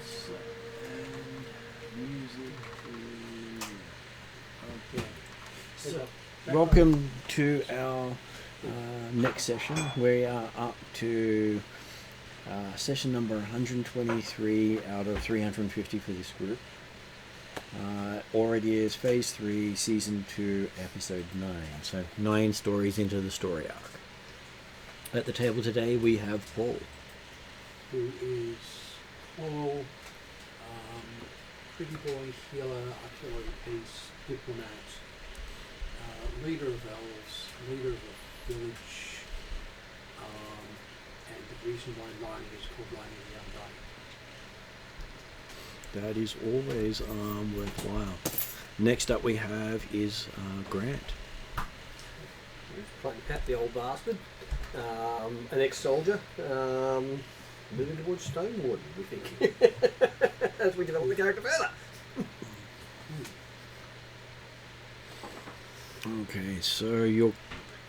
So, and music okay. So, welcome to our next session. We are up to session number 123 out of 350 for this group. Already is Phase 3, Season 2, Episode 9. So 9 stories into the story arc. At the table today we have Paul. Who is Paul, pretty boy, healer, artillery piece, diplomat, leader of elves, leader of a village, and the reason why Lining is called Lining the Undying. That is always worthwhile. Next up we have is Grant. Playing Pat the old bastard, an ex-soldier, moving towards Stonewood, we think, as we develop the character further. Okay, so your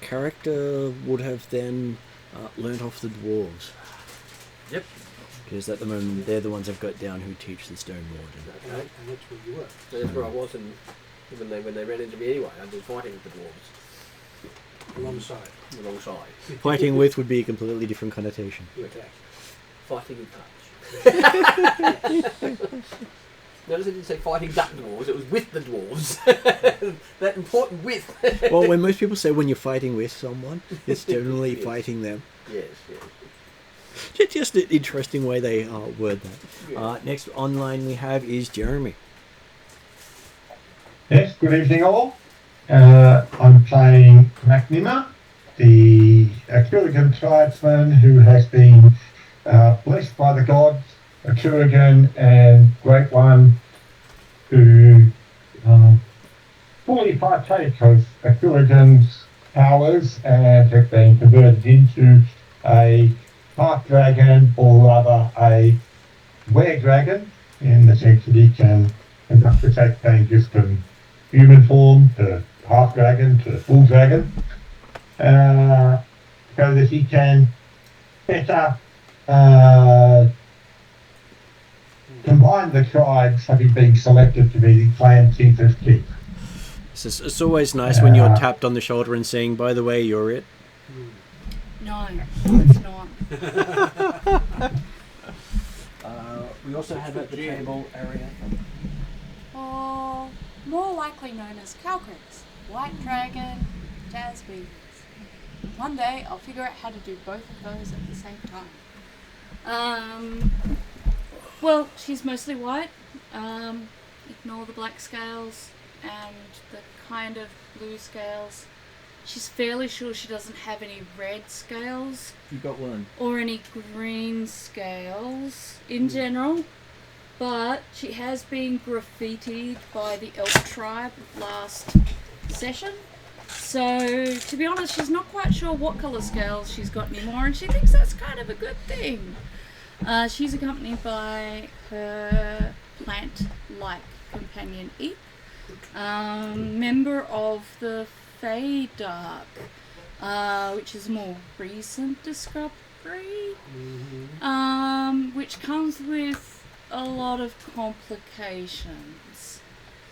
character would have then learnt off the dwarves. Yep. Because at the moment they're the ones I've got down who teach the Stone Warden. Okay. And that's where you were. So that's where I was, and when they ran into me anyway, I'd been fighting with the dwarves. Alongside. Fighting with would be a completely different connotation. Okay. Fighting with touch. Notice I didn't say fighting the dwarves, it was with the dwarves. That important with. Well, when most people say when you're fighting with someone, it's generally Yes. fighting them. Yes. It's just an interesting way they word that. Yeah. Next online we have is Jeremy. Yes, good evening all. I'm playing MacNimmer, the Atruaghin tribesman who has been blessed by the gods, Atruaghin and Great One, who fully partake of Atruaghin's powers and have been converted into a half dragon, or rather a were-dragon, in the sense that he can conduct attack changes from human form to half dragon to full dragon, so that he can better combine the tribes, having been selected to be the clan chief of chief. It's always nice when you're tapped on the shoulder and saying, by the way, you're it. No, it's not. We also have at the table Ariana. Or more likely known as Calcrix, White Dragon, Jazz Beans. One day I'll figure out how to do both of those at the same time. Well, she's mostly white. Ignore the black scales and the kind of blue scales. She's fairly sure she doesn't have any red scales. You got one. Or any green scales in general. But she has been graffitied by the elf tribe last session. So, to be honest, she's not quite sure what colour scales she's got anymore, and she thinks that's kind of a good thing. She's accompanied by her plant-like companion Eep, member of the Fey Dark, which is a more recent discovery, which comes with a lot of complications.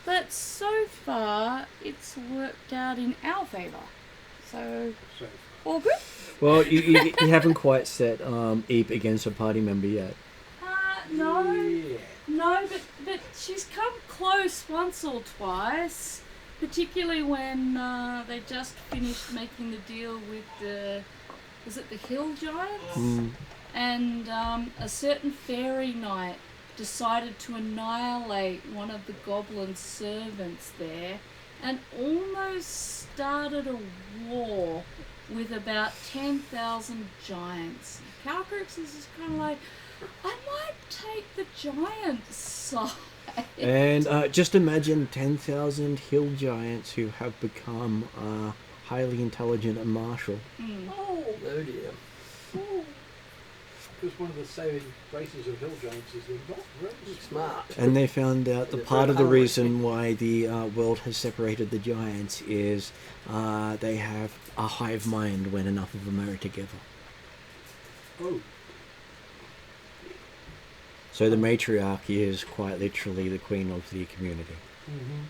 But so far, it's worked out in our favour. So, all good? Well, you haven't quite set Eep against a party member yet. No, but she's come close once or twice. Particularly when they just finished making the deal with was it the Hill Giants? And a certain fairy knight decided to annihilate one of the goblin servants there and almost started a war with about 10,000 giants. Calcrix is just kind of like, I might take the giant side. And just imagine 10,000 hill giants who have become highly intelligent and martial. Oh dear. Because one of the saving graces of hill giants is they're not very Smart. And they found out that part of the reason why the world has separated the giants is they have a hive mind when enough of them are together. Oh. So the matriarch is quite literally the queen of the community. Mm-hmm.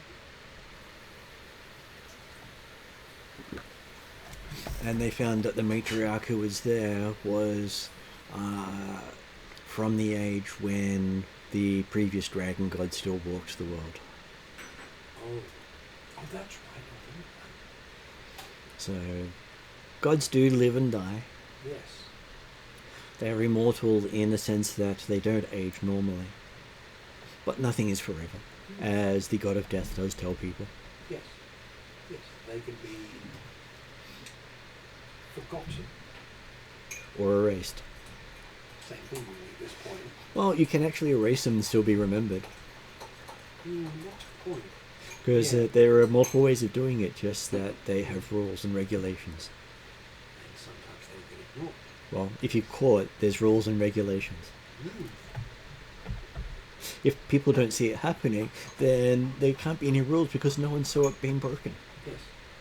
And they found that the matriarch who was there was from the age when the previous dragon god still walked the world. Oh, that's right. So gods do live and die. Yes. They're immortal in the sense that they don't age normally. But nothing is forever, as the god of death does tell people. Yes. Yes. They can be forgotten. Or erased. Same thing really at this point. Well, you can actually erase them and still be remembered. What's the point? Because Yeah. there are multiple ways of doing it, just that they have rules and regulations. And sometimes they get ignored. Well, if you're caught, there's rules and regulations. Mm. If people don't see it happening, then there can't be any rules because no one saw it being broken. Yes.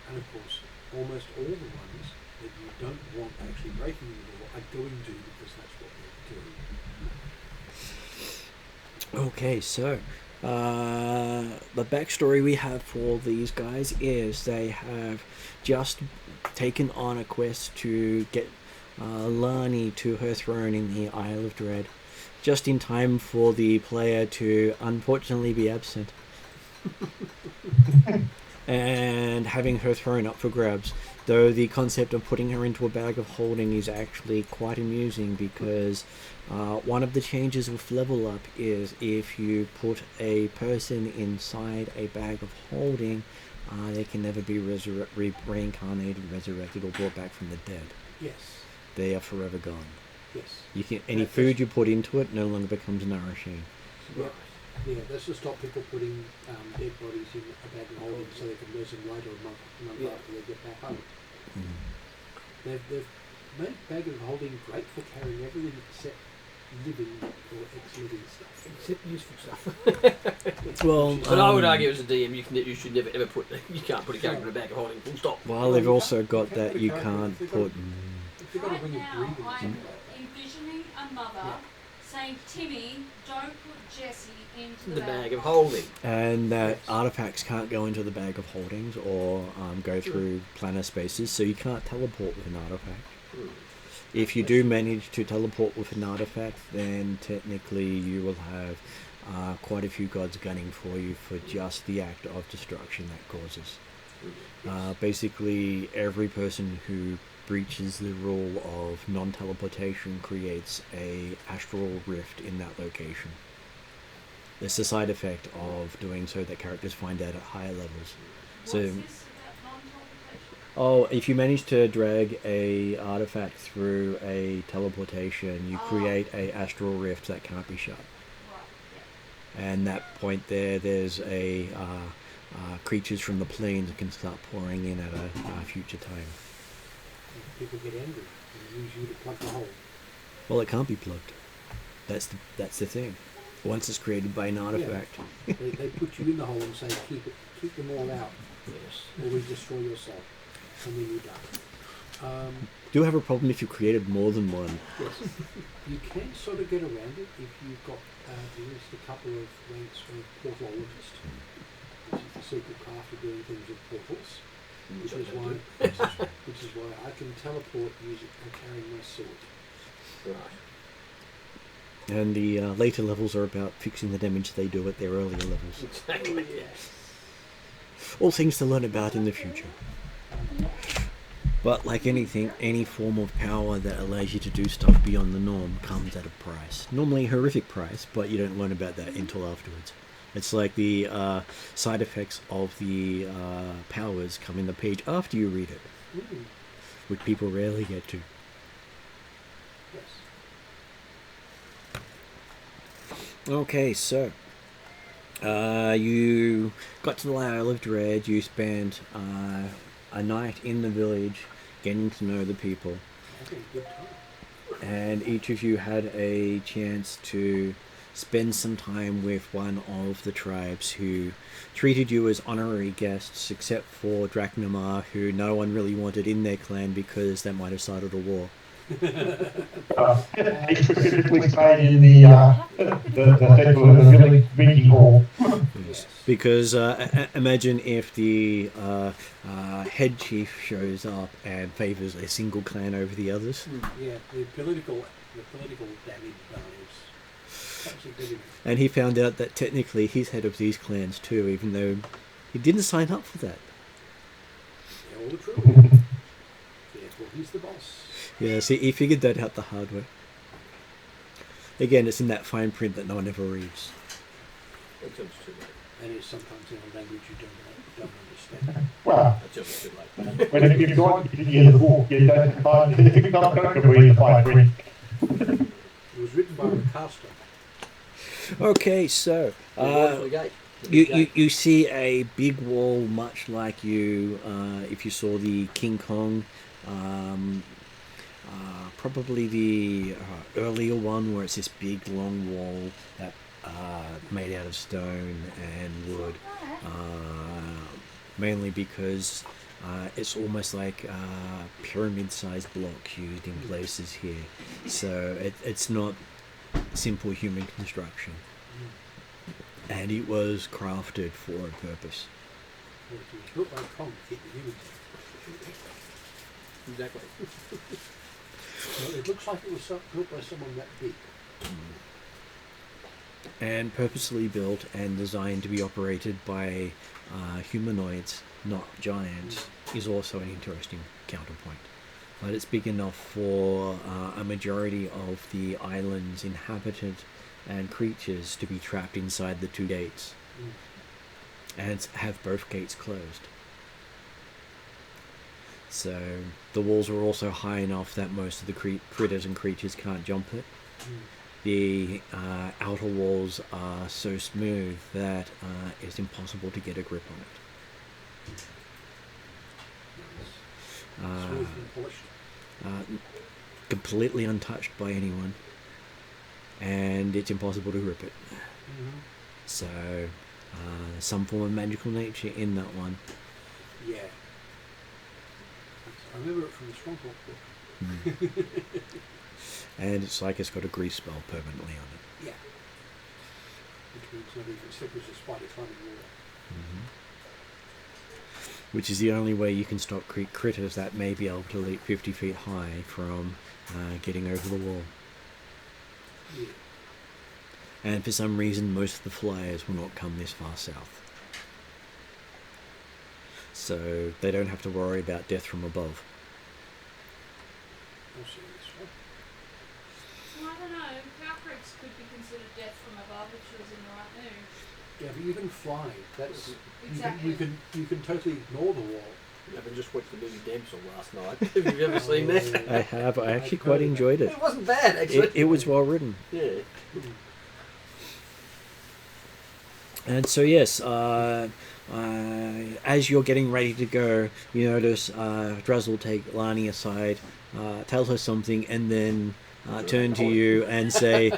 And of course, almost all the ones that you don't want actually breaking the law are going to because that's what they're doing. Okay, so the backstory we have for these guys is they have just taken on a quest to get Lani to her throne in the Isle of Dread, just in time for the player to unfortunately be absent. And having her thrown up for grabs, though the concept of putting her into a bag of holding is actually quite amusing because one of the changes with level up is if you put a person inside a bag of holding, they can never be reincarnated, resurrected, or brought back from the dead. Yes. They are forever gone. Yes. You can any food you put into it no longer becomes nourishing. Yeah. Yeah, that's to stop people putting dead bodies in a bag of holding so they can lose them later a month after they get back home. They've made bag of holding great for carrying everything except living or ex-living stuff. Except useful stuff. Well, But I would argue as a DM, you should never ever put, you can't put a character in a bag of holding, full stop. well, they've also got that you can't put. If you've got to Right bring a now, breathing or I'm something. envisioning a mother saying, Timmy, don't put Jessie into The bag of holding. And that Yes. artifacts can't go into the bag of holdings or go through planar spaces, so you can't teleport with an artifact. If you do manage to teleport with an artifact, then technically you will have quite a few gods gunning for you for just the act of destruction that causes. Basically, every person who breaches the rule of non-teleportation creates a astral rift in that location. It's a side effect of doing so that characters find out at higher levels. So, What's this about non-teleportation? oh, if you manage to drag a artifact through a teleportation, you create a astral rift that can't be shut. Right, And that point there's a creatures from the plains that can start pouring in at a future time. People get angry and use you to plug the hole. Well, it can't be plugged. That's the thing. Once it's created by an artifact. They put you in the hole and say, keep them all out, Yes. or we destroy your soul. And then you're done. Do have a problem if you created more than one. Yes. You can sort of get around it if you've got at least a couple of ranks of portalologist, which is the secret craft of doing things with portals, which is why I can teleport using carrying my sword. Right. And the later levels are about fixing the damage they do at their earlier levels. Exactly. Yes. All things to learn about in the future. But like anything, any form of power that allows you to do stuff beyond the norm comes at a price. Normally a horrific price, but you don't learn about that until afterwards. It's like the side effects of the powers come in the page after you read it, Mm. which people rarely get to. Yes. Okay, so you got to the Isle of Dread, you spent a night in the village getting to know the people, Okay, good time. and each of you had a chance to spend some time with one of the tribes who treated you as honorary guests, except for Draknamar, who no one really wanted in their clan because that might have started a war. He specifically stayed in the central of the village drinking hall. Yes. Because imagine if the head chief shows up and favours a single clan over the others. Yeah, the political damage done is absolutely. And he found out that technically he's head of these clans too, even though he didn't sign up for that. They're all true. Therefore, he's the boss. Yeah, see, he figured that out the hard way. Again, it's in that fine print that no one ever reads. Until it's too late. And it's sometimes in a language you don't understand. Well, Until it's too late. when you've got in the book, you don't find you're not going to read the fine print. It was written by a caster. Okay, so you see a big wall, much like if you saw the King Kong, probably the earlier one where it's this big long wall that made out of stone and wood, mainly because it's almost like a pyramid-sized block used in places here, so it's not simple human construction, and it was crafted for a purpose. It was built by Kong to keep the humans. Exactly. Well, it looks like it was built by someone that big. And purposely built and designed to be operated by humanoids, not giants, is also an interesting counterpoint. But it's big enough for a majority of the island's inhabited and creatures to be trapped inside the two gates, and have both gates closed. So the walls are also high enough that most of the critters and creatures can't jump it. The outer walls are so smooth that it's impossible to get a grip on it. Smooth and polished. Completely untouched by anyone, and it's impossible to grip it. So some form of magical nature in that one. Yeah. I remember it from the Stronghold book. And it's like it's got a grease spell permanently on it. Yeah. Which means not even slippery as a spider climbing water. Which is the only way you can stop critters that may be able to leap 50 feet high from getting over the wall. Yeah. And for some reason, most of the flyers will not come this far south. So they don't have to worry about death from above. We'll see this one. Well, I don't know. Calcrix could be considered death from above if she was in the right mood. Yeah, but you can fly. That's Exactly. you can totally ignore the wall. Yeah, I just watched the movie Damsel last night. Have you ever seen that? I have. I actually quite enjoyed it. It wasn't bad, actually. It was well written. Yeah. And so yes, as you're getting ready to go, you notice Drazzle take Lani aside, tell her something, and then turn to you and say,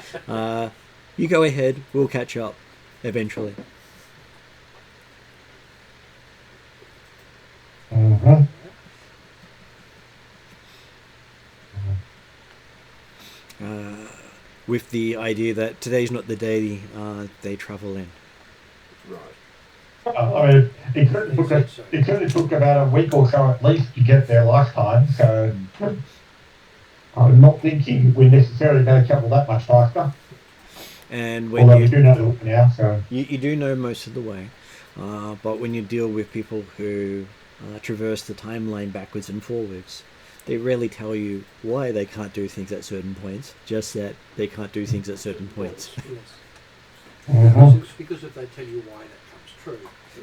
"You go ahead. We'll catch up eventually." With the idea that today's not the day they travel in. Right. I mean, it certainly took about a week or so at least to get there last time, so I'm not thinking we're necessarily going to travel that much faster. And when although we do know the way now, so you do know most of the way, but when you deal with people who traverse the timeline backwards and forwards, they rarely tell you why they can't do things at certain points, just that they can't do things at certain points. Yes. Because if they tell you why that comes true.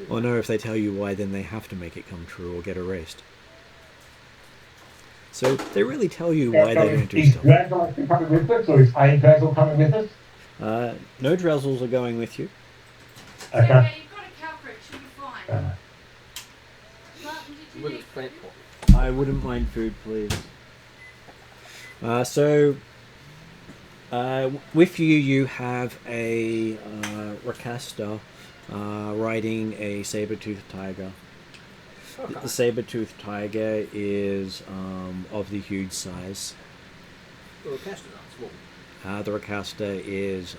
Or no, if they tell you why, then they have to make it come true or get erased. So they really tell you why they don't do is stuff. Drazzle coming with us, or is Drazzle coming with us? No Drazzles are going with you. So, Okay. yeah, you've got a Calcrix, you'll be fine. Martin, did you With need its plant pot. I wouldn't mind food, please. With you have a Rakasta riding a saber-toothed tiger. Okay. The saber-toothed tiger is of the huge size, Well, the casters aren't small. The Rakasta is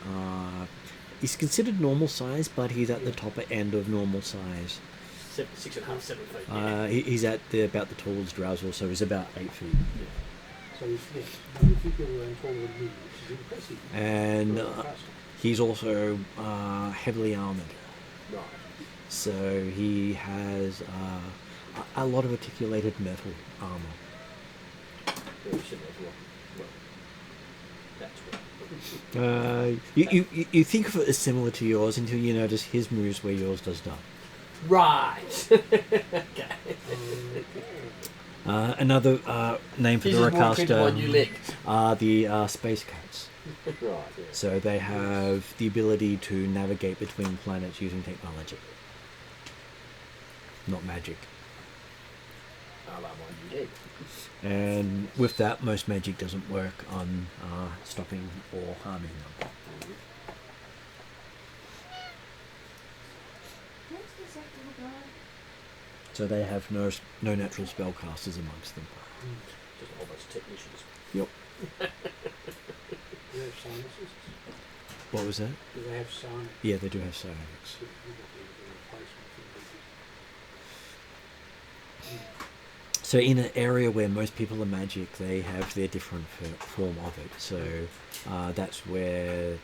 he's considered normal size, but he's at the Yeah. top end of normal size. 6.5, 7 feet. Yeah. He's at about the tallest Drowsel, so he's about 8 feet. So he's, yes, only a few people around taller than me, which is impressive. And for a caster. he's also heavily armored. Right. So he has a lot of articulated metal armor. Very similar to what. Well, that's what. You think of it as similar to yours until you notice his moves where yours does not. Right. Okay. Another name for This the is more akin to my new Rakasta leg. are the space cats. Right. Yeah. So they have the ability to navigate between planets using technology, not magic. I like my new leg. And with that, most magic doesn't work on stopping or harming them. What's this little guy? So they have no natural spellcasters amongst them. Just a whole bunch of technicians. Yep. Do they have sinuses? What was that? Do they have sinus? Yeah, they do have psionics. Would that be a replacement for magic? So in an area where most people are magic, they have their different form of it. So that's where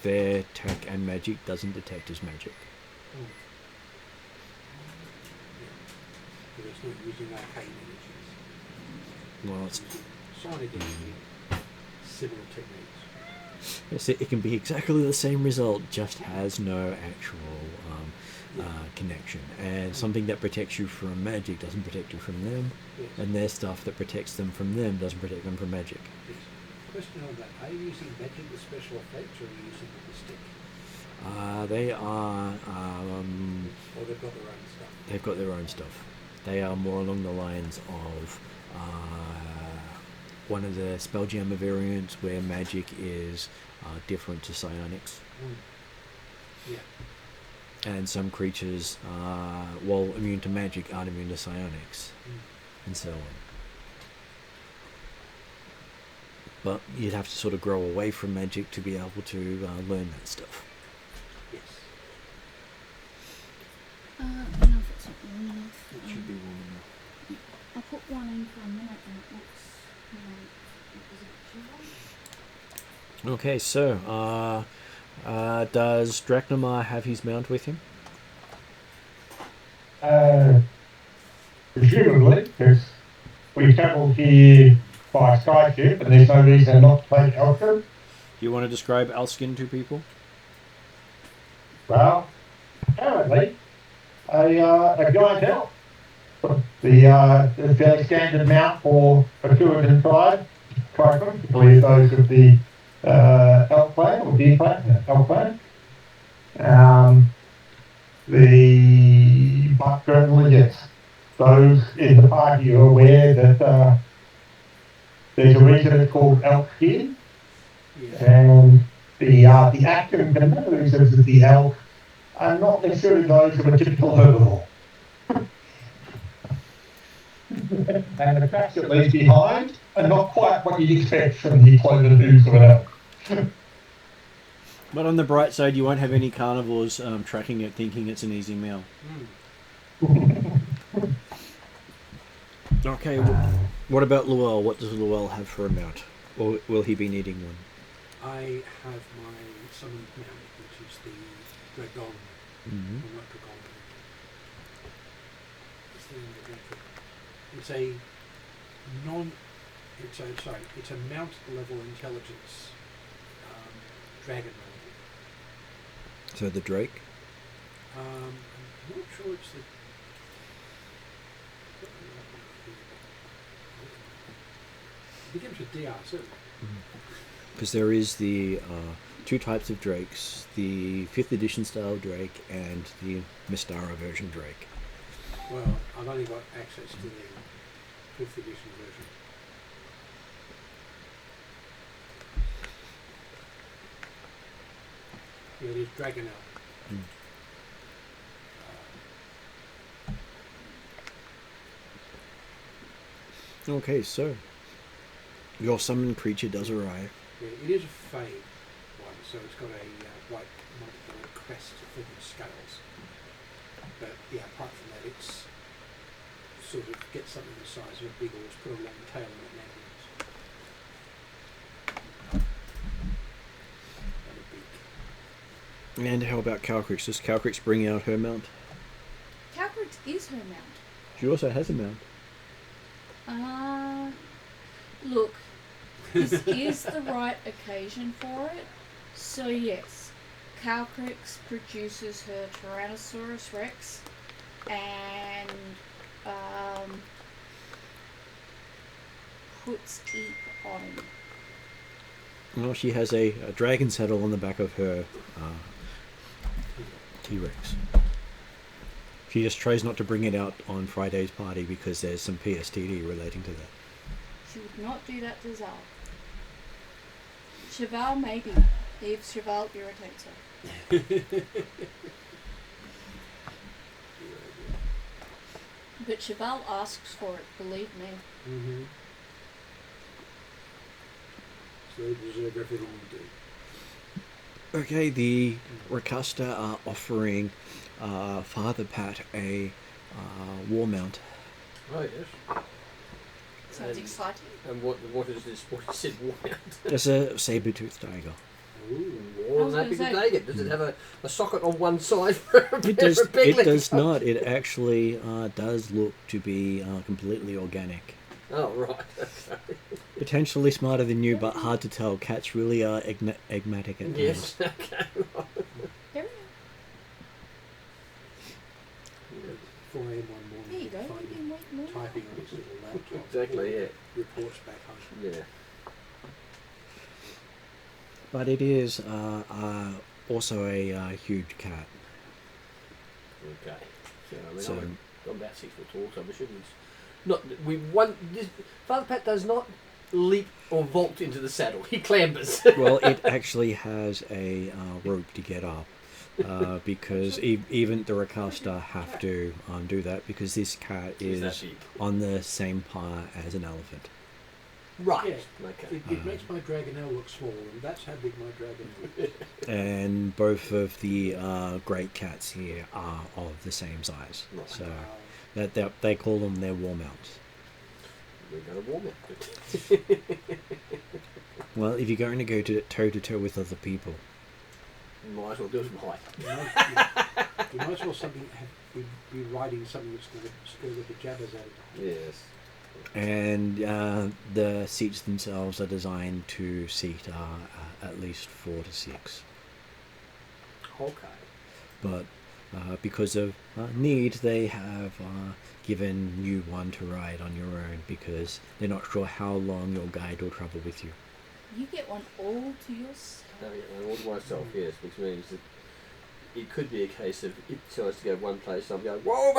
their tech and magic doesn't detect as magic. But it's not using arcane energies. Well, it's, Using sonic energy, similar techniques. yes, it can be exactly the same result, just has no actual connection. And something that protects you from magic doesn't protect you from them, Yes. and their stuff that protects them from them doesn't protect them from magic. Yes. Question on that: are you using magic with special effects, or are you using it with stick? They are. Or they've got their own stuff? They've got their own stuff. They are more along the lines of one of the Spelljammer variants where magic is different to psionics. Yeah. And some creatures, while immune to magic, aren't immune to psionics, and so on. But you'd have to sort of grow away from magic to be able to learn that stuff. Yes. I don't know if it's not warm enough. It should be warm enough. I put one in for a minute and it looks it was Okay, so does Drachnamar have his mount with him? Presumably, because we travelled here by skyship and there's no reason not to take Elsham. Do you want to describe Alskin to people? Well, apparently, a giant elf. The fairly standard mount for Atruaghin tribe, particularly those of the elf clan or deer clan, elf clan. But certainly, yes, those in the party are aware that there's a reason it's called elf skin, Yeah. and the active members of the elf are not necessarily those of a typical herbivore. And the tracks that leaves behind are not quite what you'd expect from the cloven hooves of an elf. But on the bright side, you won't have any carnivores tracking it, thinking it's an easy meal. Okay, what about Luel? What does Luel have for a mount? Or will he be needing one? I have my summoned mount, which is the Dragon. Mm-hmm. Or not Dragon. It's the name of the dragon. It's a it's a mount level intelligence dragon roll. So the Drake? I'm not sure it's the. It begins with DR, certainly. Because there is the two types of Drakes, the 5th edition style Drake and the Mystara version Drake. Well, I've only got access to the 5th edition version. Yeah, it is Dragon Elf. Okay, so Your summoned creature does arrive. Yeah, it is a fade one, so it's got a white multicolored crest with scales. But yeah, apart from that, it's sort of get something the size of a big horse, put a long tail on it, and a beak. And how about Calcrix? Does Calcrix bring out her mount? Calcrix is her mount. She also has a mount. Look, this is the right occasion for it. So yes, Calcrix produces her Tyrannosaurus Rex and puts Eep on him. Well, she has a dragon saddle on the back of her T-Rex. She just tries not to bring it out on Friday's party because there's some PSTD relating to that. She would not do that to Zal. Cheval maybe, if Cheval irritates her. But Cheval asks for it, believe me. Mm-hmm. So they deserve everything we do. Okay, the Rakasta are offering Father Pat a war mount. Oh, yes. Sounds And- exciting. And what is this? What is it? War mount? It's a saber-toothed tiger. Ooh. War was that big gonna a say- tiger? Does it have a socket on one side for a It does. for a big It leg? does not. It actually does look to be completely organic. Oh, right. Okay. Potentially smarter than you, but hard to tell. Cats really are enigmatic at times. Yes. Okay. There 4 a.m. one morning. There you go, find we've him been waiting all night. typing on his little laptop. Exactly, yeah. Reports back home. Yeah. But it is also a huge cat. Okay. So, I mean, So- I'm about 6 foot tall, so I'm assuming it's not. Father Pat does not leap or vault into the saddle. He clambers. Well, it actually has a rope to get up. Because even the Rakasta have to do that because this cat Is that is big? on the same par as an elephant. Right. Yeah. Okay. It makes my Dragonelle look small, and that's how big my dragon is. And both of the great cats here are of the same size. Right. So that they call them their war mounts. We're going to warm it. Well, if you're going to go toe to toe with other people, Might as well do it from height. You might as well be writing something that's going to scare the jabbers out of it. Yes. and the seats themselves are designed to seat at least 4 to 6. Okay. But because of need, they have given you one to ride on your own because they're not sure how long your guide will travel with you. You get one all to yourself. No, yeah, all to myself, yes, which means that it could be a case of it tries to go one place, I'm going, whoa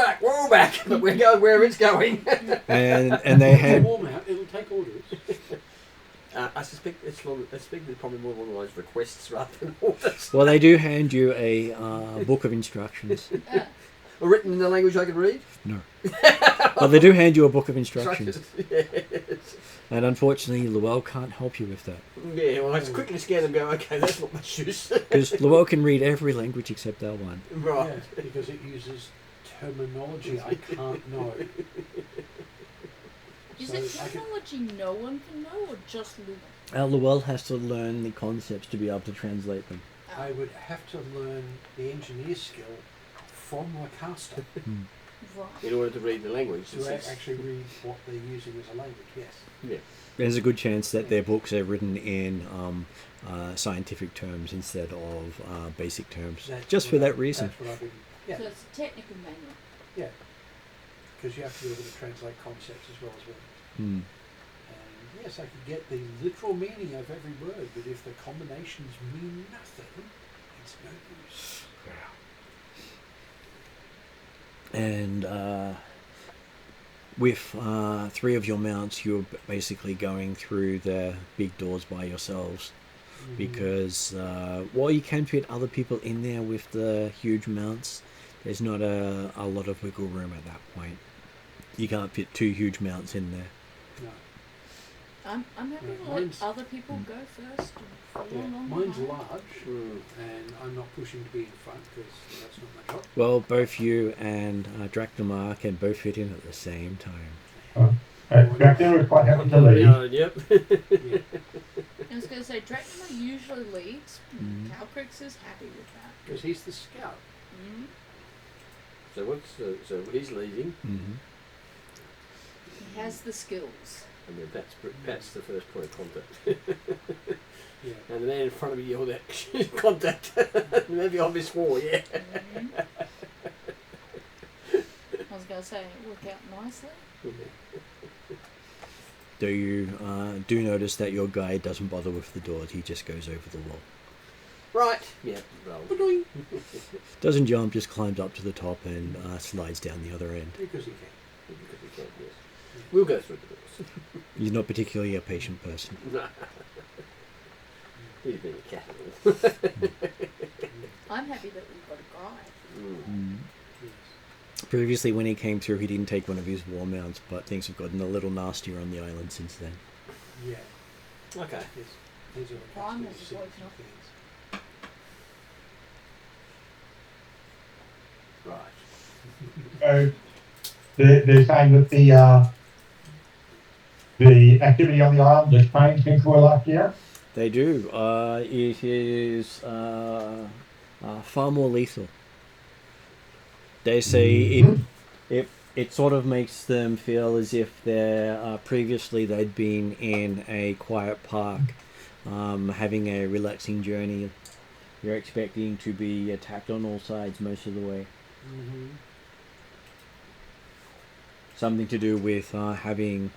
back, but we're going where it's going. And they had Warm out, it'll take orders. I suspect there's probably more along those requests rather than orders. well, they do hand you a book of instructions. Written in the language I can read? No, but they do hand you a book of instructions, Yes. and unfortunately, Llewell can't help you with that Yeah, well, I just quickly scan and go, okay, that's not much use. because Llewell can read every language except that one. Right. Yeah, because it uses terminology I can't know. Is So it I can- terminology no one can know or just Lumen? Llewell has to learn the concepts to be able to translate them. I would have to learn the engineer skill from Lacaster Right. In order to read the language. to actually read what they're using as a language, yes. Yeah. There's a good chance that their books are written in scientific terms instead of basic terms, That's just for what that I- reason. That's what I've been, yeah, So it's a technical manual. yeah. Because you have to be able to translate concepts as well as words. Hmm. And yes, I could get the literal meaning of every word, but if the combinations mean nothing, it's no use. And with 3 of your mounts, you're basically going through the big doors by yourselves because while you can fit other people in there with the huge mounts, there's not a lot of wiggle room at that point. You can't fit 2 huge mounts in there. No. I'm happy Yeah, to let mine's- other people go first. And follow Yeah, along mine's behind. large, and I'm not pushing to be in front because that's not my job. Well, both you and Dracnomar can both fit in at the same time. Dracula was quite happy to leave. Yep. Yeah. I was going to say, Dracula usually leads. Mm. Calcrix is happy with that. Because he's the scout. Mm. So he's leading, Mm-hmm. He has the skills. and then Pat's the first point of contact. Yeah. And the man in front of me yelled out, contact. Maybe I misswore, yeah. Mm. I was going to say, it worked out nicely. Do you do notice that your guide doesn't bother with the doors? He just goes over the wall. Right. Yeah. Roll. Ba-doing. Doesn't jump, just climbs up to the top and slides down the other end. Because he can. Because we can, yes. We'll go through the doors. He's not particularly a patient person. He's being a cat. I'm happy that we've got a guide. Mm. Yes. Previously, when he came through, he didn't take one of his war mounts, but things have gotten a little nastier on the island since then. Yeah. Okay. Yes. These are the Prime customers is sitting woken up. things. Right. So they're saying that the activity on the island has changed since we were last year. They do. It is far more lethal. They say it sort of makes them feel as if they're previously they'd been in a quiet park, having a relaxing journey. You're expecting to be attacked on all sides most of the way. Mm-hmm. Something to do with having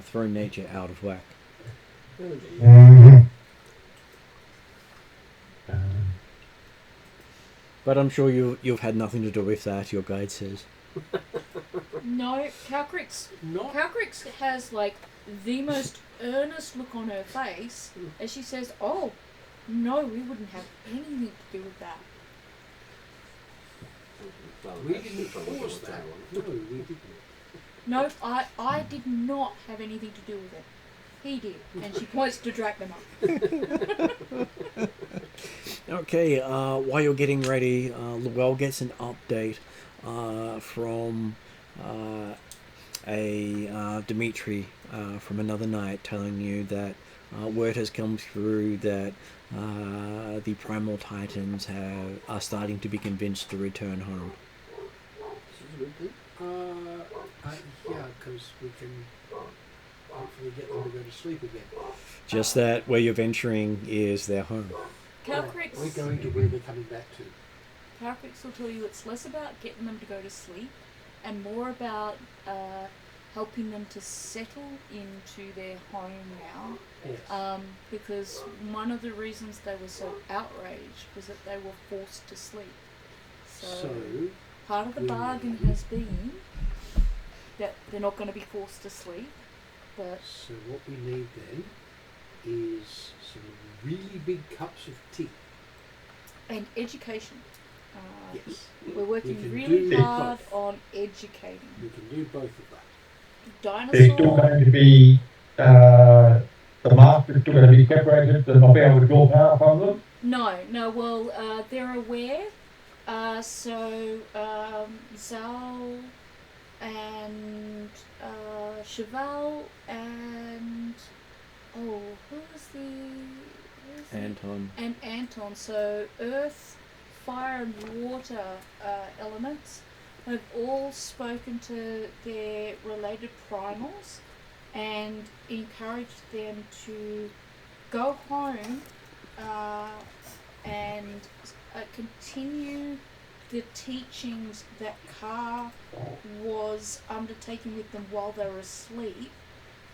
thrown nature out of whack. Oh, gee. Mm-hmm. But I'm sure you've had nothing to do with that. Your guide says. No, Calcrix Not. has like the most earnest look on her face as she says, "Oh, no, we wouldn't have anything to do with that." Well, We that's didn't the trouble force with that. one. No, we didn't. No, I did not have anything to do with it. He did, and she points to Dracula. Okay, while you're getting ready, Luell gets an update from Dimitri from another night telling you that word has come through that the Primal Titans are starting to be convinced to return home. This is a good thing. Yeah, because we can hopefully get them to go to sleep again. Just that where you're venturing is their home. Calcrix We're going to where they're coming back to. Calcrix will tell you it's less about getting them to go to sleep and more about helping them to settle into their home now. Yes. Because one of the reasons they were so outraged was that they were forced to sleep. So, Part of the we- bargain has been that they're not going to be forced to sleep, but so what we need then is some really big cups of tea. and education. Yes. We're working We can really do hard both. on educating. We can do both of that. There's still Dinosaur. going to be the master's still going to be separated and not be able to draw power from them. No. Well, they're aware. So Zal and Cheval and who was the Anton. and Anton. So Earth, Fire, and Water elements have all spoken to their related primals and encouraged them to go home and continue the teachings that Ka was undertaking with them while they were asleep,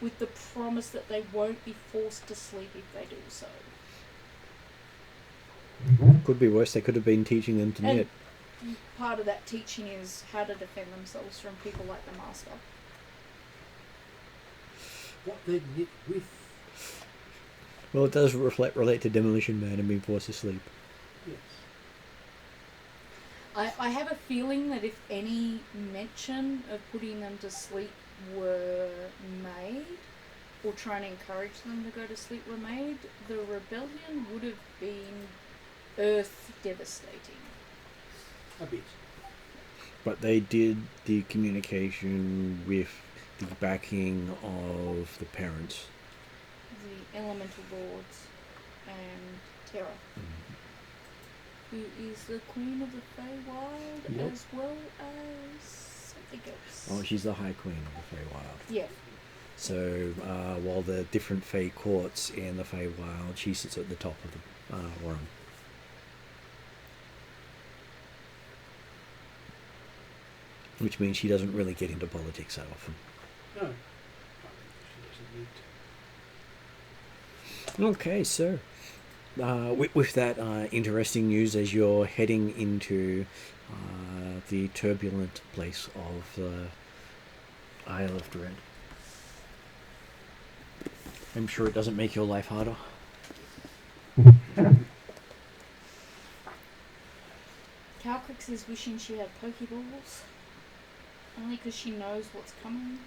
with the promise that they won't be forced to sleep if they do so. Could be worse. They could have been teaching them to And knit. part of that teaching is how to defend themselves from people like the Master. What they knit with. Well, it does relate to Demolition Man and being forced to sleep. Yes. I have a feeling that if any mention of putting them to sleep were made, or try and encourage them to go to sleep were made, the rebellion would have been earth devastating. A bit. But they did the communication with the backing of the parents. The elemental lords and Terra, who is the queen of the Feywild, Yep. as well as something else. Oh, she's the High Queen of the Feywild. Yeah. So while the different Fey courts in the Feywild, she sits at the top of the room. Which means she doesn't really get into politics that often. No. She doesn't need to. Okay, so with that interesting news as you're heading into the turbulent place of the Isle of Dread, I'm sure it doesn't make your life harder. Calcrix is wishing she had Pokeballs, only because she knows what's coming.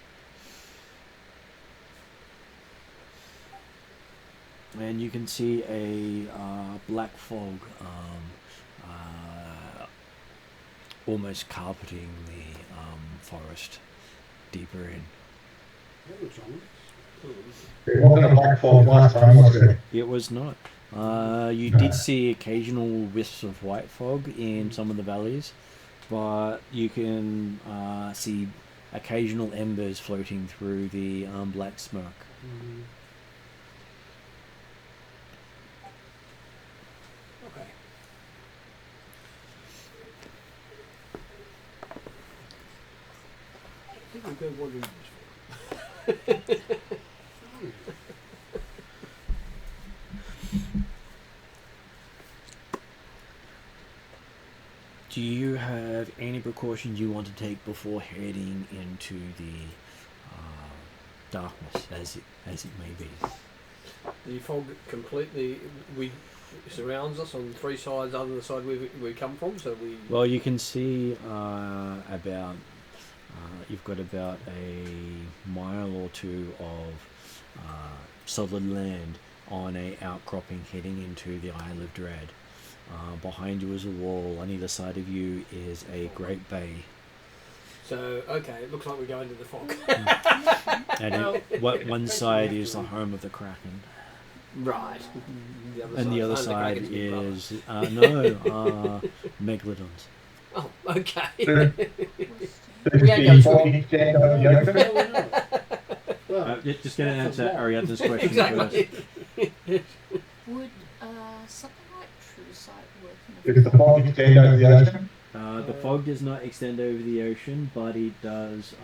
And you can see a black fog almost carpeting the forest deeper in. That looks ominous. It wasn't a black fog last time, was it? It was not. You did see occasional wisps of white fog in some of the valleys, but you can see occasional embers floating through the black smoke. Mm-hmm. Okay. I think we'll go wandering Do you have any precautions you want to take before heading into the darkness, as it may be? The fog completely surrounds us on three sides other than the side we come from, so we... Well, you can see about you've got about a mile or two of solid land on a outcropping heading into the Isle of Dread. Behind you is a wall. On either side of you is a great bay. So, okay, it looks like we're going to the fog. And one side is the home of the Kraken. Right. And the other home of side Kraken's big is Megalodons. brother. Oh, okay. Does We ain't the going fog swimming. extend over the ocean? Well, we know. Well, Just going to answer Ariadne's question Exactly. Would something like True Sight work in a Does the fog extend over the ocean? The fog does not extend over the ocean, but it does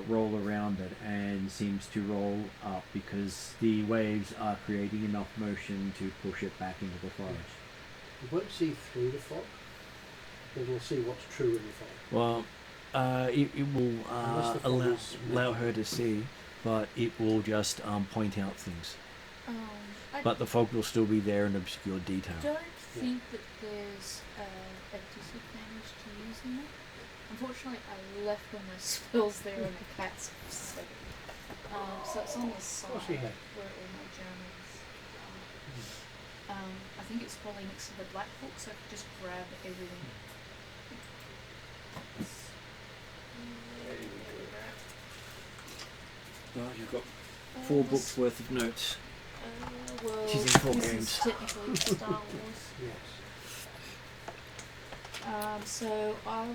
roll around it and seems to roll up because the waves are creating enough motion to push it back into the forest. we won't see through the fog, but we'll see what's true in the fog. Well, it will Unless the fog is allow her to see, but it will just point out things. I But the fog will still be there in obscure detail. don't think that there's a disadvantage to using it. Unfortunately, I left one of my spells there and the cat's sick. So it's on the side What's he where had? all my journals are. I think it's probably next to the black book, so I could just grab everything. Well, you've got 4 books worth of notes. Well, She's in 4 this games. is technically Star Wars. Yes. So I'll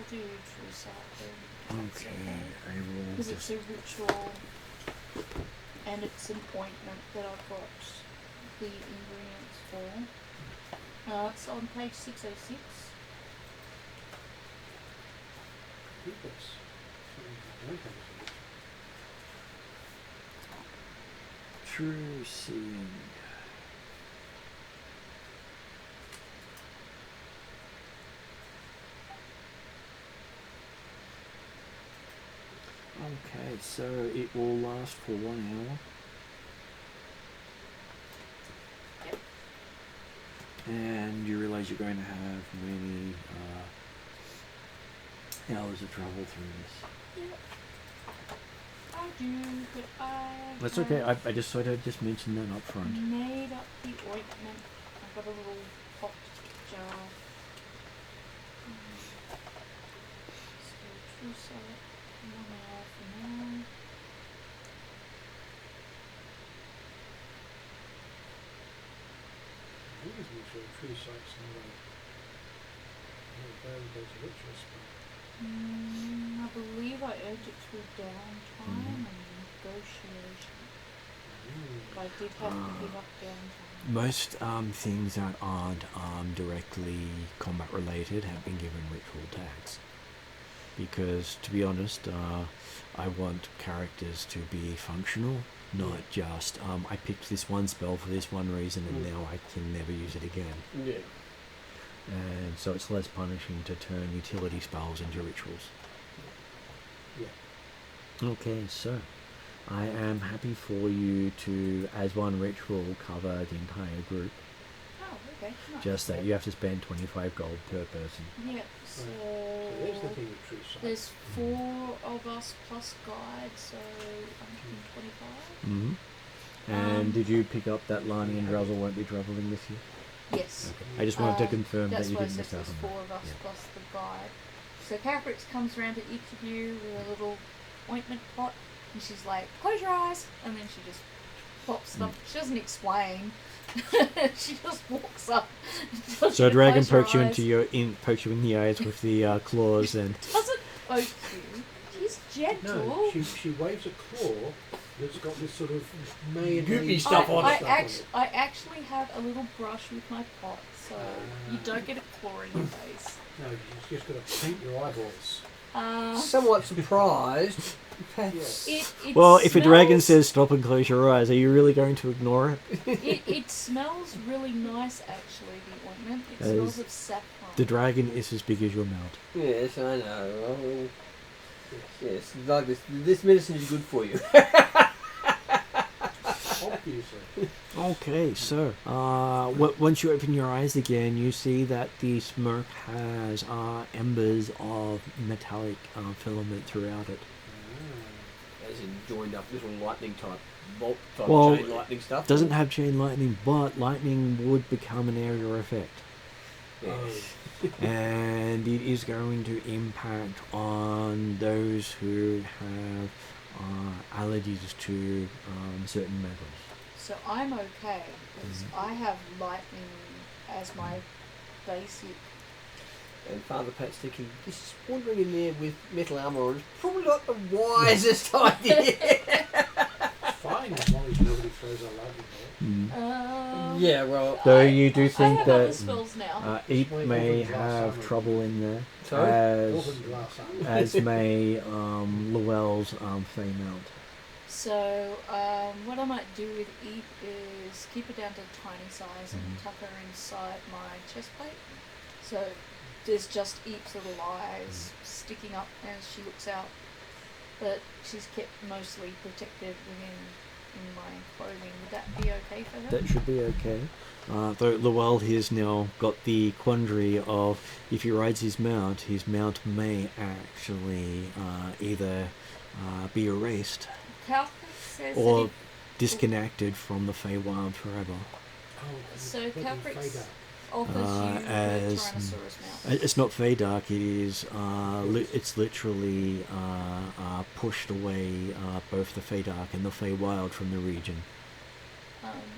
do True Sight then. Okay, I will Because it's just... a ritual and it's an ointment that I've got the ingredients for. It's on page 606. I think that's something I don't have. True seeing. Okay, so it will last for 1 hour. Yep. And you realise you're going to have many hours of travel through this. Yep. do, but That's okay. I just sort of just mentioned that up front. made up the ointment. I've got a little pot jar. So true sight, 1 hour for now. I think it's sure true sight's not a go to ritual spell. I believe I earned it through downtime and negotiation. But I did have to give up downtime. Most things that aren't directly combat related have been given ritual tags. Because, to be honest, I want characters to be functional, not just, I picked this one spell for this one reason and now I can never use it again. Yeah. And so it's less punishing to turn utility spells into rituals. Yeah. Okay, so I am happy for you to, as one ritual, cover the entire group. Oh, okay. Nice. Just that you have to spend 25 gold per person. Yep, so So there's the thing with true sight. there's 4 of us plus guide, so 125. Mm-hmm. And did you pick up that Lani and Druzzle won't be travelling with you? Yes. Okay. I just wanted to confirm that That's you why I didn't said miss out there's on 4 of us that. plus the guide. So Caprix comes around to each of you with a little ointment pot, and she's like, "Close your eyes," and then she just pops them. She doesn't explain. She just walks up. and tells So you to dragon close your pokes you eyes. pokes you in the eyes with the claws and Doesn't poke you. She's gentle. No, she waves a claw that's got this sort of mayonnaise Goopy stuff on it. I actually have a little brush with my pot, so you don't get a claw in your face. No, you just got to paint your eyeballs. Somewhat surprised. Perhaps. It well, if a dragon smells- says stop and close your eyes, are you really going to ignore it? it smells really nice, actually, the ointment. It That smells is- of saffron. The dragon is as big as your mouth. Yes, I know. Well, yes, like this medicine is good for you. Obviously. Okay, so once you open your eyes again, you see that the smoke has embers of metallic filament throughout it. As in joined up little lightning type bolt type Well, chain lightning stuff. Doesn't have chain lightning, but lightning would become an area effect. Yes. And it is going to impact on those who have allergies to certain metals. So I'm okay, because I have lightning as my basic. And Father Pat's thinking, this wandering in there with metal armour on is probably not the wisest idea. Fine, as long as nobody throws a lightning bolt. Yeah, well, Though you do I think have other that spells now. Eep Wait, may open glass have armor. trouble in there, Sorry? Open glass armor. as may Llewell's Fey Mount. So what I might do with Eep is keep her down to a tiny size and tuck her inside my chest plate. So there's just Eep's little eyes sticking up as she looks out. But she's kept mostly protected in my clothing. Would that be okay for her? That should be okay. Though Llewell has now got the quandary of if he rides his mount may actually either be erased Calcus says or that disconnected from the Feywild forever. So Put in Caprix Feydark. offers you as- a Tyrannosaurus mount. It's not Feydark, it is it's literally pushed away both the Feydark and the Feywild from the region.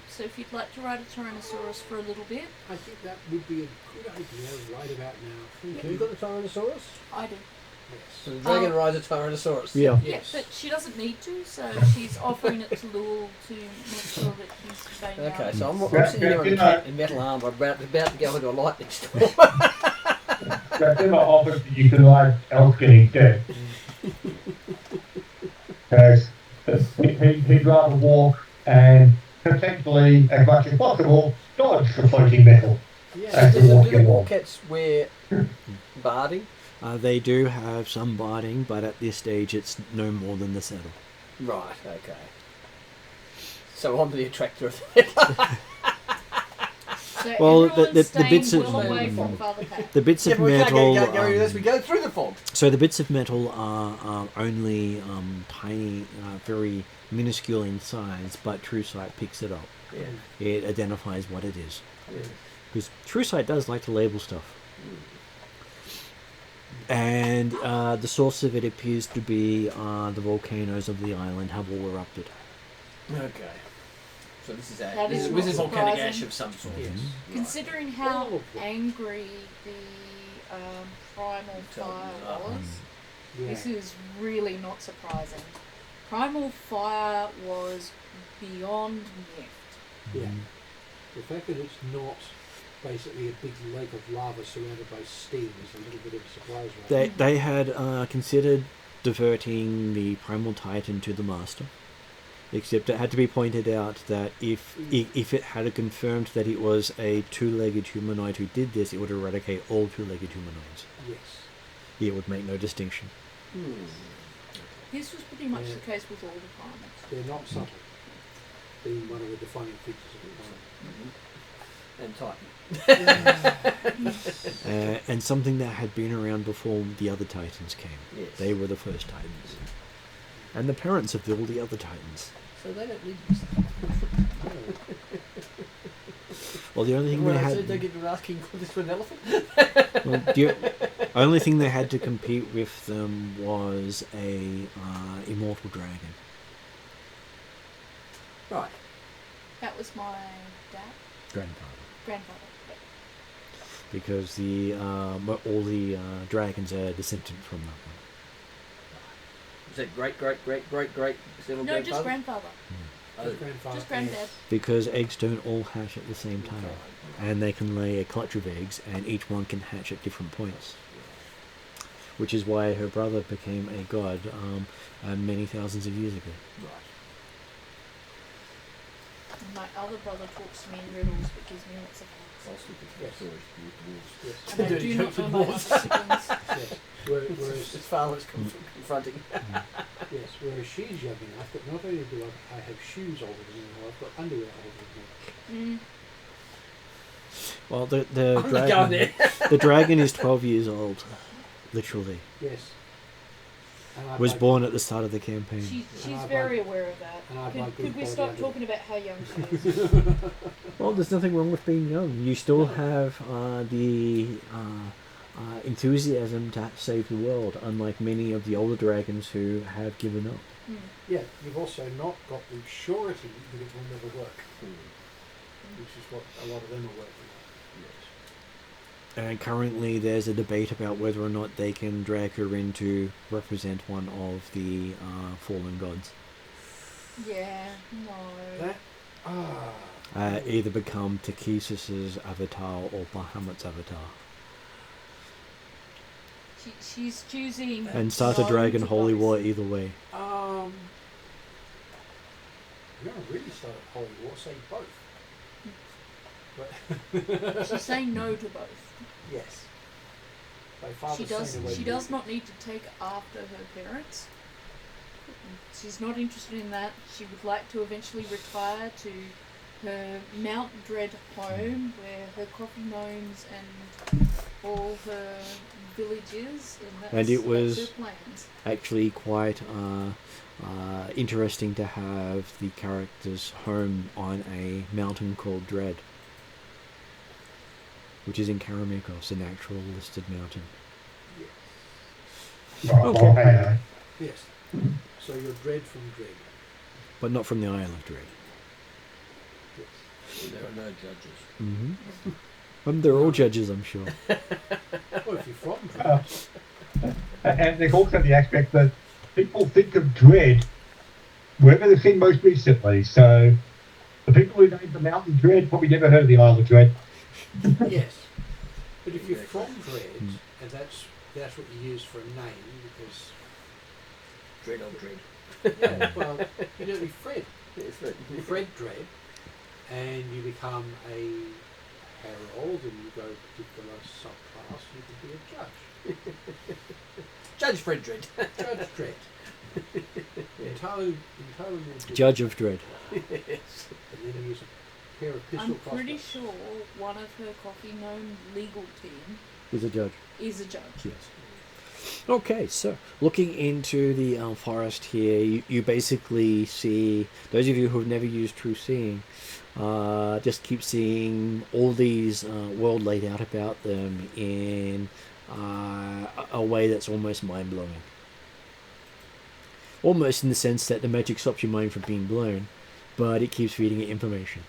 So if you'd like to ride a Tyrannosaurus for a little bit, I think that would be a good idea right about now. have you got the Tyrannosaurus? I do. Yes. So the dragon rides a Tyrannosaurus. Yeah. Yes. Yeah, but she doesn't need to, so she's offering it to Lul to make sure that he's staying Okay, out. so I'm Yeah, sitting here you in, know- in metal armour, about to go into a lightning storm. That's in my office that you can like else getting dead. Because he'd rather walk and potentially, as much as possible, dodge the floating metal. Yeah. As Do we the walk along. Walkets wear barding? They do have some barding, but at this stage it's no more than the saddle. Right, okay. So I'm the attractor of it. So Well, everyone's the staying bits of- well away from Father Pat. The bits Yeah, of but we can't metal. go unless we go through the fog. So the bits of metal are only tiny, very minuscule in size, but True Sight picks it up. Yeah. It identifies what it is. Yeah. Because True Sight does like to label stuff. And the source of it appears to be the volcanoes of the island have all erupted. Okay. So this is That is this is not volcanic surprising. ash of some sort. Yes. Considering All how of them. angry the primal fire was, Yeah. this is really not surprising. Primal fire was beyond miffed. Yeah. The fact that it's not basically a big lake of lava surrounded by steam is a little bit of a surprise, right? They had considered diverting the Primal Titan to the Master. Except it had to be pointed out that if it had confirmed that it was a two-legged humanoid who did this, it would eradicate all two-legged humanoids. Yes. It would make no distinction. This was pretty much Yeah. the case with all the primates. They're not subtle, being one of the defining features of the planet. And Titan. And something that had been around before the other Titans came. Yes. They were the first Titans. And the parents of all the other Titans. So they don't need this. Well, the only thing Well, they so had... don't get asking for this for an elephant. Well, the only thing they had to compete with them was a immortal dragon. Right. That was my dad, Grandfather. grandfather. Yeah. Because the all the dragons are descended from that one. Is that great? No, just grandfather. Oh, Grandfather. Just granddad. Because eggs don't all hatch at the same time. And they can lay a clutch of eggs, and each one can hatch at different points. Which is why her brother became a god many thousands of years ago. Right. And my other brother talks to me in riddles but gives me lots of facts. Yes. Yes. And I do not know my other siblings. Yes. Whereas, As far as confronting. yes, whereas she's young enough that not only do I have shoes older than her, I've got underwear older than her. Well, the I'm not going there. the dragon is 12 years old, literally. Yes. And I'd Was like- born at the start of the campaign. She's I'd very like- aware of that. and I'd like Could good we quality stop underwear. talking about how young she is? Well, there's nothing wrong with being young. You still have the enthusiasm to save the world, unlike many of the older dragons who have given up. Yeah, you've also not got the surety that it will never work, which is what a lot of them are working And currently there's a debate about whether or not they can drag her in to represent one of the fallen gods. Yeah, no. That Either become Takesis' avatar or Bahamut's avatar. She's choosing. And start a no dragon to holy both. war either way. You're going to really start a holy war, say both. But She's saying no to both. yes. My father's She does. saying away She from does it. not need to take after her parents. She's not interested in that. She would like to eventually retire to her Mount Dread home, where her coffee gnomes and all her villages, And it was- that's her plans. Actually quite interesting to have the character's home on a mountain called Dread, which is in Karamikos, an actual listed mountain. Okay. Yes. So you're dread from dread. But not from the Isle of Dread. Yes. There are no judges. Mm-hmm. They're all judges, I'm sure. Well, if you're from dread. And there's also the aspect that people think of Dread wherever they've seen most recently. So the people who named the mountain Dread probably never heard of the Isle of Dread. Yes. But if you're from dread, and that's what you use for a name, because Dread on dread. yeah, well, you know, be Fred. It's right. Fred Dread, and you become a herald, and you go to a particular subclass, you can be a judge. Judge Fred Dread. Judge Dread. entirely new. Judge of Dread. And then you use a pair of pistol I'm pretty crossbows. sure one of her coffee gnome legal team He's a judge. is a judge. Yes. Okay, so looking into the forest here, you basically see, those of you who have never used True Seeing, just keep seeing all these world laid out about them in a way that's almost mind-blowing. Almost in the sense that the magic stops your mind from being blown, but it keeps feeding it information.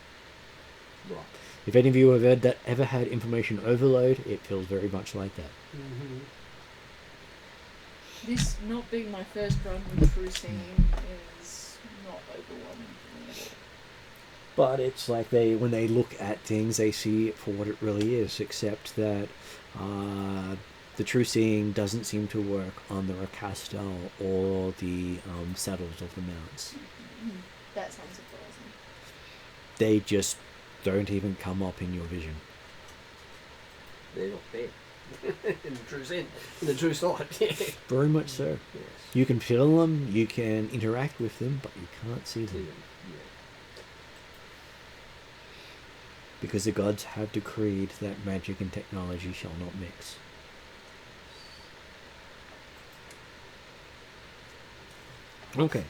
Right. If any of you have ever had information overload, it feels very much like that. Mm-hmm. This not being my first run with True Seeing is not overwhelming for me at all. But it's like when they look at things, they see it for what it really is, except that the True Seeing doesn't seem to work on the Rakasta or the saddles of the mounts. That sounds surprising. They just don't even come up in your vision. They're not there. In the true sense, in the true sight. Very much so. Yes. You can feel them, you can interact with them, but you can't see them. Yeah. Because the gods have decreed that magic and technology shall not mix. Okay.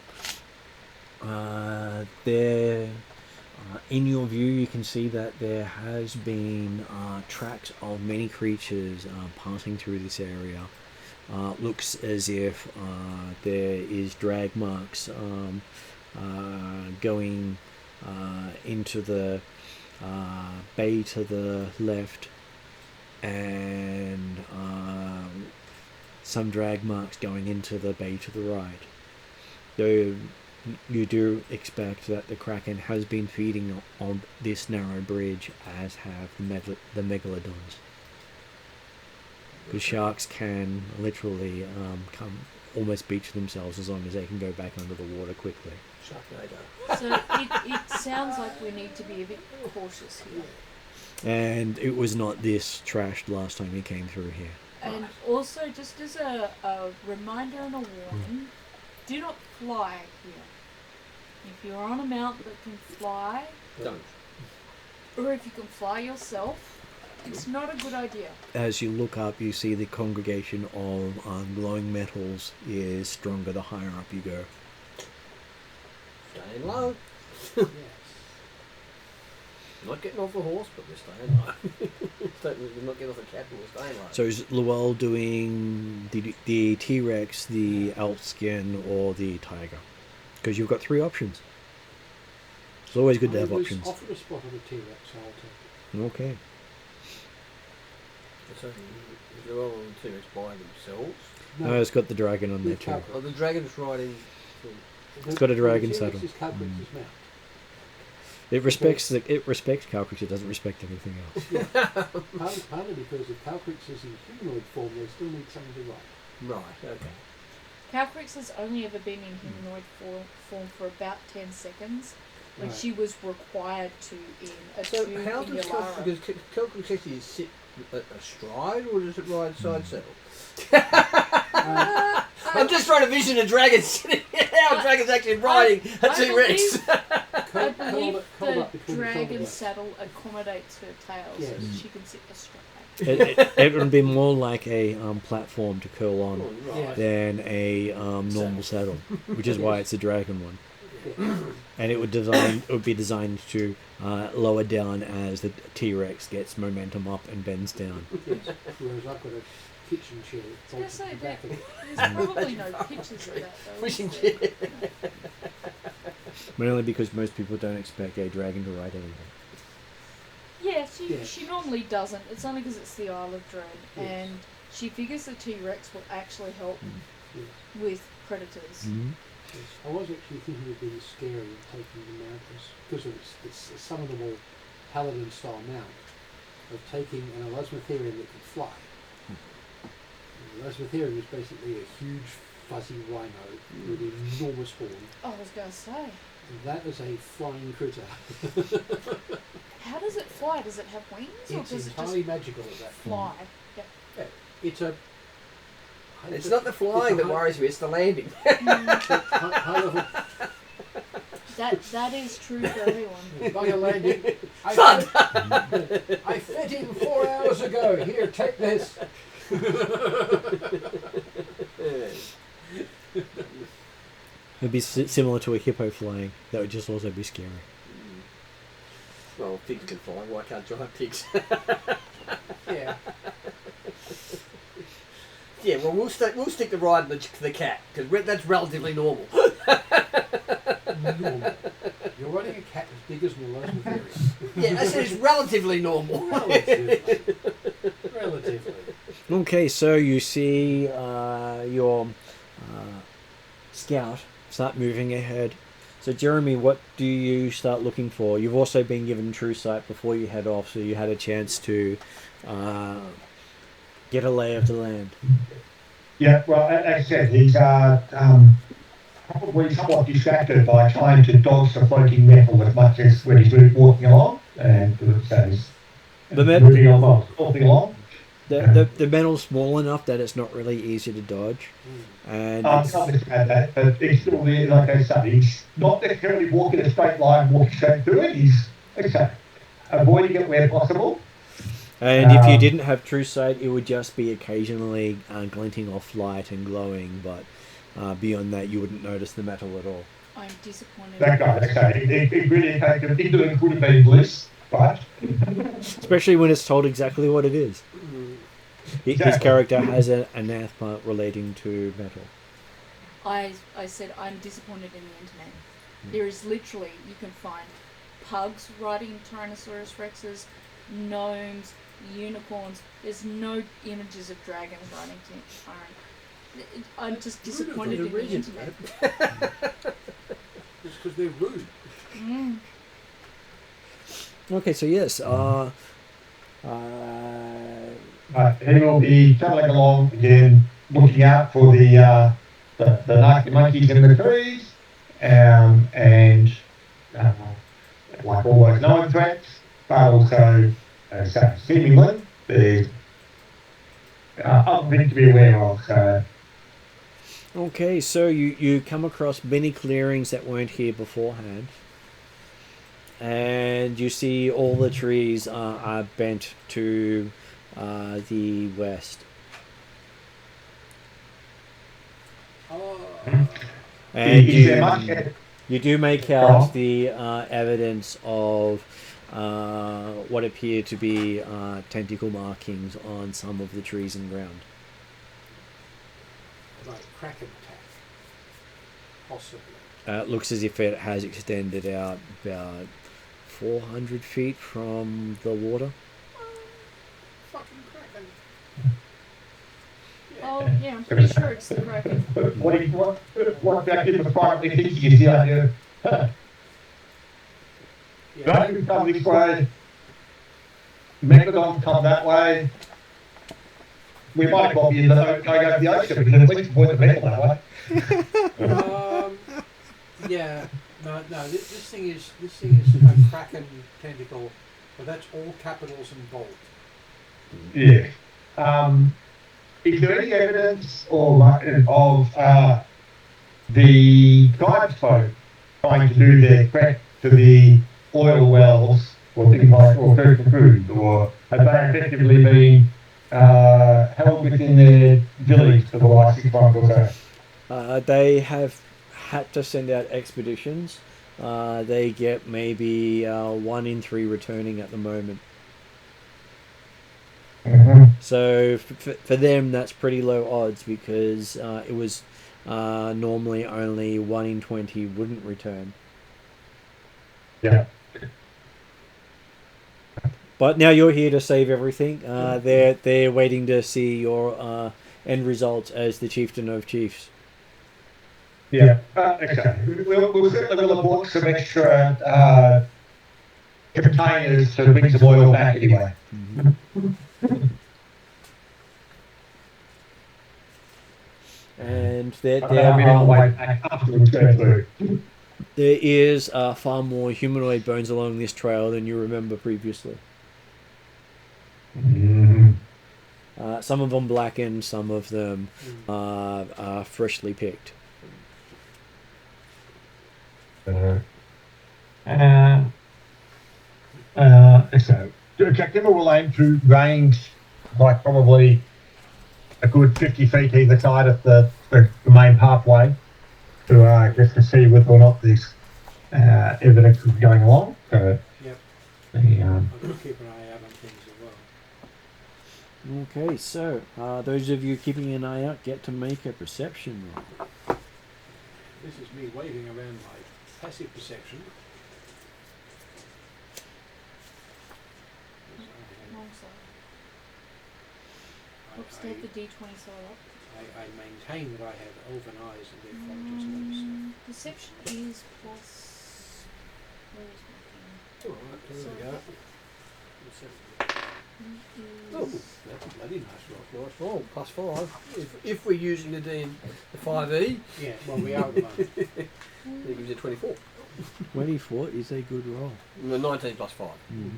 In your view, you can see that there has been tracks of many creatures passing through this area. Looks as if there is drag marks going into the bay to the left, and some drag marks going into the bay to the right. Though you do expect that the Kraken has been feeding on this narrow bridge, as have the Megalodons. Because sharks can literally come almost beach themselves as long as they can go back under the water quickly. Sharknado. So it sounds like we need to be a bit cautious here. And it was not this trashed last time he came through here. And also, just as a reminder and a warning, do not fly here. If you're on a mount that can fly, Don't. or if you can fly yourself, it's not a good idea. As you look up, you see the congregation of glowing metals is stronger the higher up you go. Staying low. Yes. Not getting off the horse, but we're staying low. We're not getting off the cattle, we're staying low. So is Llewell doing the T-Rex, the elf skin, or the tiger? Because you've got three options. It's always good to have options. I was offered a spot on the T-Rex, so I'll take it. Okay. So, they're all on the T-Rex by themselves. No, it's got the dragon on there too. Calcrix. Oh, the dragon's riding. It's got a dragon The T-Rex saddle. is Calcrix's mount. It respects Calcrix. It doesn't respect anything else. Partly because if Calcrix is in humanoid form, they still need something to ride. Right, okay. Calcrix has only ever been in humanoid form for about 10 seconds when Right. she was required to in a So tube how in does Yalara. because Calcrix actually sit astride, or does it ride side saddle? I'm just trying to vision a dragon sitting how a dragon's actually riding a I T-Rex. I believe curled the up between the shoulder dragon blades. saddle accommodates her tail so Yes. that she can sit astride. It would be more like a platform to curl on Right. than a normal saddle, which is why it's a dragon one. Yeah. And it would be designed to lower down as the T-Rex gets momentum up and bends down. Yes. Whereas I've got a kitchen chair. I was bolted gonna to say the back of it. there's probably no pictures of that though. Wishing is there? chair. Mainly because most people don't expect a dragon to ride anything. Yeah, Yeah. she normally doesn't. It's only because it's the Isle of Dread, Yes. and she figures the T-Rex will actually help Yes. with predators. Mm-hmm. Yes. I was actually thinking of being scary and taking the mountains because it's some of them all paladin style mount of taking an elasmotherium that can fly. The elasmotherium is basically a huge fuzzy rhino with enormous horn. I was going to say, And that is a flying critter. how does it fly? Does it have wings, or It's does it entirely just magical at that fly? Yeah. Yeah, it's a. It's not the flying that worries me, it's the landing. High level. That is true for everyone. Bugger landing. I fed him 4 hours ago. Here, take this. It'd be similar to a hippo flying. That would just also be scary. Well, pigs can fly. Why can't giant pigs? Yeah. Yeah, well, we'll stick the ride to the cat because that's relatively normal. Normal. You're running a cat as big as Milos area. Yeah, I said it's relatively normal. Relatively. Okay, so you see your scout start moving ahead. So Jeremy, what do you start looking for? You've also been given true sight before you head off, so you had a chance to get a lay of the land. Yeah, well, as I said, he's probably somewhat distracted by trying to dodge the floating metal as much as when he's walking along, and so he's moving along, walking along. The metal's small enough that it's not really easy to dodge. And I understand that, but he's still there, like I said, he's not necessarily walking a straight line, walking straight through it. He's, like I said, avoiding it where possible. And if you didn't have true sight, it would just be occasionally glinting off light and glowing, but beyond that, you wouldn't notice the metal at all. I'm disappointed. That guy, okay, he really takes it into the good being bliss, right? Especially when it's told exactly what it is. His character has an anathema relating to metal. I said I'm disappointed in the internet. There is literally, you can find pugs riding Tyrannosaurus Rexes, gnomes, unicorns. There's no images of dragons riding Tyrant. I'm just disappointed in the internet. It's because they're rude. Okay, so yes, He will be travelling along again, looking out for the nasty monkeys in the trees, and like all those known threats, but also seemingly there's other things to be aware of. So. Okay, so you come across many clearings that weren't here beforehand, and you see all the trees are bent to the west. And you do make out the evidence of what appear to be tentacle markings on some of the trees and ground. Like Kraken attack. Possibly. It looks as if it has extended out about 400 feet from the water. Fucking Kraken. Oh yeah, I'm pretty sure it's the Kraken. What exactly was privately thinking is the idea? Don't come this way. Megalodon come that way. We might well be in the going over the ocean. We can at least avoid the metal that way. Yeah. No. This thing is a Kraken tentacle, but that's all capitals and bold. Yeah. Is there any evidence of the tribesfolk trying to do their threat to the oil wells or things like, or food, or have they effectively been held within their village for the last 6 months or so? They have had to send out expeditions. They get maybe 1 in 3 returning at the moment. So for them, that's pretty low odds because it was normally only 1 in 20 wouldn't return. Yeah. But now you're here to save everything. They're waiting to see your end results as the chieftain of chiefs. Yeah. Okay. We'll certainly will have bought some extra containers to bring some oil back anyway. And there is far more humanoid bones along this trail than you remember previously. Some of them blackened, some of them are freshly picked. So the objective will aim to range like probably a good 50 feet either side of the main pathway to just to see whether or not there's evidence is going along. So Yep. the, I've got to keep an eye out on things as well. Okay, so those of you keeping an eye out get to make a perception roll. This is me waving around my passive perception. Wrong side. Oops, take the D20 side up. I maintain that I have elven eyes and therefore I just notice Perception is plus. Where is my thing? Alright, there we go. Oh, that's a bloody nice roll. Nice roll, +5. If we're using the 5e, Yeah, well, we are at the moment. it gives you 24. 24 is a good roll. And the 19 +5. Mm-hmm.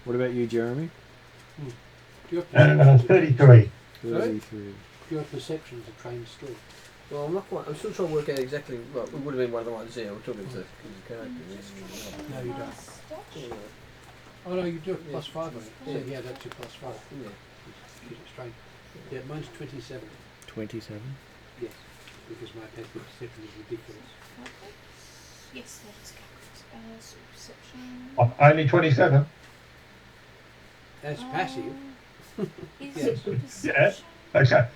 What about you, Jeremy? Your perception 33. 33. Your perception is a trained skill. Well, I'm not quite. I'm still trying to work out exactly. Well, it would have been one of the ones there. We're talking to the character. No, you don't. Yeah. Oh no, you do it Yeah. +5 on it. Yeah. So yeah, that's your +5. Yeah. Keep it straight. Yeah, mine's 27. 27. Yes, because my passive perception is ridiculous. Okay. Yes, that is correct. So perception. Only 27. That's passive. Is Yes. perception. Okay.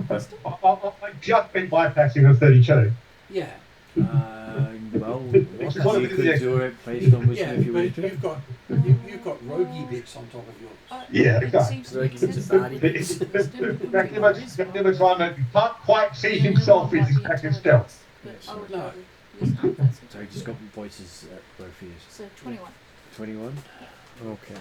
I just beat my passive of 32. Yeah. Well, It's one of you the could extras. do it based on wisdom Yeah, if you but wish to. you've got roguey bits on top of yours. Yeah, it exactly. seems to make Roguey bits sense. are bad. Activa's one that can't quite see himself is attacking stealth. Yes. I would No. go with wisdom, that's So you just got voices at both ears. So 21. 21? Okay.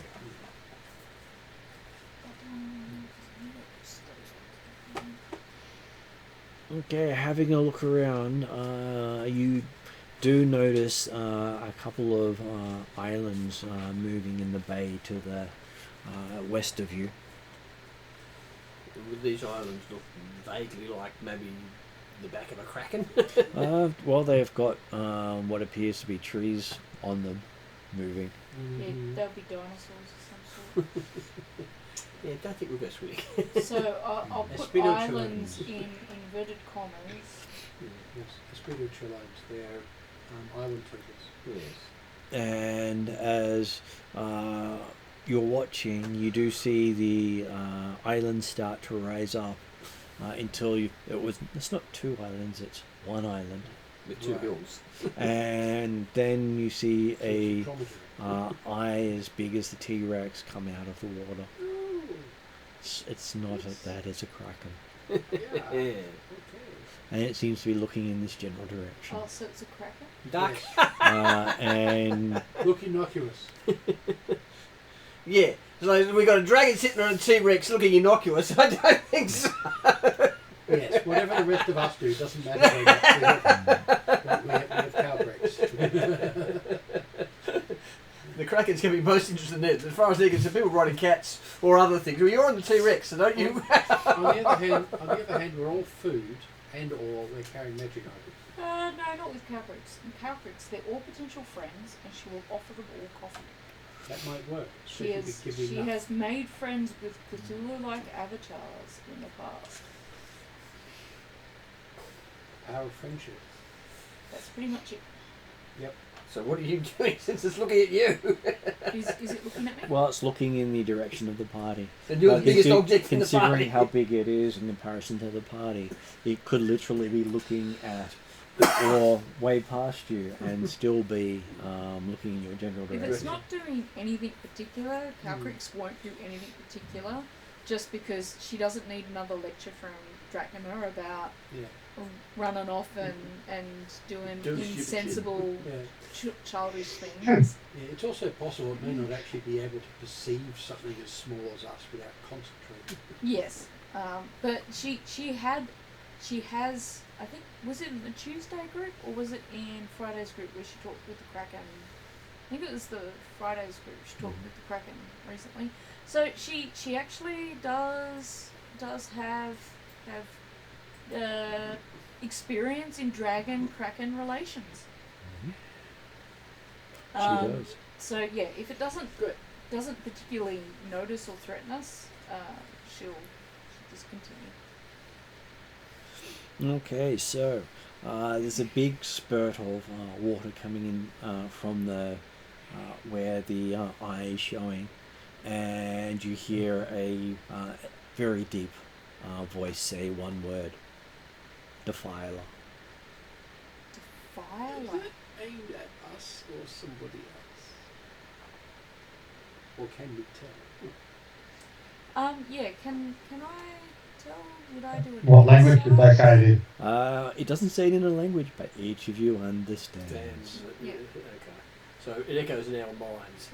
Okay, having a look around, you do notice a couple of islands moving in the bay to the west of you. Would these islands look vaguely like maybe the back of a kraken? Well, they've got what appears to be trees on them moving. Yeah, Mhm. there'll be dinosaurs of some sort. Yeah, don't think we'll go swimming. So I'll A put spiritual islands islands. in inverted commas. Yes, the spiritual islands, they're island turtles. Yes. And as you're watching, you do see the islands start to rise up until it's not two islands, it's one island. With two Right. hills. And then you see So a it's promontory. eye as big as the T-Rex come out of the water. It's not that, it's a kraken. Yeah. Yeah. Okay. And it seems to be looking in this general direction. Oh, so it's a cracker? Duck. Yes. And Look innocuous. Yeah. So we got a dragon sitting on a T-Rex looking innocuous. I don't think so. Yes, whatever the rest of us do doesn't matter very much. We have cow breaks. The Kraken's going to be most interested in it. As far as they're concerned, people riding cats or other things. Well, you're on the T-Rex, so don't you? On the other hand, we're all food and/or we're carrying magic items. No, not with cowbricks. In cowbricks, they're all potential friends, and she will offer them all coffee. That might work. She has made friends with Cthulhu-like avatars in the past. Power of friendship. That's pretty much it. Yep. So what are you doing since it's looking at you? Is it looking at me? well, it's looking in the direction of the party. And you're the But biggest object in the considering party. how big it is in comparison to the party, it could literally be looking at or way past you and still be looking in your general If it's direction. not doing anything particular, Calcrix won't do anything particular, just because she doesn't need another lecture from Drachma about Yeah. running off and doing Doing stupid insensible, Yeah. childish things. Yeah. It's also possible it may not actually be able to perceive something as small as us without concentrating. Yes, but she has, I think, was it in the Tuesday group or was it in Friday's group where she talked with the Kraken? I think it was the Friday's group. She talked with the Kraken recently. So she actually does have experience in dragon Kraken relations. She does. So yeah, if it doesn't particularly notice or threaten us, she'll just continue. Okay, so there's a big spurt of water coming in from the where the eye is showing, and you hear a very deep voice say one word: Defiler. Is Defiler. that aimed at us or somebody else? Or can we tell? Yeah. Can I tell? Would I do it? What language did they say it in? It doesn't say it in a language, but each of you understands. Yeah. Okay. So it echoes in our minds.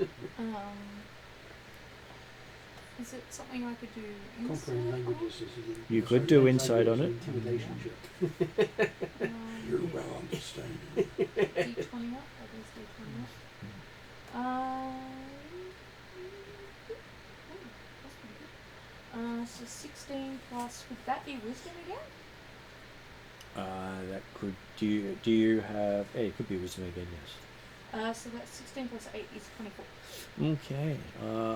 Is it something I could do? Conquering insight languages on? is You could do insight on it. Intimidation check. You well understand. D20 up. That is D20 up. That's pretty good. So 16 plus. Would that be wisdom again? That could. Do you have? Hey, it could be wisdom again. Yes. So that's 16 plus 8 is 24. Okay.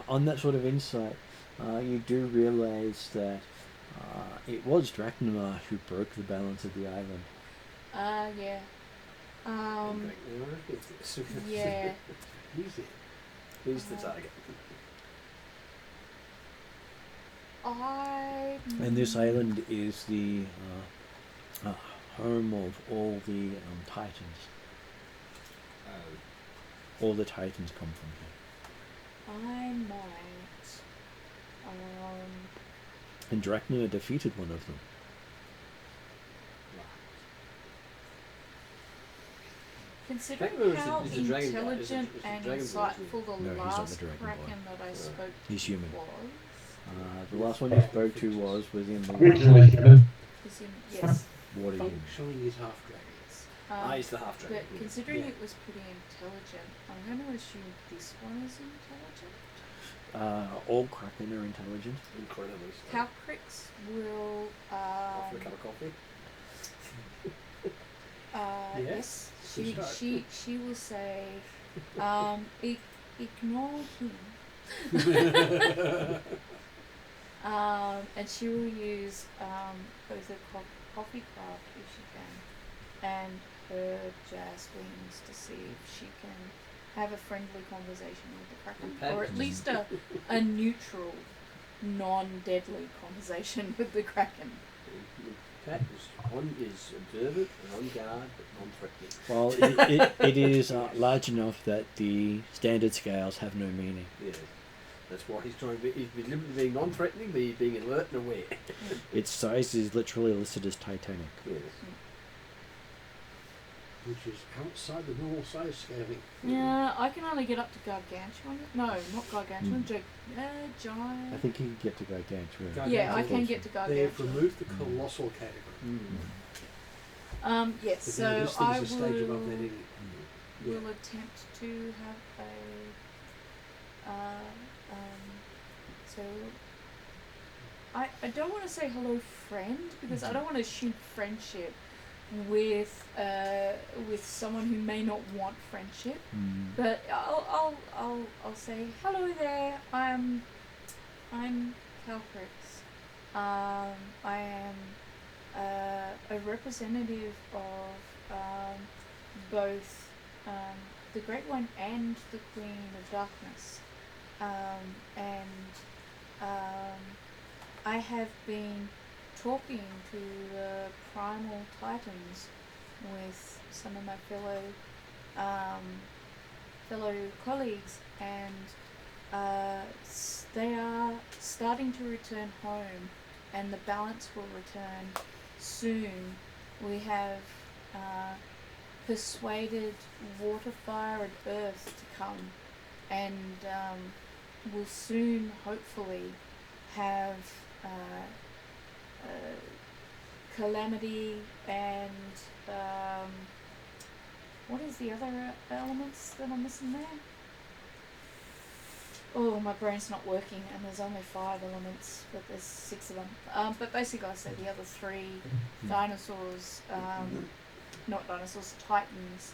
On that sort of insight, you do realise that it was Drachnamar who broke the balance of the island. Yeah. Yeah. Easy. Who's the target? And this island is the home of all the Titans. All the Titans come from here. I might. And Drachnamar defeated one of them. Considering Dracula how is a dragon guy, intelligent is a and dragon boy, insightful the No, he's not the last dragon boy. Kraken that I spoke to He's human. was, The last one you spoke to was in the Originally human. is in, yes. water human. Functionally is half dragons. He's the half dragon. But considering Yeah. it was pretty intelligent, I'm going to assume this one is intelligent. All Kraken are intelligent. Incredibly so. Calcrix will, Offer a cup of coffee. yes, good start. she will say, ignore him. And she will use both a coffee craft if she can, and her jazz wings to see if she can have a friendly conversation with the Kraken, or at least a neutral, non-deadly conversation with the Kraken. Pat is observant and on guard, but non-threatening. Well, it is large enough that the standard scales have no meaning. Yeah. That's why he's trying to be. He's deliberately being non-threatening, but he's being alert and aware. Its size is literally listed as Titanic. Yes. Which is outside the normal size scaling. Yeah, I can only get up to Gargantuan. No, not Gargantuan. I Giant. think you can get to Gargantuan. Yeah, I can get to They've Gargantuan. removed the colossal category. Yes, But so now this thing I is a stage above that will, anyway. Yeah. will attempt to have so I don't want to say hello friend because I don't want to assume friendship with someone who may not want friendship, but I'll say hello there. I'm Calcrix. I am a representative of both the Great One and the Queen of Darkness, and I have been talking to the primal titans with some of my fellow colleagues, and they are starting to return home, and the balance will return soon. We have persuaded water, fire, and earth to come, and will soon, hopefully, have calamity and what is the other elements that I'm missing there? Oh, my brain's not working, and there's only 5 elements, but there's 6 of them. But basically, I said the other 3 dinosaurs, not dinosaurs, titans,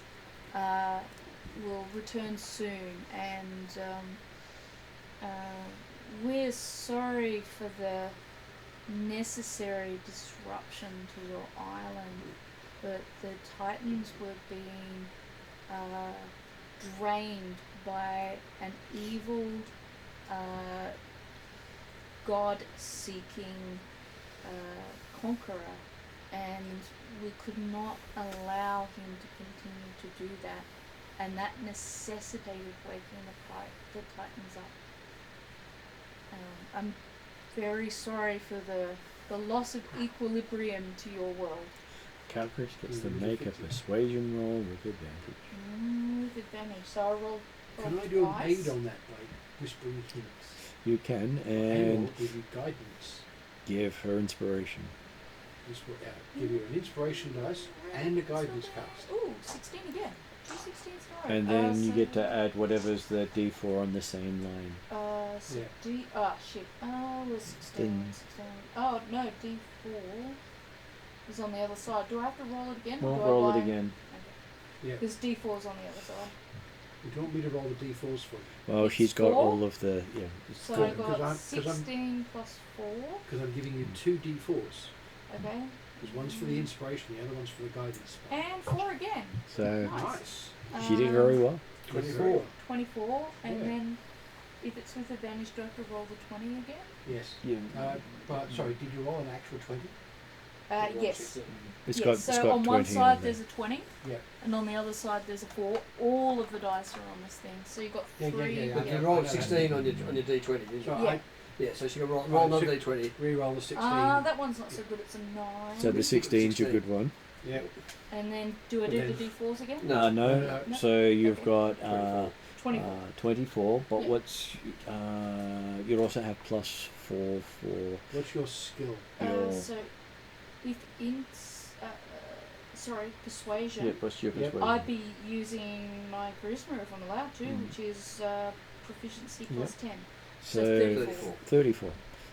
will return soon, and we're sorry for the necessary disruption to your island, but the Titans were being drained by an evil god-seeking conqueror, and we could not allow him to continue to do that, and that necessitated waking the Titans up. I'm very sorry for the loss of equilibrium to your world. Calcris gets to make a persuasion roll with advantage. With advantage, so I rolled. Can I do an aid on that by whispering hints? You can, And and give you guidance. give her inspiration. Give you an inspiration dice and a guidance cast. Ooh, 16 again. 2 16s in a row. And then you get to add whatever's the D4 on the same line. So Yeah. shit. Was 16. 16. Oh, no, D4 is on the other side. Do I have to roll it again? We'll or do I roll it line- again. Yeah. Because D4 is on the other side. Do you want me to roll the d4s for you? Well, It's she's got 4? all of the So Cool, I got 'cause I'm- 16 plus 4. Because I'm giving you 2 d4s. Okay. Because one's for the inspiration, the other one's for the guidance. And 4 again. So Nice. she did very well. 24. 24. And Yeah. then if it's with advantage, do I have to roll the 20 again? Yes. Yeah. But sorry, did you roll an actual 20? Yes. It's Yes, got so it's got on 20 one side there. there's a 20, Yeah. and on the other side there's a 4. All of the dice are on this thing, so you've got Yeah, 3. yeah. But Yeah. you rolled 16 on your D20, didn't you? So Yeah. I Yeah, so she can roll another so- D20. re-roll the 16. That one's not so good, it's a 9. So the 16's your good one. Yeah. And then do I But do then- the D4s again? No. No. No. So you've Okay. got 24. 24. But Yeah. what's you also have plus 4 for What's your skill? your So if persuasion, yeah. What's your Yep. persuasion? I'd be using my charisma if I'm allowed to, Mm. which is proficiency plus 10. So 34. 34.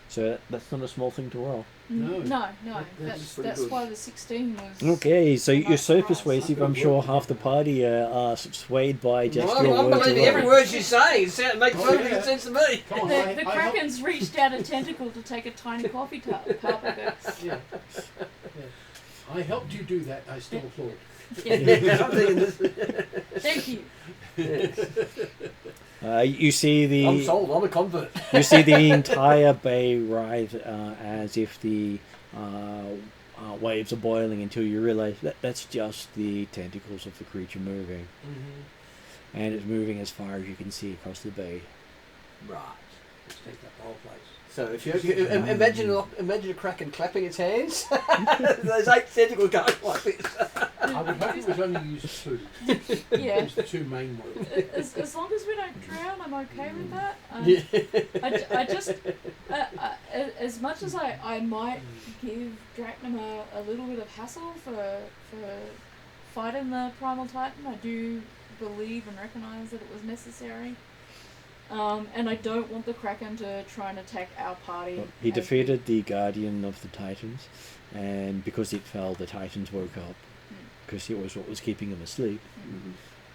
So that's not a small thing to roll. No. No. That's That's pretty good. why the 16 was. Okay, so a you're nice so price. persuasive. I'm sure half the party are swayed by just Well, your I'm words believing alone. every word she's saying. It makes Oh, perfect yeah. sense to me. Come on, The I help- Kraken's reached out a tentacle to take a tiny coffee cup of it. Yeah. I helped you do that. I still applaud. Yeah. I'm thinking this. Thank you. You see I'm the sold. I'm a convert. you see the entire bay rise as if the waves are boiling until you realise that that's just the tentacles of the creature moving, Mm-hmm. and it's moving as far as you can see across the bay. Right. Let's take that whole place. So if you imagine a kraken clapping its hands, those 8 tentacles going like this. I would hope it was only used 2. Yeah. Use the 2 main ones. As long as we don't drown, I'm okay with that. Yeah. I just, as much as I might give Drachnum a little bit of hassle for fighting the Primal Titan, I do believe and recognise that it was necessary. And I don't want the Kraken to try and attack our party. He as defeated the Guardian of the Titans, and because it fell, the Titans woke up, because it was what was keeping them asleep.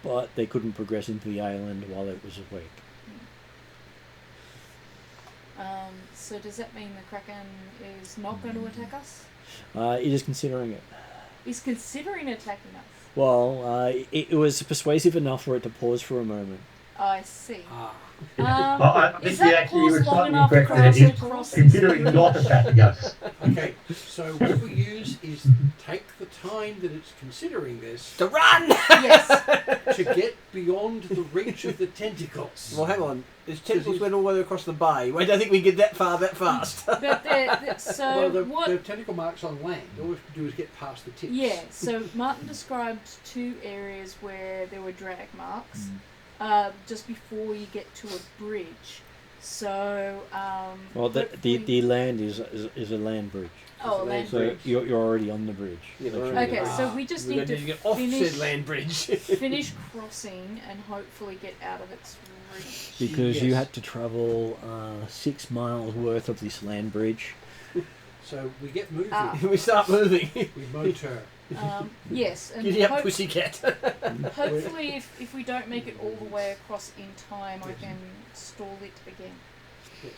But they couldn't progress into the island while it was awake. So does that mean the Kraken is not going to attack us? It is considering it. He's considering attacking us. Well, it was persuasive enough for it to pause for a moment. I see. Ah. Well, I Is think we that actually pause were long slightly enough correct for there. us to It's cross this considering bridge? not attacking us. Okay, so what we use is take the time that it's considering this To run! Yes. to get beyond the reach of the tentacles. Well, hang on. His tentacles went all the way across the bay. I don't think we can get that far that fast. But so Well, the what? tentacle marks on land. All we have to do is get past the tips. Yeah. So Martin described 2 areas where there were drag marks, just before you get to a bridge. So Well, hopefully- the land is a land bridge. Oh, a land So bridge. you're already on the bridge. Yeah, Literally. we're Okay, so we just We're need going to get off finish- said land bridge. finish crossing and hopefully get out of its reach. Because you Yes. had to travel 6 miles worth of this land bridge. So we get moving. Ah. we start moving. We motor. Yes, and Giddy up, pussycat. hopefully if we don't make it all the way across in time, I can stall it again. Yes.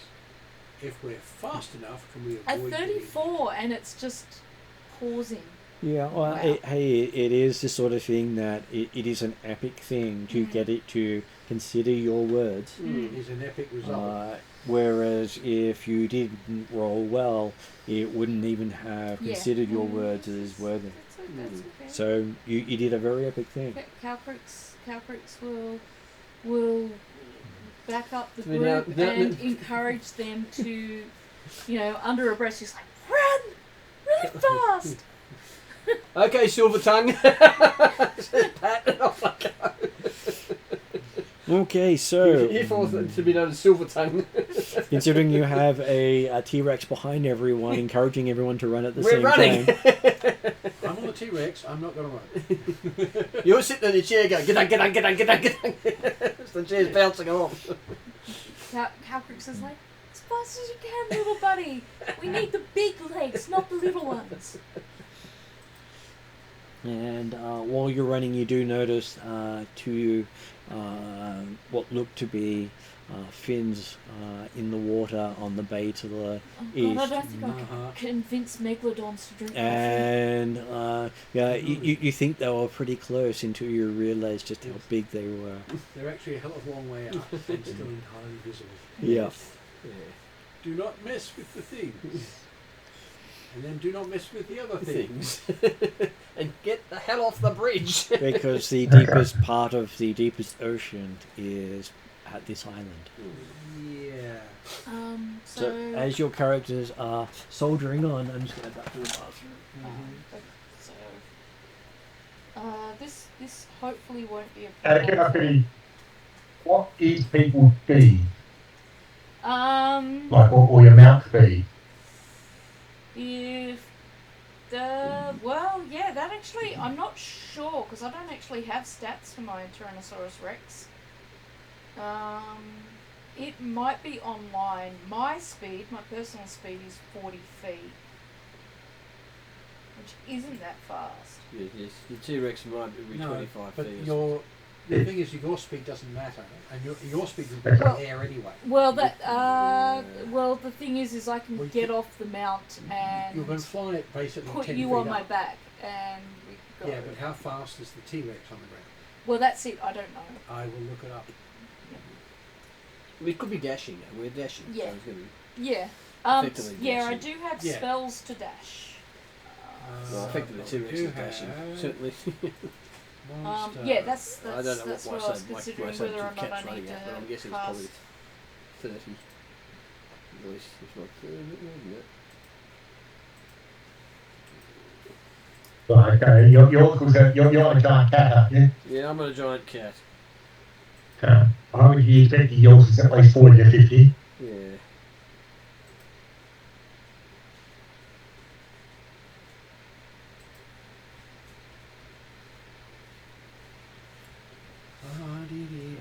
If we're fast enough, can we At avoid getting- 34, and it's just pausing. Yeah, well, Wow. it is the sort of thing that it is an epic thing to get it to consider your words. is an epic result. Whereas if you didn't roll well, it wouldn't even have Yeah. considered your words as worthy. That's okay. So you did a very epic thing. Calcrix will back up the So group now- and encourage them to, under a breath, she's like, run really fast. Okay, Silver Tongue. Says Pat, and off I go. Okay, so Here for to be known as Silver Tongue. considering you have a T-Rex behind everyone, encouraging everyone to run at the We're same running. time. I'm on the T-Rex, I'm not going to run. You're sitting in the chair going, get on. The chair's bouncing off. Calcrix is like, as fast as you can, little buddy. We need the big legs, not the little ones. And while you're running, you do notice two what look to be fins in the water on the bay to the Oh God, east. I don't think I can convince megalodons to drink coffee. And you think they were pretty close until you realise just how big they were. They're actually a hell of a long way out and still entirely visible. Yeah. Do not mess with the things. And then do not mess with the other things. And get the hell off the bridge. Because the deepest part of the deepest ocean is at this island. Yeah. So as your characters are soldiering on, I'm just going back to the bathroom. This hopefully won't be a Out of problem. curiosity, what is people's speed? Like, or your mount speed? If that actually, I'm not sure because I don't actually have stats for my Tyrannosaurus Rex. It might be online. My personal speed is 40 feet, which isn't that fast. Yes, the T-Rex might be 25 but feet. the thing is, your speed doesn't matter, and your speed will be in the air anyway. Well, the thing is I can get off the mount and You're going to fly it basically put 10 you feet on my up. back, and we go. Yeah, but how fast is the T-Rex on the ground? Well, that's it. I don't know. I will look it up. We could be dashing. We're dashing. Yeah. So it's gonna be, Yeah. Effectively Yeah, I dashing. do have Yeah. spells to dash. well, effectively, the T-Rex do is dashing. have Certainly. monster. Yeah, that's I don't know that's what what my I was son, my considering son whether or not kept I need running to at, but I'm guessing it's cast. probably 30. At least, if not 30, yeah. Right, okay, you're on a giant cat, aren't you? Yeah, I'm on a giant cat. I would expect yours is at least 40 to 50. Yeah.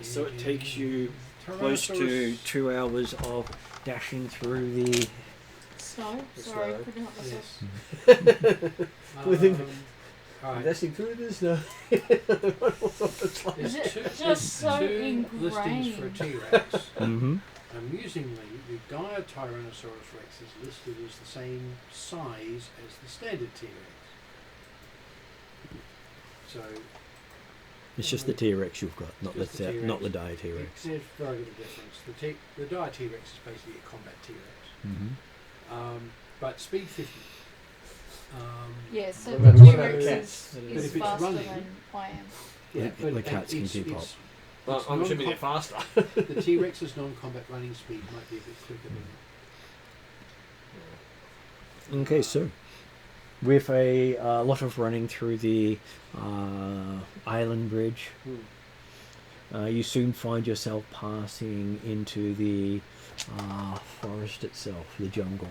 So it takes you close to 2 hours of dashing through the. Snow. The Sorry, snow. couldn't help myself. Yes. Within- Alright. Dashing through the snow. There's Is two, it just there's so two listings for a T-Rex. Mm-hmm. Amusingly, the Gaia Tyrannosaurus Rex is listed as the same size as the standard T-Rex. So It's just the T-Rex you've got, not Just the T-Rex. not the Dire T-Rex. there's very little difference. The Dire T-Rex is basically a combat T-Rex. Mm-hmm. But speed 50. Yeah, so What the about T-Rex cats? But is if it's faster running- than I am. Yeah, The but cats can keep up. Well, I'm assuming they're faster. The T-Rex's non-combat running speed might be a bit quicker than Okay, so with a lot of running through the island bridge, you soon find yourself passing into the forest itself, the jungle.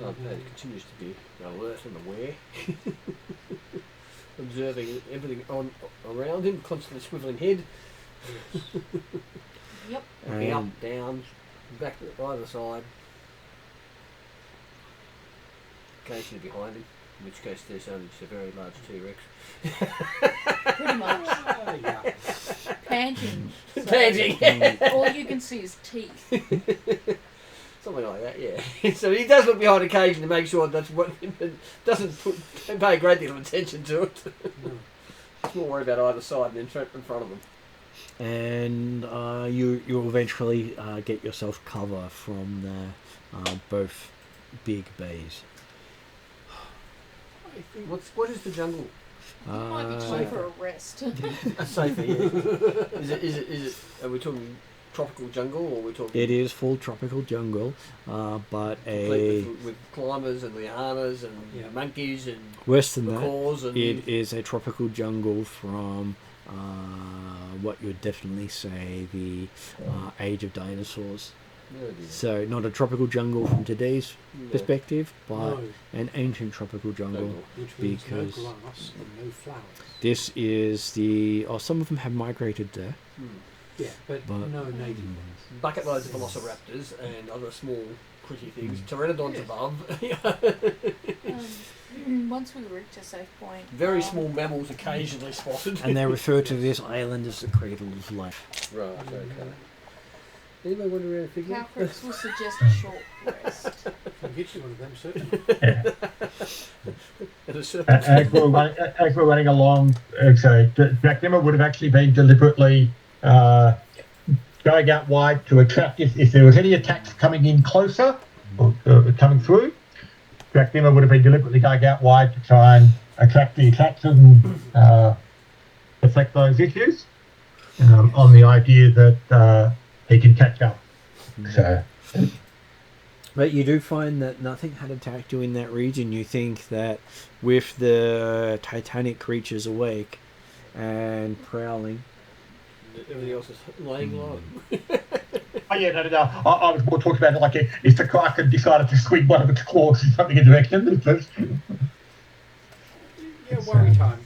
It continues to be alert and aware. Observing everything around him, constantly swiveling head. Yep. Looking up, And down, back to either side. Occasionally behind him. In which case there's only just a very large T-Rex. Pretty much. Yeah. Panting. So Panting. all you can see is teeth. Something like that, yeah. So he does look behind occasion to make sure that's what doesn't pay a great deal of attention to it. No. He's more worried about either side than in front of them. And you'll eventually get yourself cover from both big bays. What is the jungle? It might be time for a rest. Safer, yeah. Is it? Are we talking tropical jungle, or are we talking? It is full tropical jungle, but complete with climbers and lianas and monkeys and worse than that, macaws and it is a tropical jungle from what you would definitely say the age of dinosaurs. So not a tropical jungle from today's perspective, but an ancient tropical jungle. Which means because no grass and no flowers. this is the... some of them have migrated there. Yeah, but no native ones. Bucket loads of velociraptors and other small pretty things. Pteranodons above. Once we reach a safe point. Very small mammals occasionally spotted. And they refer to this island as the cradle of life. Right, okay. Anybody want to figure? Calcrix will suggest a short rest. I'll get you one of them, certainly. As we're running along, so Jack Dimmer would have actually been deliberately going out wide to attract, if there was any attacks coming in closer or coming through, Jack Dimmer would have been deliberately going out wide to try and attract the attacks and deflect those issues on the idea that he can catch up. So. But you do find that nothing had attacked you in that region. You think that with the titanic creatures awake and prowling, everything else is laying low. Oh yeah, no. I was more talking about it like if the Kraken decided to swing one of its claws in something in direction. Yeah, worry time.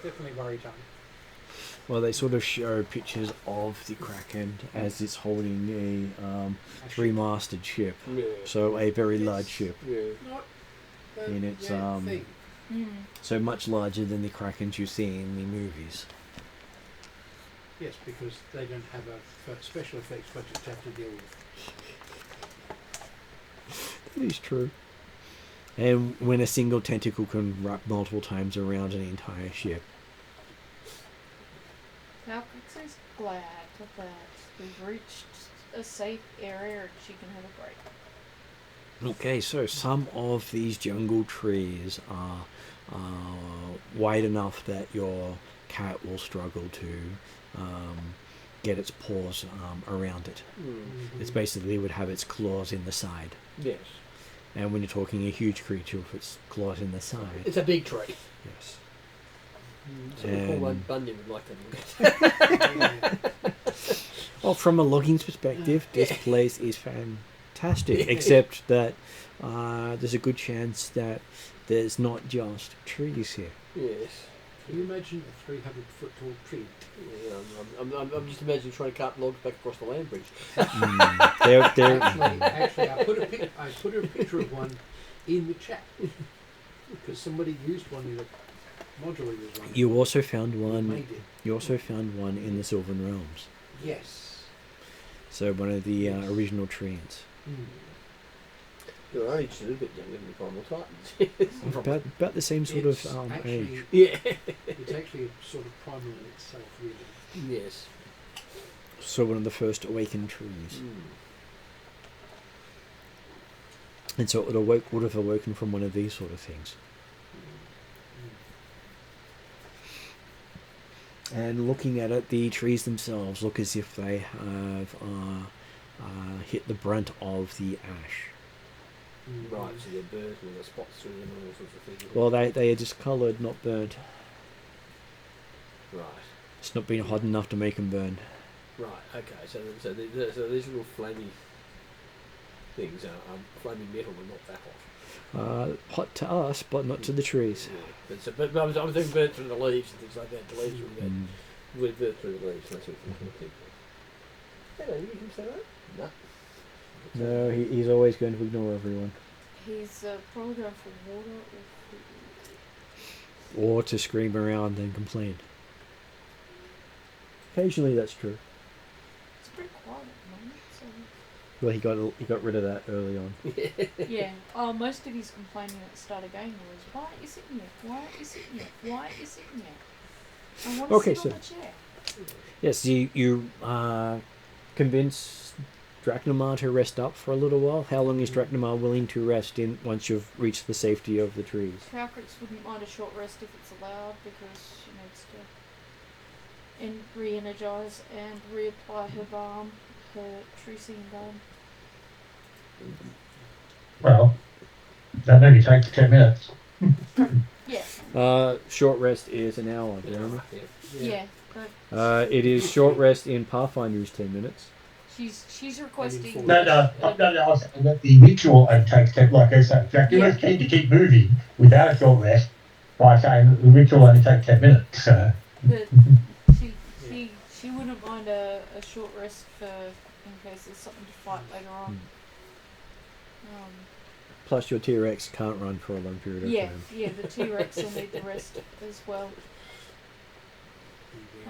Definitely worry time. well, they sort of show pictures of the Kraken as it's holding a three-masted ship. Yeah. So a very large ship. Yeah. Not the And it's, thing. So much larger than the Krakens you see in the movies. Yes, because they don't have a special effects budget to have to deal with. That is true. And when a single tentacle can wrap multiple times around an entire ship. Calcrix is glad that we've reached a safe area and she can have a break. Okay, so some of these jungle trees are wide enough that your cat will struggle to get its paws around it. Mm. It's basically would have its claws in the side. Yes. And when you're talking a huge creature with its claws in the side, It's a big tree. yes. So Paul And- Bunyan would like to look at. Well, from a logging perspective, this place is fantastic, except that there's a good chance that there's not just trees here. Yes. Can you imagine a 300-foot tall tree? Yeah, I'm just imagining trying to cut logs back across the land bridge. They're Actually, I put a picture of one in the chat because somebody used one in a module he was running. You also found one. Made it. You also found one in the Sylvan Realms. Yes. So one of the original trees. You're only just a little bit younger than the Primal Titans. About the same sort It's of actually, age. Yeah. It's actually a sort of primal in itself, really. Yes. So one of the first awakened trees. And so it would have awoken from one of these sort of things. And looking at it, the trees themselves look as if they have hit the brunt of the ash. Right, so they're burnt with the spots through them and all sorts of things. Well, they are discoloured, not burnt. Right. It's not been hot enough to make them burn. Right, okay, so these little flamey things are flaming metal and not that hot. Hot to us, but not to the trees. Yeah. But I was thinking burnt through the leaves and things like that. The leaves would burnt through the leaves. That's what I'm thinking. Hello, you can say that? No. No, he's always going to ignore everyone. He's probably going for water or or to scream around and complain. Occasionally that's true. It's pretty quiet at the moment, so. Well, he got rid of that early on. Yeah. Oh, most of his complaining at the start of game was, why is it yet? Why is it yet? Why is it yet? I want to Okay, sit on the chair. Yes, you convince Drachnamar to rest up for a little while. How long is Drachnamar willing to rest in once you've reached the safety of the trees? Trowcrix wouldn't mind a short rest if it's allowed because she needs to re-energise and reapply her balm, her trucing balm. Well, that only takes 10 minutes. Yeah. Short rest is an hour, Jeremy. Yeah. It is short rest in Pathfinder's 10 minutes. She's requesting. No, I was saying that the ritual only takes 10, like I said, Dracula's keen to keep moving without a short rest by saying that the ritual only takes 10 minutes. But she wouldn't mind a short rest for in case there's something to fight later on. Plus your T-Rex can't run for a long period of time. Yeah, the T-Rex will need the rest as well.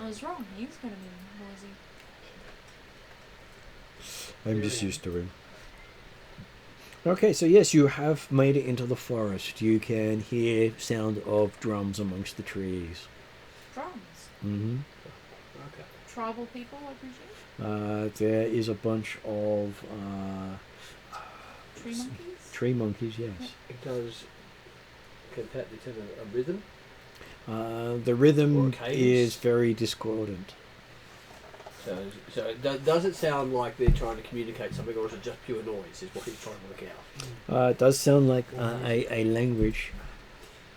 I was wrong, he's going to be noisy. I'm just used to him. Okay, so yes, you have made it into the forest. You can hear sound of drums amongst the trees. Drums? Mm-hmm. Okay. Tribal people, I presume? There is a bunch of Tree monkeys? tree monkeys, yes. It does. Can that detect a rhythm? The rhythm Or cadence? is very discordant. So does it sound like they're trying to communicate something, or is it just pure noise? Is what he's trying to work out. It does sound like a language.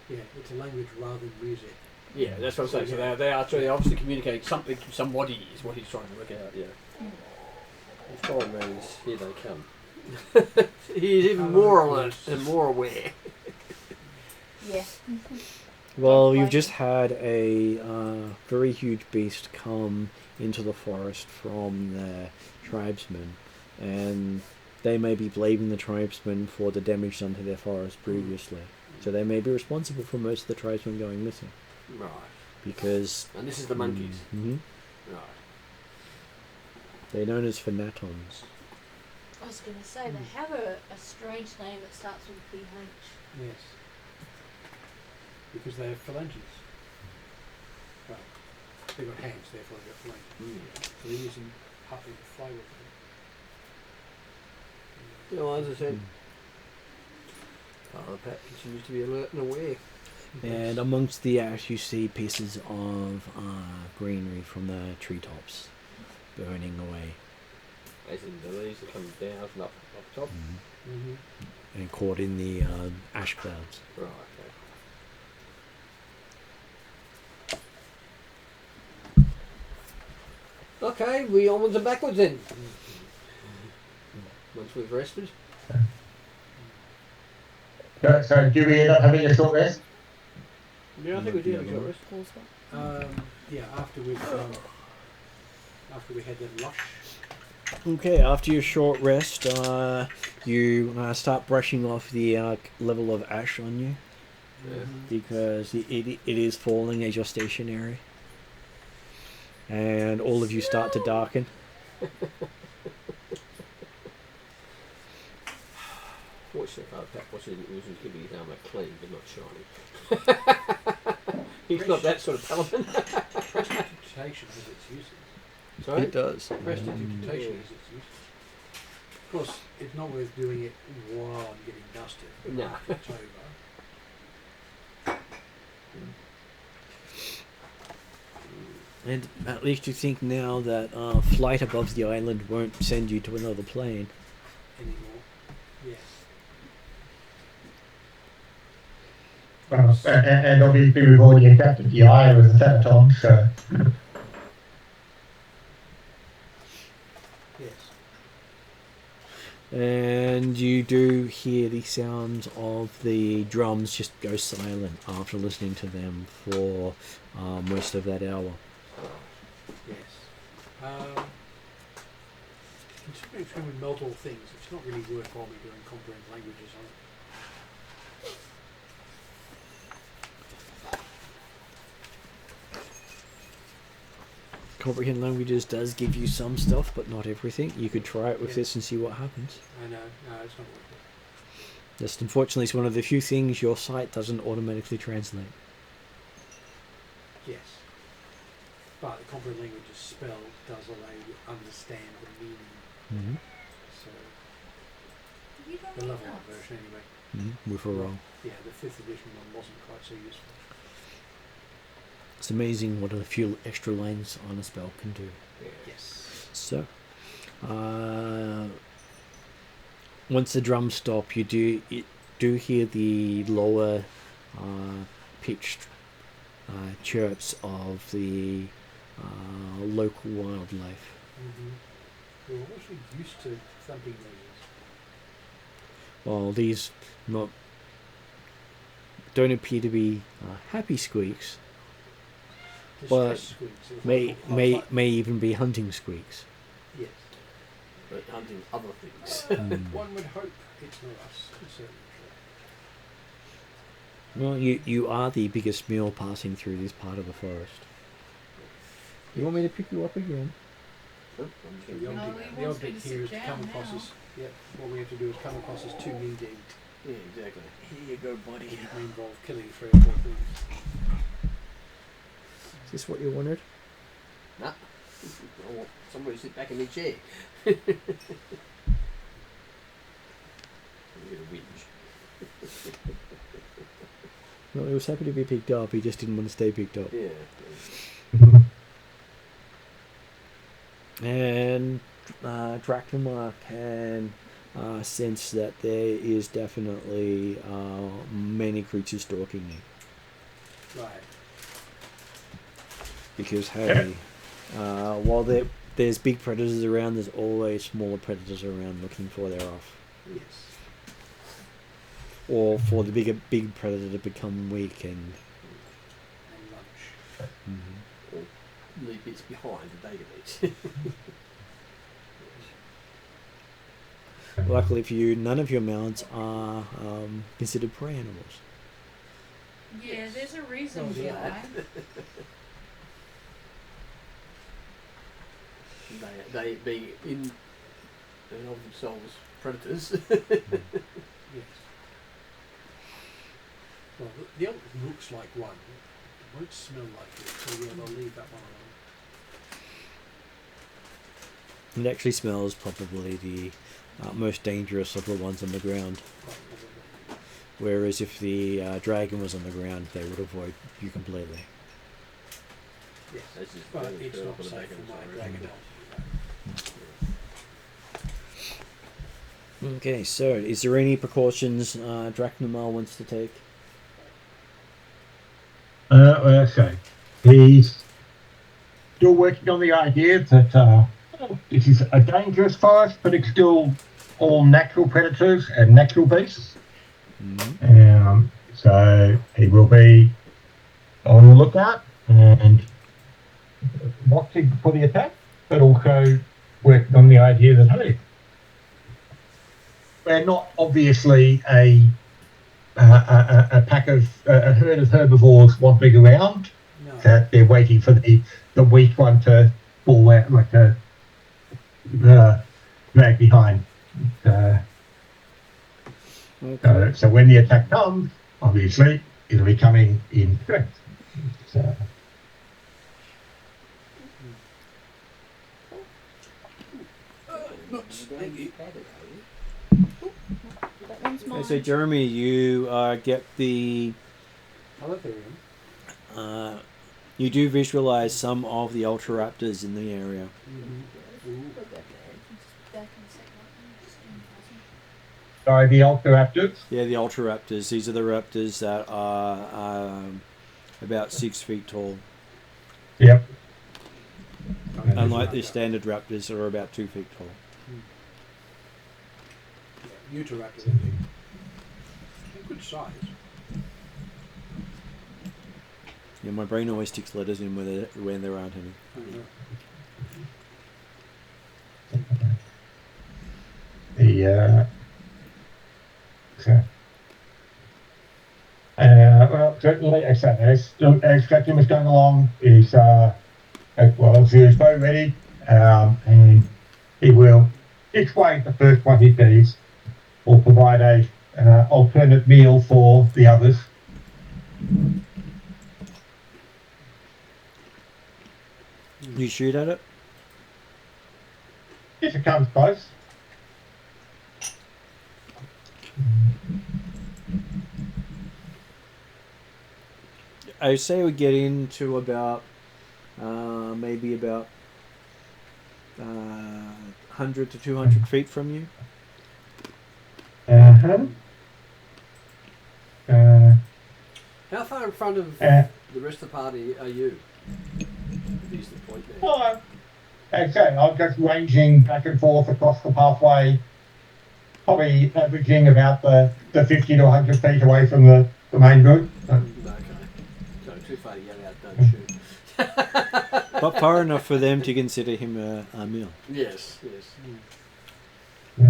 Yeah, it's a language rather than music. Yeah, that's what I'm saying. So they are obviously communicating something to somebody. Is what he's trying to work out. Yeah. The foreign man's here they come. He is even more alert and more aware. Yeah. Well, you've just had a very huge beast come into the forest from the tribesmen, and they may be blaming the tribesmen for the damage done to their forest previously. So they may be responsible for most of the tribesmen going missing. Right. Because... And this is the monkeys. Mm-hmm. Right. They're known as Phanatons. I was going to say, they have a strange name that starts with PH. Yes. Because they have phalanges. Well, they've got hands, therefore they've got phalanges. So they're using partly to fly with them. You know, as I said, Father Pat continues to be alert and aware. And amongst the ash you see pieces of greenery from the treetops burning away. As in the leaves that come down from up top. Mm-hmm. And caught in the ash clouds. Right, okay. Okay, we onwards and backwards then. Once we've rested. So do we end up having a short rest? Yeah, I think we did have a short rest. Yeah, after we had that lush. Okay, after your short rest, you start brushing off the level of ash on you. Yeah. Because it is falling as you're stationary. And all of you start to darken. Fortunately, Father Pat was keeping his armour clean but not shiny. He's not that sort of paladin. Prestidigitation has its uses. Sorry? It does. Prestidigitation has its uses. Of course, it's not worth doing it while I'm getting dusted. But No. after it's over. And at least you think now that flight above the island won't send you to another plane. Anymore. Yes. And obviously we've already adapted the eye with the Thanaton, so... Yes. And you do hear the sounds of the drums just go silent after listening to them for most of that hour. Yes. Considering it's going to melt all things, it's not really worthwhile me doing comprehend languages on it. Comprehend Languages does give you some stuff, but not everything. You could try it with Yeah. this and see what happens. I know. No, it's not worth it. Just unfortunately, it's one of the few things your site doesn't automatically translate. Yes. But the Comprehend Languages spell does allow you to understand the meaning. Mm-hmm. So, You don't the know level up that. version anyway. Mm-hmm. With a roll. Yeah, the 5th edition one wasn't quite so useful. It's amazing what a few extra lines on a spell can do. Yes. So, once the drums stop, you do hear the lower pitched chirps of the local wildlife. Mm-hmm. We're actually used to thumping noises. While these don't appear to be happy squeaks, but Distress squeaks. It's may even be hunting squeaks. Yes. But hunting other things. One would hope it's not us. It's certainly Well, you are the biggest meal passing through this part of the forest. You want me to pick you up again? true. The No, object, he the wants me object to here sit is to come down across now. us. Yep. What we have to do is come across us 2 meat to eat. Yeah, exactly. Here you go, buddy. It may involve killing 3 or 4 things. Is this what you wanted? Nah. I want somebody to sit back in the chair. Get a whinge. No, he was happy to be picked up. He just didn't want to stay picked up. Yeah. And Dracula can sense that there is definitely many creatures stalking you. Right. Because hey, while there's big predators around, there's always smaller predators around looking for their off, Yes. or for the big predator to become weak and. And lunch. Mhm. Or leave bits behind that they can eat. Luckily for you, none of your mounts are considered prey animals. Yeah, there's a reason Oh, yeah. why. They being in and of themselves predators. Yes. Well, the other looks like one. It won't smell like it, so yeah, they'll leave that one alone. It actually smells probably the most dangerous of the ones on the ground. Quite probably. Whereas if the dragon was on the ground, they would avoid you completely. Yes. That's just But very it's fair not for the safe dragons, for my I dragon reckon. health. Okay, so is there any precautions Drachnamar wants to take? Okay. He's still working on the idea that this is a dangerous forest, but it's still all natural predators and natural beasts. Mm-hmm. So he will be on the lookout and watching for the attack, but also working on the idea that, hey, we're not obviously a pack of a herd of herbivores wandering around. No. That they're waiting for the weak one to fall out, like a drag behind. Okay. So when the attack comes, obviously it'll be coming in strength. So, Thank you. That one's mine. Okay, so Jeremy, you get the. Hello, Therium. You do visualize some of the Ultraraptors in the area. sorry, the Ultraraptors. Yeah, the Ultraraptors. These are the raptors that are about 6 feet tall. Yep. Unlike the standard raptors, that are about 2 feet tall. Yeah, Uteraptor, they're big. They're good size. Yeah, my brain always sticks letters in when there aren't any. Okay. Well, certainly, as Captain is going along, he's well, he is very ready, and he will explain the first one he sees, or provide a alternate meal for the others. You shoot at it. If it comes close. I say we get into about maybe about 100 to 200 feet from you. Uh-huh. How far in front of the rest of the party are you? Use the point there. Well, okay, I'm just ranging back and forth across the pathway, probably averaging about the 50 to 100 feet away from the main group. Okay. So too far to yell out, don't shoot. But far enough for them to consider him a meal. Yes. Yeah.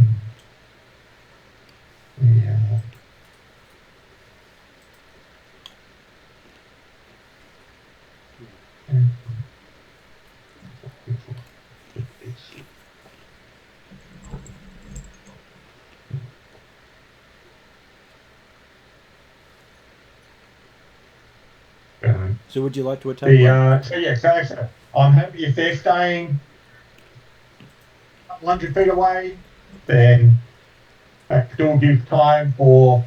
So would you like to attack? So I'm happy if they're staying 100 feet away, then that still gives time for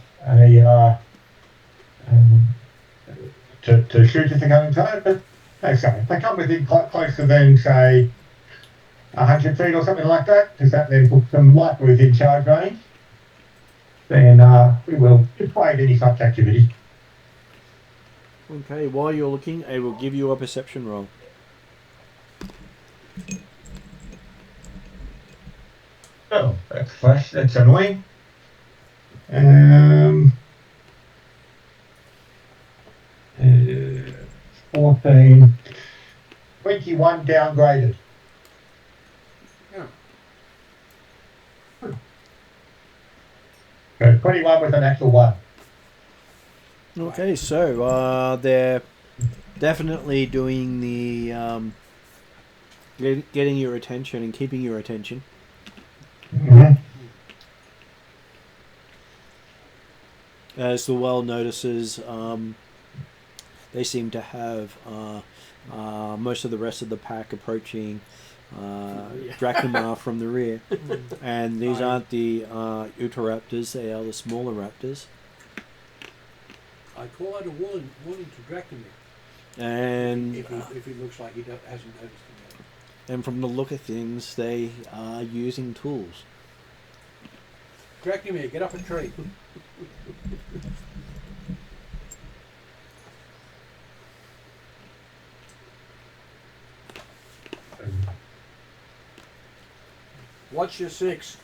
to shoot if they come in time. But if they come within closer than say 100 feet or something like that, because that then puts them lightly within charge range, then we will dissuade any such activity. Okay, while you're looking, I will give you a perception roll. Oh, that's flash. That's annoying. 14, 21 downgraded. Yeah. So 21 with an actual 1. Okay, so they're definitely doing the getting your attention and keeping your attention. Mm-hmm. As the world notices, they seem to have most of the rest of the pack approaching Drachnamar from the rear. And these aren't the Utahraptors, they are the smaller raptors. I call out a warning to Drachnamar. And if he looks like he hasn't noticed him yet. and from the look of things, they are using tools. Drachnamar, get up a tree. Watch your 6.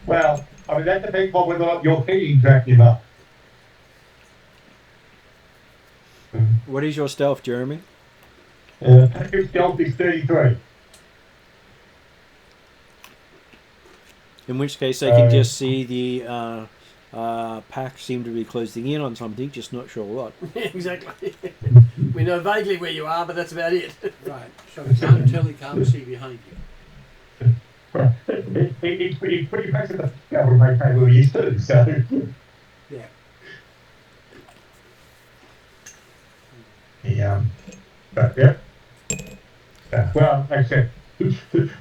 Well, I mean, that depends on whether or not you're feeding Dracula. What is your stealth, Jeremy? Package stealth is 33. In which case, they can just see the pack seem to be closing in on something, just not sure what. Exactly. We know vaguely where you are, but that's about it. Right. So he can't tell, he can't see behind you. Well, it's pretty impressive to be able to make hay where he used to, so. Yeah. But yeah. Well, like I said,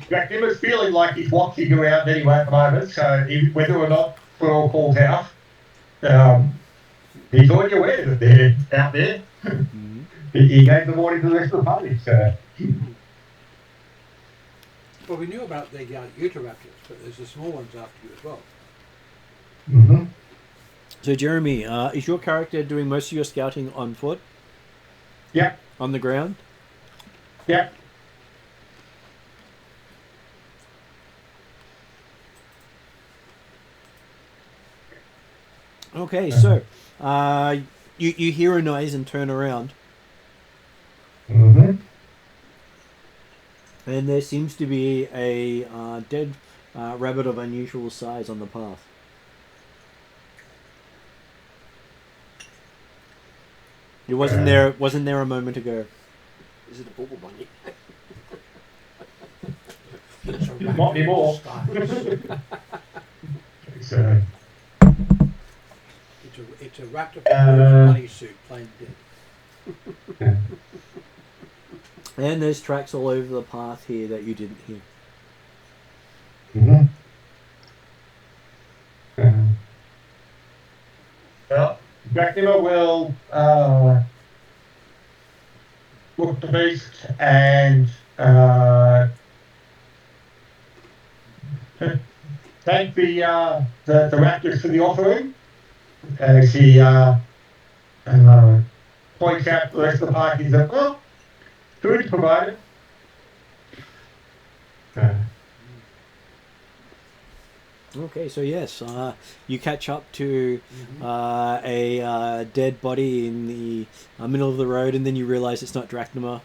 Dracula's feeling like he's watching around anyway at the moment, so whether or not we're all called out, he's already aware that they're out there. Mm-hmm. He gave the warning to the rest of the party, so. Well, we knew about the Utahraptors, but there's the small ones after you as well. Mm-hmm. So, Jeremy, is your character doing most of your scouting on foot? Yep. On the ground? Yep. Okay, so you hear a noise and turn around, Mm-hmm. and there seems to be a dead rabbit of unusual size on the path. It wasn't there. Wasn't there a moment ago? Is it a bubble bunny? It's a Not anymore. raptor. So, It's a raptor Uh, bunny suit, plain dead. yeah. And there's tracks all over the path here that you didn't hear. Mhm. Well, Dracula will look at the beast and thank the raptors for the offering. As he points out to the rest of the party that, well, food provided. Okay, so yes, you catch up to Mhm. a dead body in the middle of the road, and then you realise it's not Drachnima.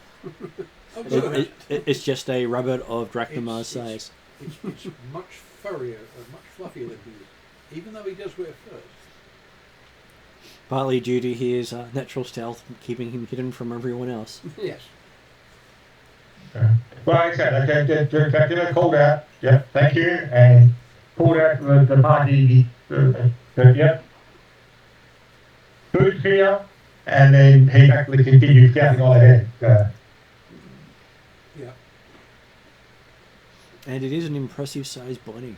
Oh, good. It's just a rabbit of Drachnima's size. It's much furrier, much fluffier than he is, even though he does wear furs. Partly due to his natural stealth, keeping him hidden from everyone else. Yes. Well, like I said, Dracula called out, yeah, thank you, and called out to the party, yep, food here, and then he actually continued scouting on ahead. Yeah. And it is an impressive sized body.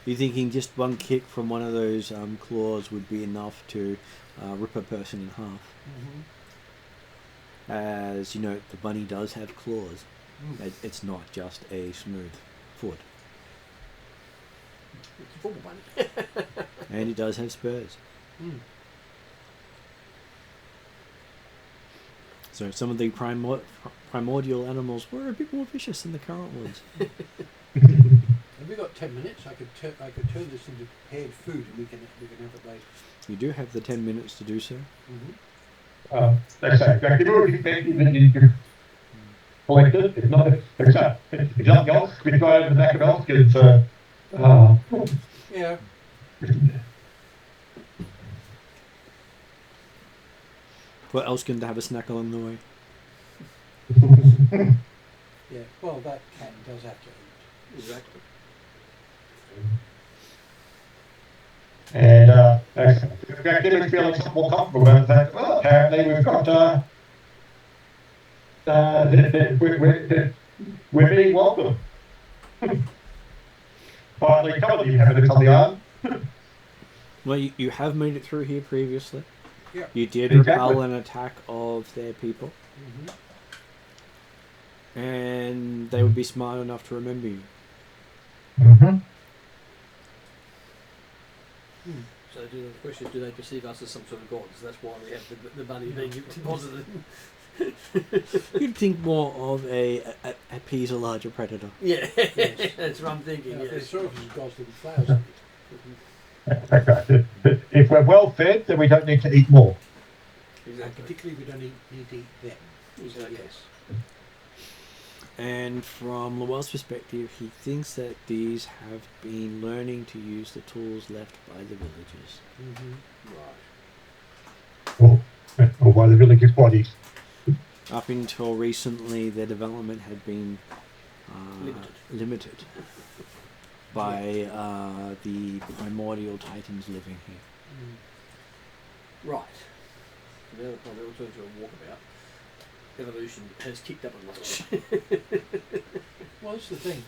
You're thinking just one kick from one of those claws would be enough to rip a person in half. Mm-hmm. As you know, the bunny does have claws. It's not just a smooth foot. It's a bubble bunny. And it does have spurs. Mm. So some of the primordial animals were a bit more vicious than the current ones. Have we got 10 minutes? I could turn this into prepared food, and we can have it later. You do have the 10 minutes to do so. Mm-hmm. Like I say, Dracula will be thank you that you collected. It's not, it's nothing else. We try over the back of else, it's, Yeah. What else can to have a snack along the way? Yeah. Well, that cat does have to eat. Exactly. And Dracula's feeling somewhat more comfortable about the fact, well, apparently we've got, we're being welcome. Finally covered the inhabitants on the island. Well, you have made it through here previously. Yeah. You did Exactly. repel an attack of their people. Mm-hmm. And they would be smart enough to remember you. Mm-hmm. So the question is, do they perceive us as some sort of gods? That's why we have the bunny being deposited. You'd think more of a appease a larger predator. Yeah, Yes. that's what I'm thinking. Yeah, Yes. they sort of as gods with flowers on it. Okay. If we're well fed, then we don't need to eat more. And Exactly. particularly, we don't need to eat them. Exactly. Yes. And from Lowell's perspective, he thinks that these have been learning to use the tools left by the villagers. Mm-hmm. Right. Or by the villagers' bodies. Up until recently, their development had been limited by the primordial titans living here. Right. Now we'll turn to a walkabout. Evolution has kicked up a notch. Well, that's the thing.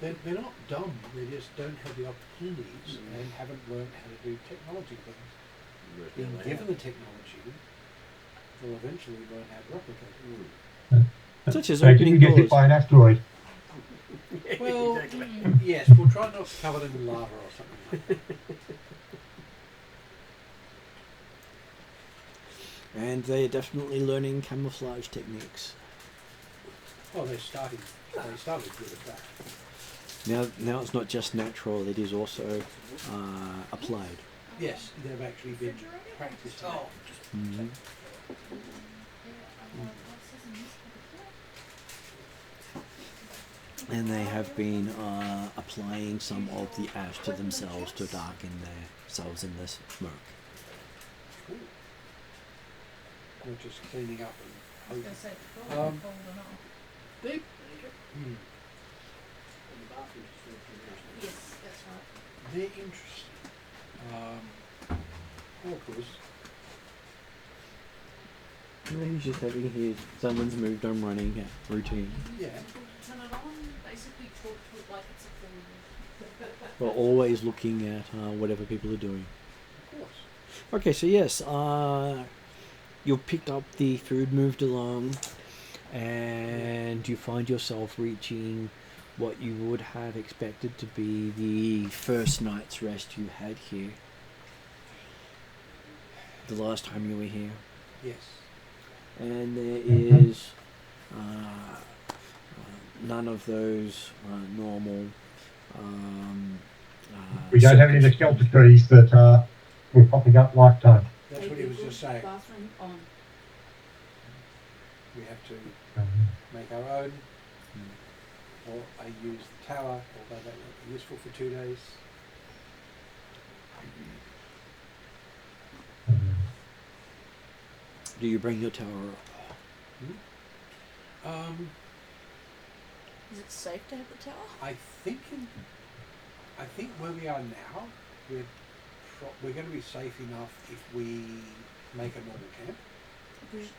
They're not dumb. They just don't have the opportunities and haven't learned how to do technology things. Being given the technology, they'll eventually learn how to replicate it. Such as They opening didn't get hit doors. by an asteroid. Well, Exactly. yes, we'll try not to cover them in lava or something like that. And they're definitely learning camouflage techniques. Well, they started good at that. Now it's not just natural, it is also applied. Yes, they've actually been practiced. Mhm. And they have been applying some of the ash to themselves to darken themselves in the smoke. not just cleaning up I was and going to say, it's probably Um, cold enough. Deep. Hmm. And the bathroom's just really clean. Yes, that's right. They're interesting. Orcas. He's just having his someone's moved on running routine. Yeah. Turn it on, basically talk to it like it's a full We're always looking at whatever people are doing. Of course. Okay, so yes, you picked up the food, moved along, and you find yourself reaching what you would have expected to be the first night's rest you had here. The last time you were here. Yes. And there is none of those normal. We don't have any of the shelter trees that were popping up lifetime. That's what he was just saying. Bathroom on. We have to make our own, or I use the tower, although that won't be useful for 2 days. Do you bring your tower up? Is it safe to have the tower? I think where we are now, we're going to be safe enough if we make a normal camp.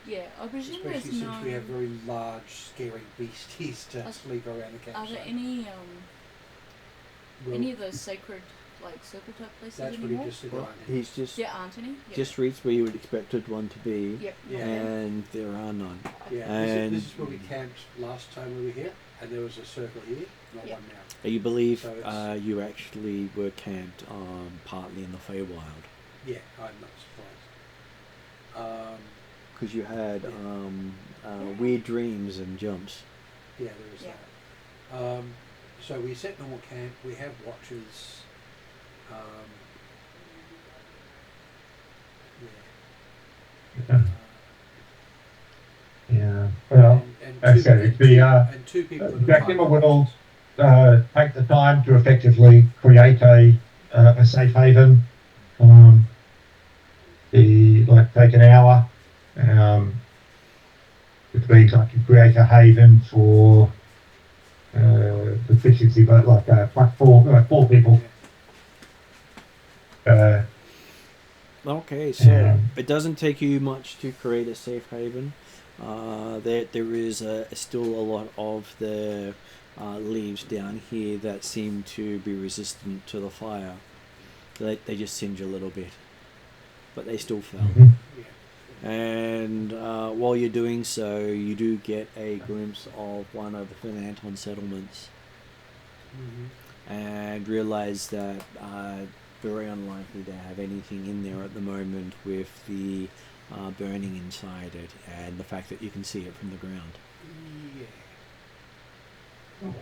Yeah, I presume Especially there's since we have very large, scary beasties to sleep around the Are campsite. there any Well, any of those sacred like circle type places that's what anymore? he just said. Well, right now. he's just Yeah, aren't any? Yep. just reached where you would expected one to be, Yep. Yeah. and there are none. Yeah, and- this is where we camped last time we were here, and there was a circle here, not Yep. one now. You believe So it's- you actually were camped partly in the Feywild Yeah, I'm not surprised. because you had Yeah. weird dreams and jumps. Yeah, there is Yeah. that. So we set normal camp. We have watches. Yeah. Yeah. Well, And like I said, it'd be, and two people. that are Jack Nimmer part- will take the time to effectively create a safe haven. Take an hour. It'd be like to create a haven for efficiency, but like four people. Okay, so Yeah. it doesn't take you much to create a safe haven. There is still a lot of the leaves down here that seem to be resistant to the fire. They just singe a little bit, but they still fell. Mhm. Yeah. And while you're doing so, you do get a glimpse of one of the Fernanton settlements Mm-hmm. and realize that very unlikely to have anything in there at the moment with the burning inside it and the fact that you can see it from the ground. Yeah.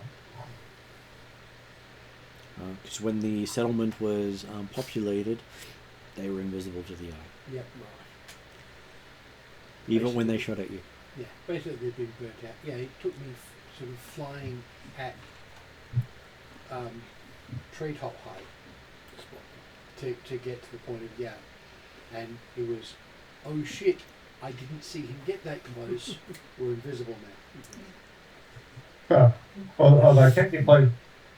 Because when the settlement was populated, they were invisible to the eye, Yep. even when they shot at you. Yeah. Basically, they've been burnt out. Yeah, it took me sort of flying at treetop height to get to the point of and it was, oh shit, I didn't see him get that close. We're invisible now. Although technically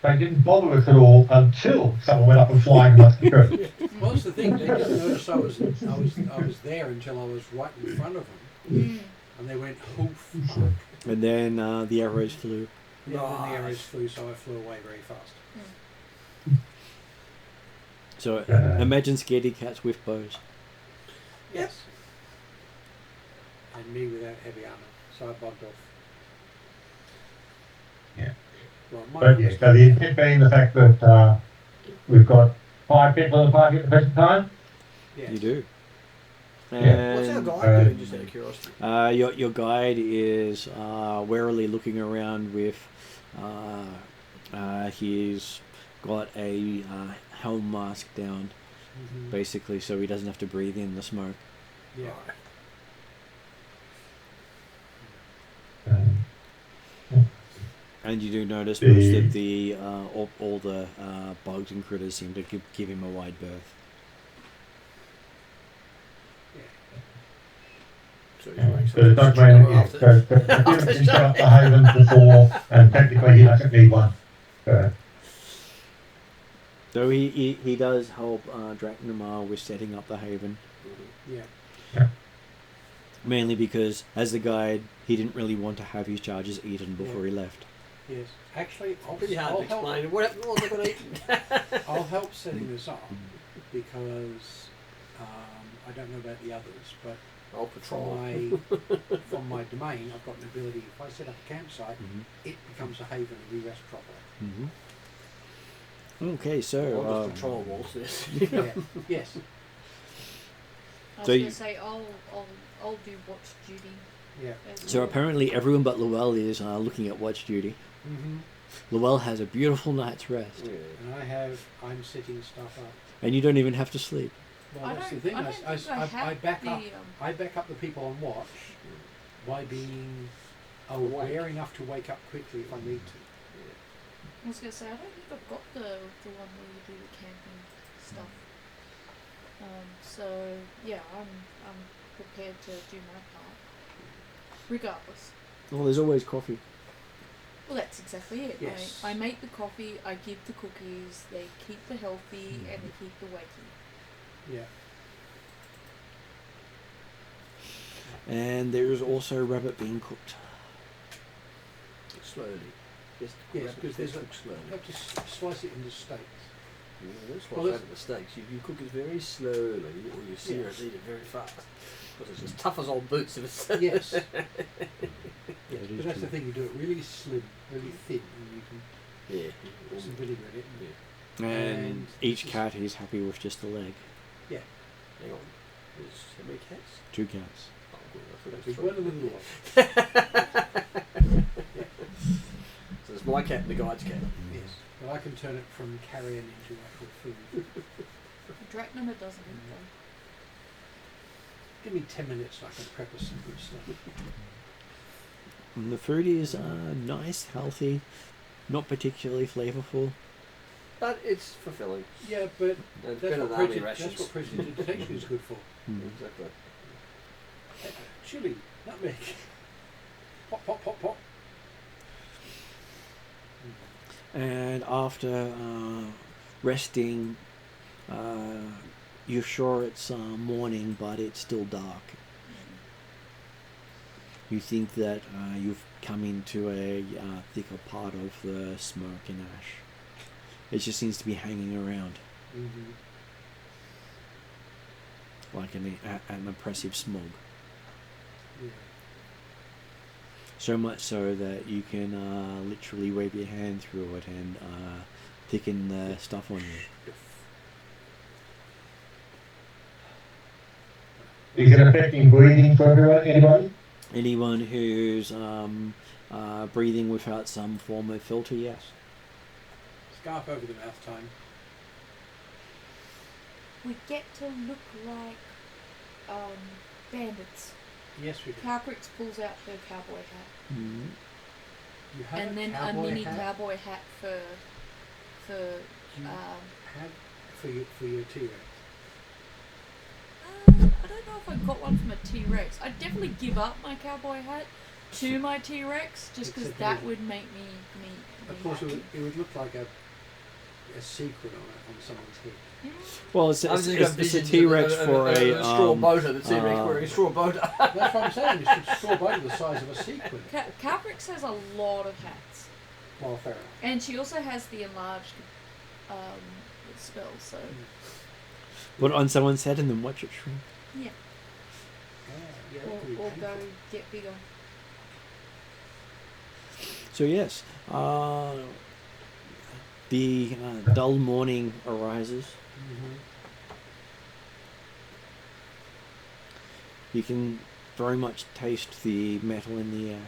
they didn't bother us at all until someone went up and flying amongst the group. Well, that's the thing. They didn't notice I was there until I was right in front of them, and they went hoof. And then the arrows flew. Yeah, then the arrows flew, so I flew away very fast. So Yeah. imagine scaredy cats with bows. Yes. And me without heavy armor, so I bugged off. Yeah. Well, my But yeah, so the intent being the fact that we've got 5 people in the party at the present time. yes. You do. Yeah. What's our And, guy doing, just out of curiosity? your guide is warily looking around with he's got a helm mask down, Mhm. basically, so he doesn't have to breathe in the smoke. Yeah. And you do notice The- most of the all the bugs and critters seem to give him a wide berth. Yeah. The Dutch man, yeah. So he set up the havens before, and technically he doesn't need one. So he does help Draknamar with setting up the haven. Yeah. Mainly because, as the guide, he didn't really want to have his charges eaten before he left. Yes. Actually, Pretty hard I'll to explain. help. What was I going to eat? I'll help setting this up because I don't know about the others, but I'll patrol. from my domain, I've got an ability. If I set up a campsite, it becomes a haven and we rest properly. Okay, so I'll just patrol walls this. Yeah. Yes. I was So gonna you- say I'll do watch duty. Yeah. as so well. apparently everyone but Luell is looking at watch duty. Luell has a beautiful night's rest, Yeah. And I'm setting stuff up. and you don't even have to sleep. Well, I that's the don't, thing. I don't think I have I back the, up. I back up the people on watch by being aware enough to wake up quickly if I need to. I was gonna say I don't think I've got the one where you do the camping stuff. So yeah, I'm prepared to do my part, regardless. Well, there's always coffee. Well, that's exactly it. Yes. I make the coffee, I give the cookies, they keep the healthy and they keep the wakey. Yeah. And there is also rabbit being cooked. Slowly. Just Yes, grab it, because there's cook slowly. You have to slice it into steaks. Yeah, that's Well, why that's- the mistakes. You cook it very slowly, or you sear it, eat it very fast. Because it's as tough as old boots if it's. Yes. That Yes, is but that's the true. thing. You do it really slim, really thin, and you can Yeah. put some vinegar in it. Yeah. And each cat is happy with just the leg. Yeah. Hang on. There's how many cats? 2 cats. Oh, good. I thought it Big was one three. and a little one. So there's my cat and the guide's cat. Yes. But I can turn it from carrion into actual food. Draknamar doesn't eat them. Give me 10 minutes and I can prep us some good stuff. And the food is nice, healthy, not particularly flavorful. But it's fulfilling. Yeah, but It's that's better what, than army rations. that's what prestidigitation is good for. Exactly. Chili, nutmeg. Pop, pop, pop, pop. And after resting, you're sure it's morning, but it's still dark. You think that you've come into a thicker part of the smoke and ash. It just seems to be hanging around like an oppressive smog. Yeah. So much so that you can literally wave your hand through it and thicken the stuff on you. Is it affecting breathing for anybody? Anyone who's breathing without some form of filter, yes. Scarf over the mouth time. We get to look like bandits. Yes, we do. Calcrix pulls out her cowboy hat. Mm. You have And then a cowboy mini hat. cowboy hat for You have for your T-Rex. I don't know if I got one from a T-Rex. I'd definitely give up my cowboy hat to my T-Rex just because Except that it would make me Of course, happy. it would look like a secret on someone's head. Well, it's I was just a visions of T-Rex for a straw a boater. The T-Rex wearing a straw boater. That's what I'm saying. You should straw boat the size of a sequin. Calcrix has a lot of hats, Well, fair enough. and she also has the enlarged spell. So put it on someone's head and then watch it shrink. yeah, Yeah, that could be or go painful. get bigger. So yes, the dull morning arises. You can very much taste the metal in the air,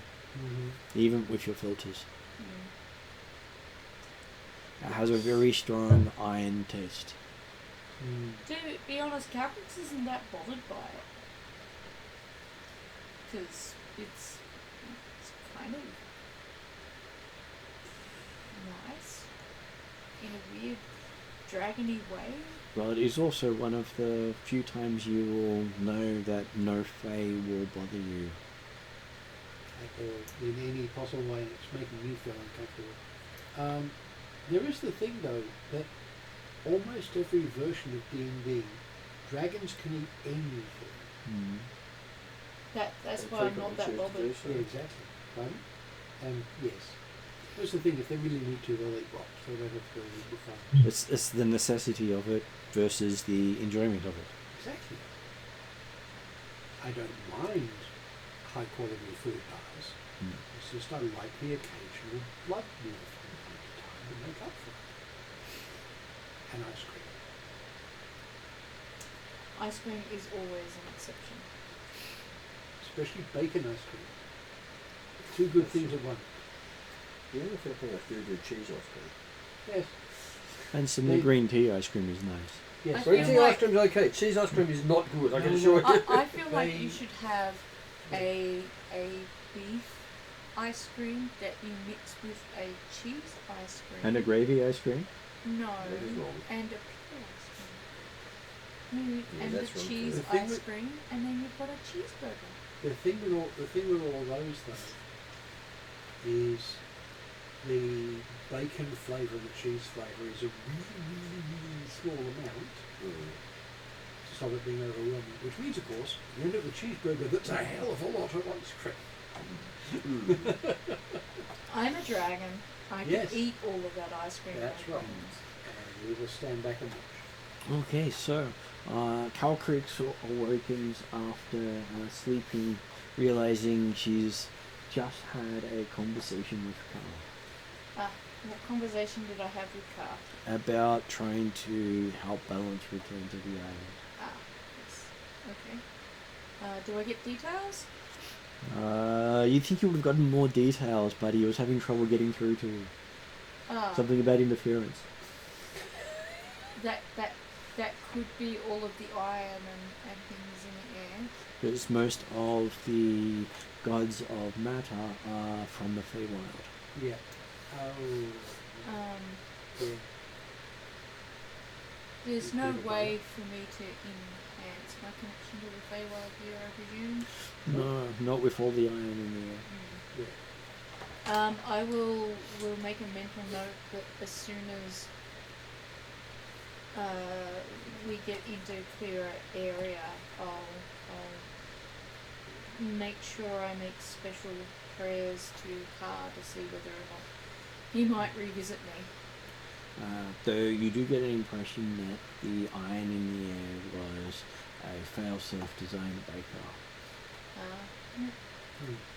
even with your filters. It has a very strong iron taste. To be honest, Calcrix isn't that bothered by it because it's kind of nice in a weird dragony way. Well, it is also one of the few times you will know that no Fae will bother you. or in any possible way it's making you feel uncomfortable. There is the thing though that almost every version of D&D, dragons can eat anything. Mm. That's why I'm not that bothered. Yeah, exactly. Right? And yes, that's the thing. If they really need to, they'll eat rocks. They don't have to go and eat the farm. It's the necessity of it versus the enjoyment of it. Exactly. I don't mind high quality food bars. Mm. It's just I like the occasional blood meal from time to time to make up for it. And ice cream. Ice cream is always an exception. Especially bacon ice cream. Two good things at once. The only thing I do cheese ice cream. Yes. And some of the green tea ice cream is nice. Yes. I Green feel tea like- ice cream is okay. Cheese ice cream is not good. I can assure you. I feel like They- you should have a beef ice cream that you mix with a cheese ice cream. And a gravy ice cream. No, That is wrong. and a pure ice cream. No, Yeah, and the that's wrong too. cheese The thing ice with- cream, and then you've got a cheeseburger. The thing with all those though is the bacon flavour and the cheese flavour is a really small amount to stop it being overwhelming. Which means, of course, you end up with a cheeseburger that's a hell of a lot of ice cream. I'm a dragon. I can Yes. eat all of that ice cream. That's no right. problems. And we will stand back and watch. Okay, so Cal Creeks awakens after sleeping, realizing she's just had a conversation with Carl What conversation did I have with Carl? about trying to help balance return to the island. Yes. Okay. Do I get details? You think you would have gotten more details, but he was having trouble getting through to you. Something about interference. That could be all of the iron and things in the air. Because most of the gods of matter are from the Feywild. Yeah. Oh. Yeah. There's no Incredible. way for me to enhance my connection to the Feywild here, I presume. No, not with all the iron in the air. Yeah. I will make a mental note that as soon as we get into a clearer area, I'll make sure I make special prayers to Car to see whether or not he might revisit me. Though you do get an impression that the iron in the air was a fail-safe designed by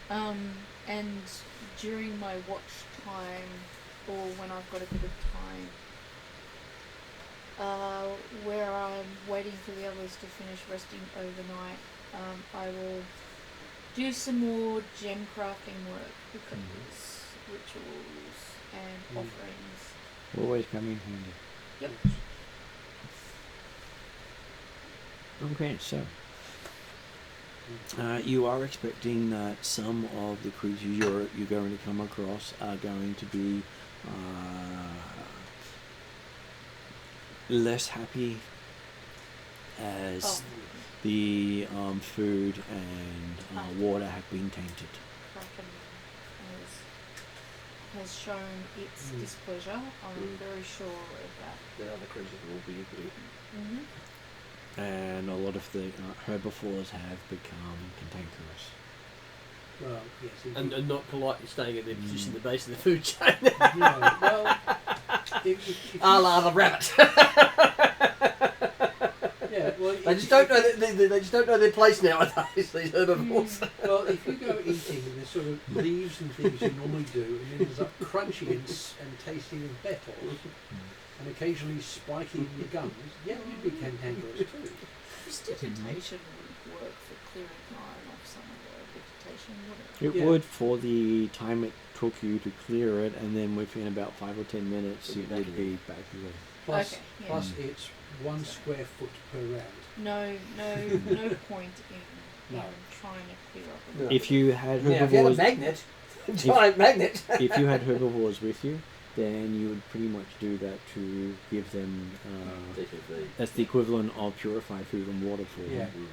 Carl. And during my watch time, or when I've got a bit of time, where I'm waiting for the others to finish resting overnight, I will do some more gem crafting work because rituals and offerings. Always come in handy. Yep. Okay, so you are expecting that some of the creatures you're going to come across are going to be less happy as the food and water have been tainted. Kraken has shown its displeasure. I'm very sure of that. The other creatures will be equally. And a lot of the herbivores have become cantankerous. Well, yes. And not politely staying at their position at the base of the food chain. No, well, if A la the rabbit. yeah, well, They just don't know they just don't know their place nowadays. These herbivores. Well, if you go eating and there's sort of leaves and things you normally do, and then ends up crunchy and tasting of petals, and occasionally spiky in your gums, yeah, you'd be cantankerous too. Prestidigitation would work for clearing iron off some of the vegetation, wouldn't it? It Yeah. would for the time it took you to clear it, and then within about 5 or 10 minutes It'd it be would back be back again. Plus, Okay, yeah. plus it's 1 square foot per round. No point in No. trying to clear up. No. If you had Now, if you had a herbivores, magnet, giant magnet. if you had herbivores with you, then you would pretty much do that to give them. That's the equivalent of purified food and water for Yeah. them.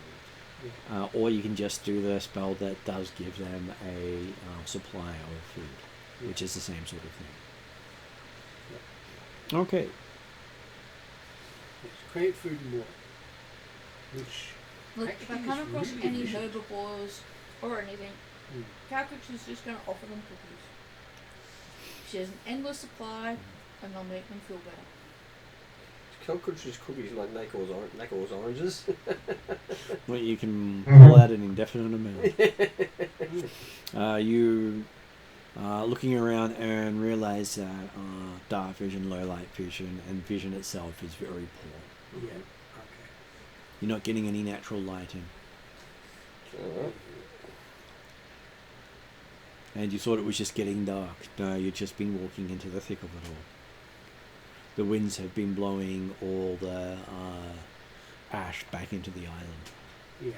or you can just do the spell that does give them a supply of food, which is the same sort of thing. Okay. Yes, create food and water. Which Look, if I actually come is across really any efficient. herbivores or anything, Cowcatch is just going to offer them cookies. She has an endless supply, and they'll make them feel better. Calcutch's cookies like Nakor's oranges. Well, you can pull out an indefinite amount. You looking around and realize that dark vision, low light vision, and vision itself is very poor. Yeah. Okay. You're not getting any natural light in. And you thought it was just getting dark. No, you've just been walking into the thick of it all. The winds have been blowing all the ash back into the island. Yeah.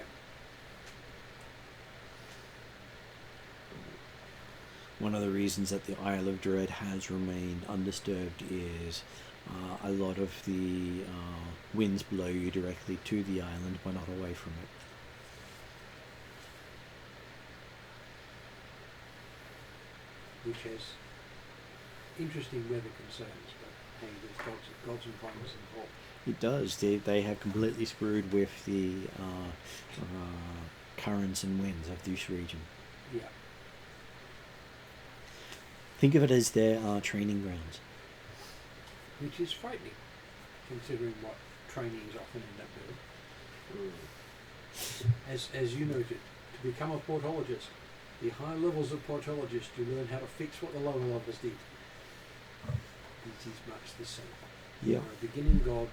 One of the reasons that the Isle of Dread has remained undisturbed is a lot of the winds blow you directly to the island, but not away from it. Which has interesting weather concerns, but hey, there's gods and planets involved. It does. They have completely screwed with the currents and winds of this region. Yeah. Think of it as their training grounds. Which is frightening, considering what trainees often end up doing. As you noted, to become a portologist, the high levels of portologist, you learn how to fix what the lower levels did. It is much the same. Yeah. You're a beginning god,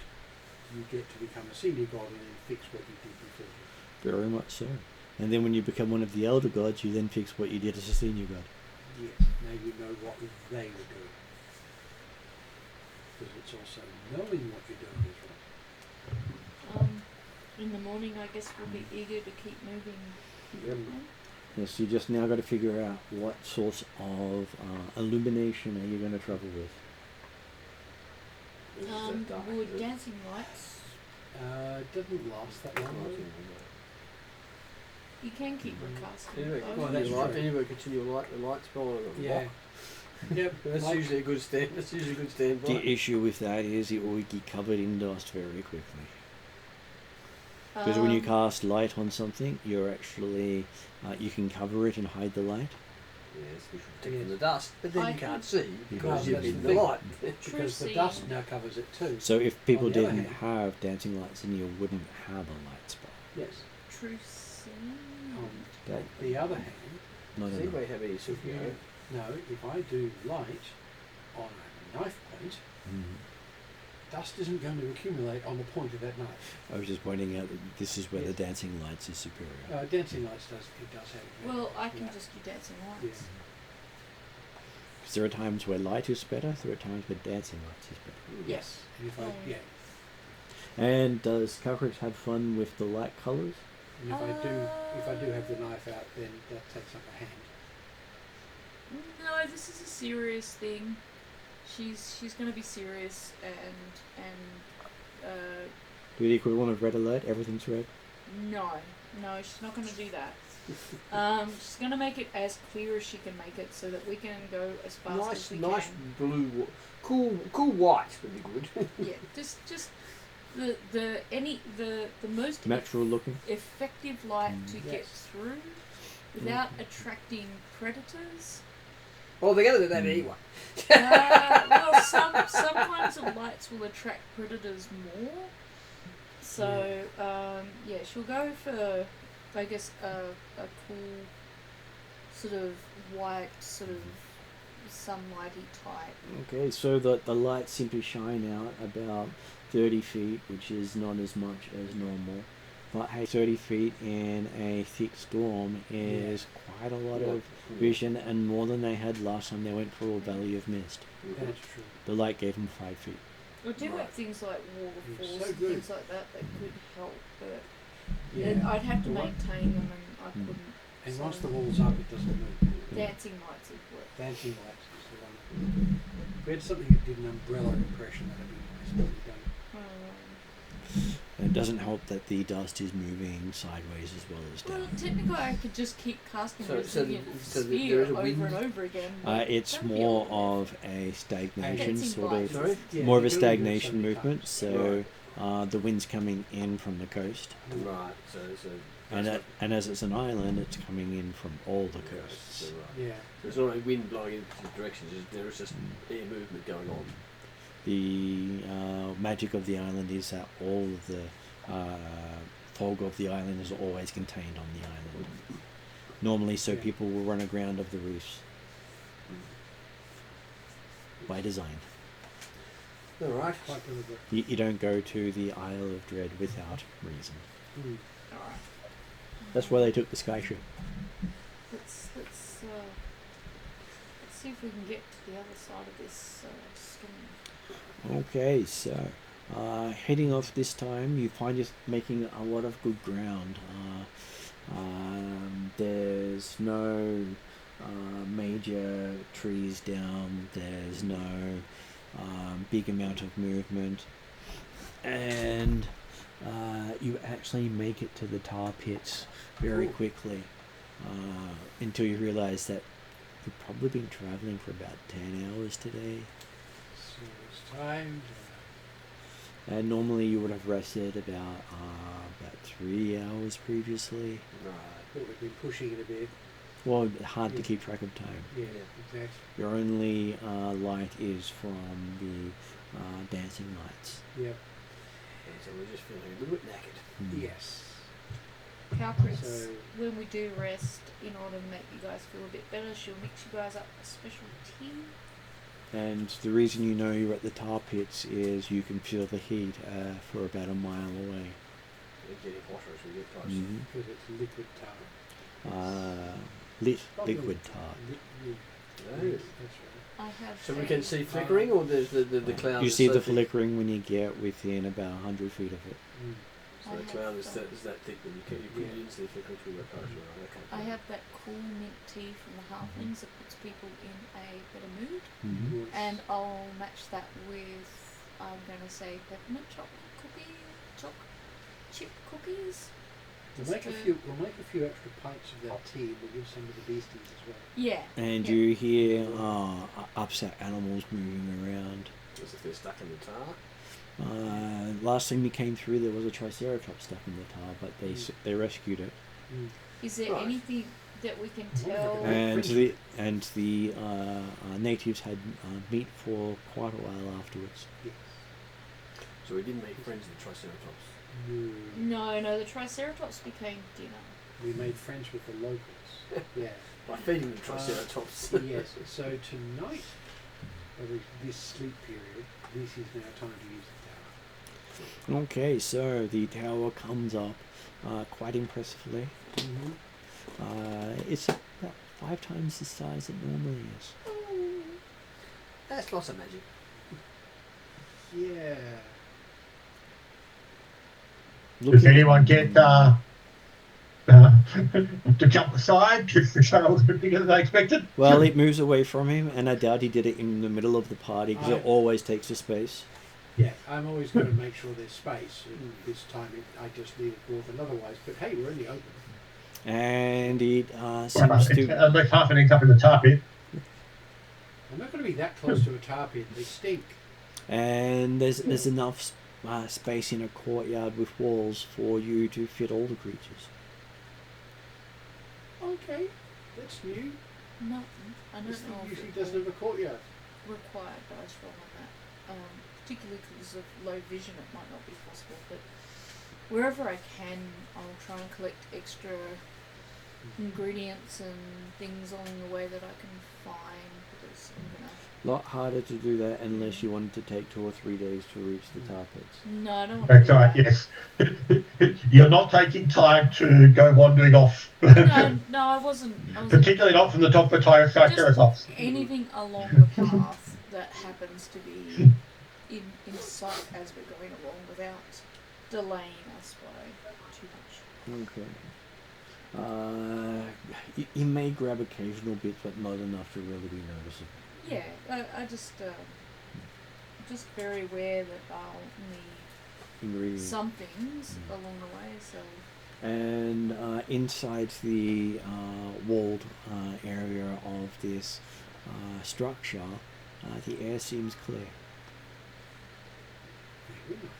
you get to become a senior god and then fix what you did before. Very much so. And then when you become one of the elder gods, you then fix what you did as a senior god. Yes, now you know what they were doing. Because it's also knowing what you're doing is right. In the morning, I guess we'll be eager to keep moving. Yes, you just now got to figure out what sorts of illumination are you going to travel with. Would dancing lights? Doesn't last that long. does it? You can keep recasting. Anyway, though. well, that's true. anyway, continue the light spell on them. Yeah. Yep. That's like- usually a good stand. That's usually a good standby. The issue with that is it will get covered in dust very quickly. Because when you cast light on something, you're actually you can cover it and hide the light. Yes, you should protect from the dust, but then I you can't could- see Well, because you've that's hidden the the thing. light. because the True dust seeing. now covers it too. So if people On the other didn't hand- have dancing lights, then you wouldn't have a light spell. Yes. True seeing. On That, the other hand, not Does enough. anybody have any if sort of, you if I do light on a knife point, dust isn't going to accumulate on the point of that knife. I was just pointing out that this is where Yes. the dancing lights is superior. Dancing lights does have it. Well, I can Yeah. just do dancing lights. Yeah. 'Cause there are times where light is better, there are times where dancing lights is better. Yes. And if I And does coverage have fun with the light colours? and if I do have the knife out, then that takes up a hand. No, this is a serious thing. She's going to be serious and Do the equivalent of red alert, everything's red? no, she's not going to do that. She's going to make it as clear as she can make it so that we can go as fast as we nice can. blue, cool white would be good. Yeah, just the most Natural looking? effective light to get Yes. through without attracting predators. Well, they're going to do that anyway. Well, some kinds of lights will attract predators more. So she'll go for, I guess, a cool sort of white, sort of sunlighty type. Okay, so the lights simply shine out about 30 feet, which is not as much as normal. But hey, 30 feet in a thick storm is quite a lot of vision, and more than they had last time they went for a Valley of Mist. That's true. The light gave them 5 feet. We do Right. have things like waterfalls so and good. things like that could help, but Yeah. I'd have to What? maintain them, and I couldn't. And so once the wall's up, it doesn't move. dancing lights would work. Dancing lights is the one. If we had something that did an umbrella impression, that'd be nice, but we don't. It doesn't help that the dust is moving sideways as well as Well, down. technically, I could just keep casting So- Resilient so Sphere there is a over wind? and over again. but It's that'd be a more little of a stagnation That seems sort like- of, Sorry? Yeah, more of you a can only do it so stagnation many movement. times. So the wind's coming in from the coast, Right. So and that's and as it's an island, it's coming in from all the not- coasts. so, right. Yeah. So it's not a wind blowing in different directions. There is just air movement going on. The magic of the island is that all of the fog of the island is always contained on the island. Normally, so Yeah. people will run aground of the roofs by design. All right. Quite deliberate. You don't go to the Isle of Dread without reason. Mm. Alright. That's why they took the sky ship. Let's see if we can get to the other side of this storm. Okay, so heading off this time, you find you're making a lot of good ground. There's no major trees down, there's no big amount of movement, and you actually make it to the tar pits very Ooh. quickly until you realize that you've probably been traveling for about 10 hours today. So it's time And normally you would have rested about 3 hours previously. Right. to. We've been pushing it a bit. Well, hard to Yeah. keep track of time. Yeah, exactly. Your only light is from the dancing lights. Yep. And so we're just feeling a little bit knackered. Mm. Yes. Calcrits, So- when we do rest, in order to make you guys feel a bit better, she'll mix you guys up a special tea. And the reason you know you're at the tar pits is you can feel the heat for about a mile away. We're getting hotter as we get closer. Mhm. Because it's liquid tar. Lit Probably liquid tar. Oh. Yes, that's right. I have. So we a- can see flickering, or there's the cloud. You is see so the thick? flickering when you get within about 100 feet of it. Mm. So I the have, cloud is that thick that you Yeah. didn't see the flickering through the closer. Right? Okay. I have that cool mint tea from the halflings that puts people in a better mood, Mhm. Yes. and I'll match that with, I'm going to say, peppermint chocolate chip cookies. We'll make a Just few. We'll make a few extra pints of that tea. We'll give some to the beasties as well. Yeah. And Yeah. you hear upset animals moving around. As if they're stuck in the tar. Last time you came through, there was a triceratops stuck in the tar, but they rescued it. Mm. Is there Right. anything that we can wonder if tell? it And the natives had meat for quite a while afterwards. Yes. So we didn't make friends with the Triceratops. No. No, the Triceratops became dinner. We made friends with the locals. Yeah. By feeding the Triceratops. Yes. So tonight, over this sleep period, this is now time to use the tower. Okay, so the tower comes up quite impressively. Mm-hmm. It's about 5 times the size it normally is. That's lots of magic. Yeah. Does anyone get to jump aside because the shuttle was a bit bigger than they expected? Well, it moves away from him, and I doubt he did it in the middle of the party because it I- always takes a space. Yeah. I'm always going to make sure there's space. And this time I just need it dwarven otherwise. But hey, we're in the open. And it seems to. Unless half an ends up in the tar pit. I'm not going to be that close to a tar pit. They stink. And there's enough space in a courtyard with walls for you to fit all the creatures. Okay. That's new. Nothing. I This don't thing know if usually it doesn't have a courtyard. required dice roll on that. Particularly because of low vision, it might not be possible. But wherever I can, I'll try and collect extra ingredients and things along the way that I can find. Because I'm gonna. Lot harder to do that unless you wanted to take 2 or 3 days to reach the tar pits. No, I don't want That's to. right, yes. You're not taking time to go wandering off. No, I wasn't. Particularly not from the top of the Triceratops. Anything along the path that happens to be in sight as we're going along without delaying us by too much. Okay. You may grab occasional bits, but not enough to really be noticeable. Yeah, I just very aware that I'll need ingredients. some things along the way. So And inside the walled area of this structure, the air seems clear. Very nice.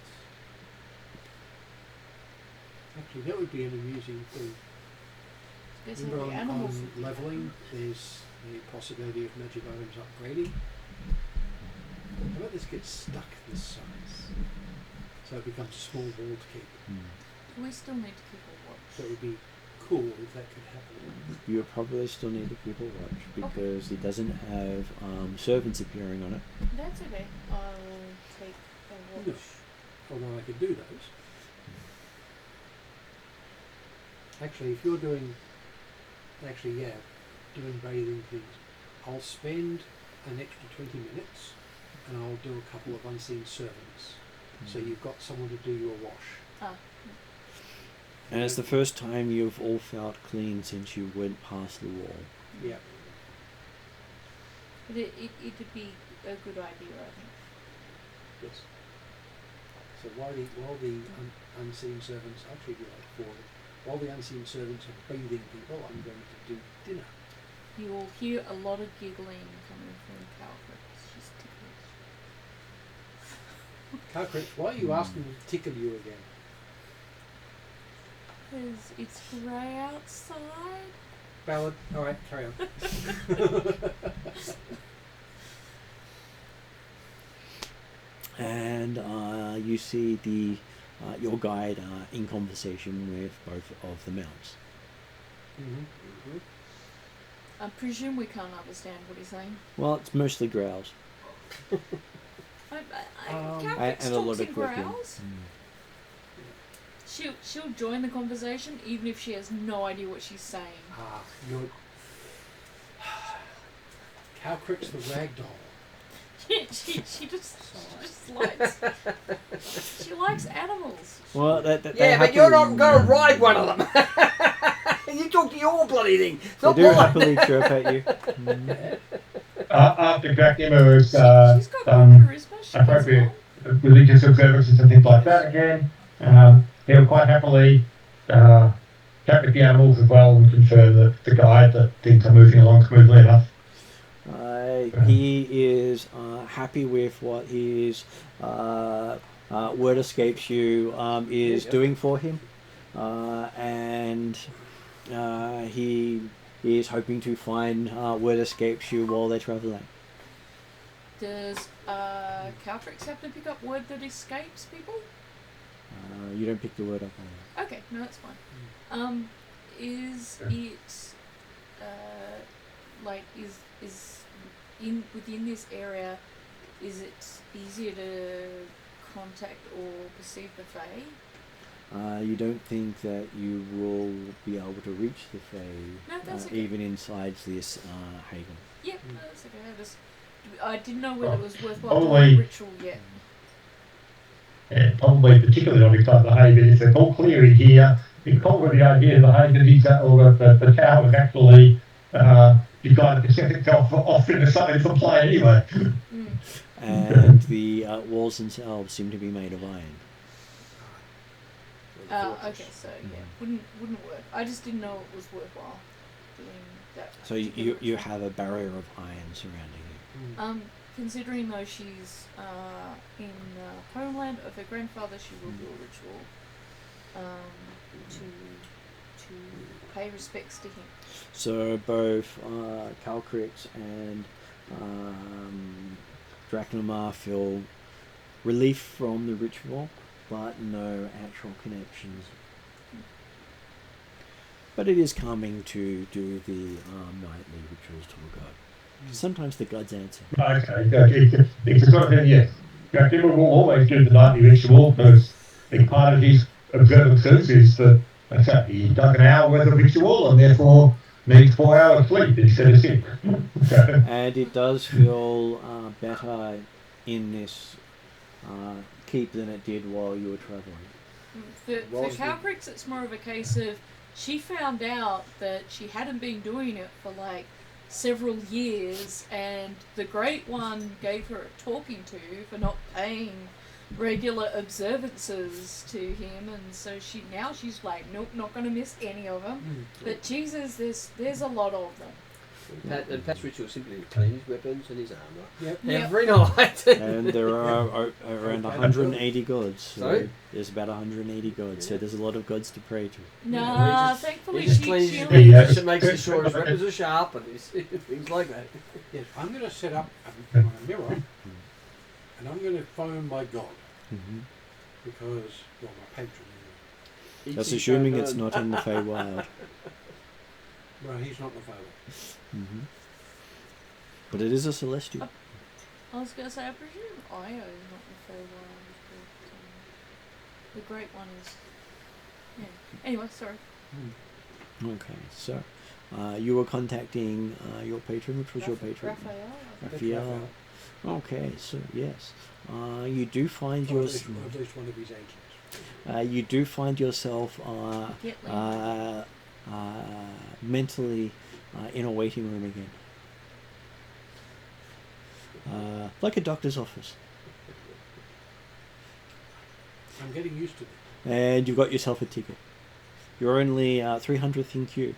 Actually, that would be an amusing thing. there's Remember the on animals. leveling, there's the possibility of magic items upgrading. How about this gets stuck this size? So it becomes a small wall to keep. We still need to keep a watch. So it would be cool if that could happen. You probably still need to keep a watch because it doesn't have servants appearing on it. That's okay. I'll take a watch. No. Although I could do those. Actually, if you're doing, doing bathing things, I'll spend an extra 20 minutes and I'll do a couple of unseen servants. So you've got someone to do your wash. Ah, And it's the first time you've all felt clean since you went past the wall. Yeah. it'd be a good idea, I think. Yes. So while the unseen servants, actually be like 4 of them. While the unseen servants are bathing people, I'm going to do dinner. You will hear a lot of giggling coming from Calvert. She's ticklish. Carcritch, why are you asking me to tickle you again? Because it's grey outside. Ballad. Alright, carry on. And you see the your guide in conversation with both of the mounts. I presume we can't understand what he's saying. Well, it's mostly growls. Calvert and a lot talks of in clicking. growls. She'll join the conversation even if she has no idea what she's saying. You're... Carcritch the ragdoll. she just likes she likes animals. Well, they Yeah, but you're not going to ride one of them. You talk to your bloody thing. It's They not do mine. happily chirp at you. After Grakima has She's got good charisma. She gets appropriate along. religious observances and things like that again, he'll quite happily chat with the animals as well and confirm that the guide that things are moving along smoothly enough. He is happy with what his word escapes you is doing for him, and he is hoping to find word escapes you while they're traveling. Does Caltrix have to pick up word that escapes people? You don't pick the word up on it. Okay, no, that's fine. Is it is in within this area? Is it easier to contact or perceive the Fae? You don't think that you will be able to reach the Fae, No, that's okay. even inside this haven. Yeah, no, that's okay. I didn't know whether it was worthwhile Only- doing a ritual yet. And probably particularly on because the haven is all clear in here. It's probably the idea of the haven is that the tower is actually decided to set itself off into something for play anyway. And the walls themselves seem to be made of iron. Okay, so yeah, wouldn't work. I just didn't know it was worthwhile doing that. So you have a barrier of iron surrounding you. Considering though she's in the homeland of her grandfather, she will do a ritual to pay respects to him. So both Calcrix and Drachnamar feel relief from the ritual, but no actual connections. But it is calming to do the nightly rituals to a god. Sometimes the gods answer. Okay, it's a sort of thing, yes. Dracula will always do the nightly ritual because part of his observances is that he does an hour worth of ritual and therefore needs 4 hours sleep instead of 6. And it does feel better in this keep than it did while you were travelling. For Calcrix, it's more of a case of she found out that she hadn't been doing it for like several years, and the Great One gave her a talking to for not paying regular observances to him, and so she's like, nope, not going to miss any of them. But Jesus, there's a lot of them. And Pat's ritual simply clean his weapons and his armour Yep. every night. And there are around 180 gods. So Sorry? there's about 180 gods. So there's a lot of gods to pray to. Nah, He thankfully just she cleans his really... weapons and makes sure his weapons are sharp and things like that. Yes, I'm going to set up a mirror, and I'm going to phone my god, Mm-hmm. because, well, my patron. That's assuming it's not in the Feywild. Well, he's not the father. Mm-hmm. But it is a celestial. I was going to say, I presume Io is not the Feywild, but the Great One is... Yeah. Anyway, sorry. Okay, so you were contacting your patron. Which was your patron? Raphael. Raphael. Okay, so yes, you do find Or at yourself. least one of his agents. You do find yourself Get Link. mentally in a waiting room again, like a doctor's office, I'm getting used to it. and you've got yourself a ticket. You're only 300th in queue.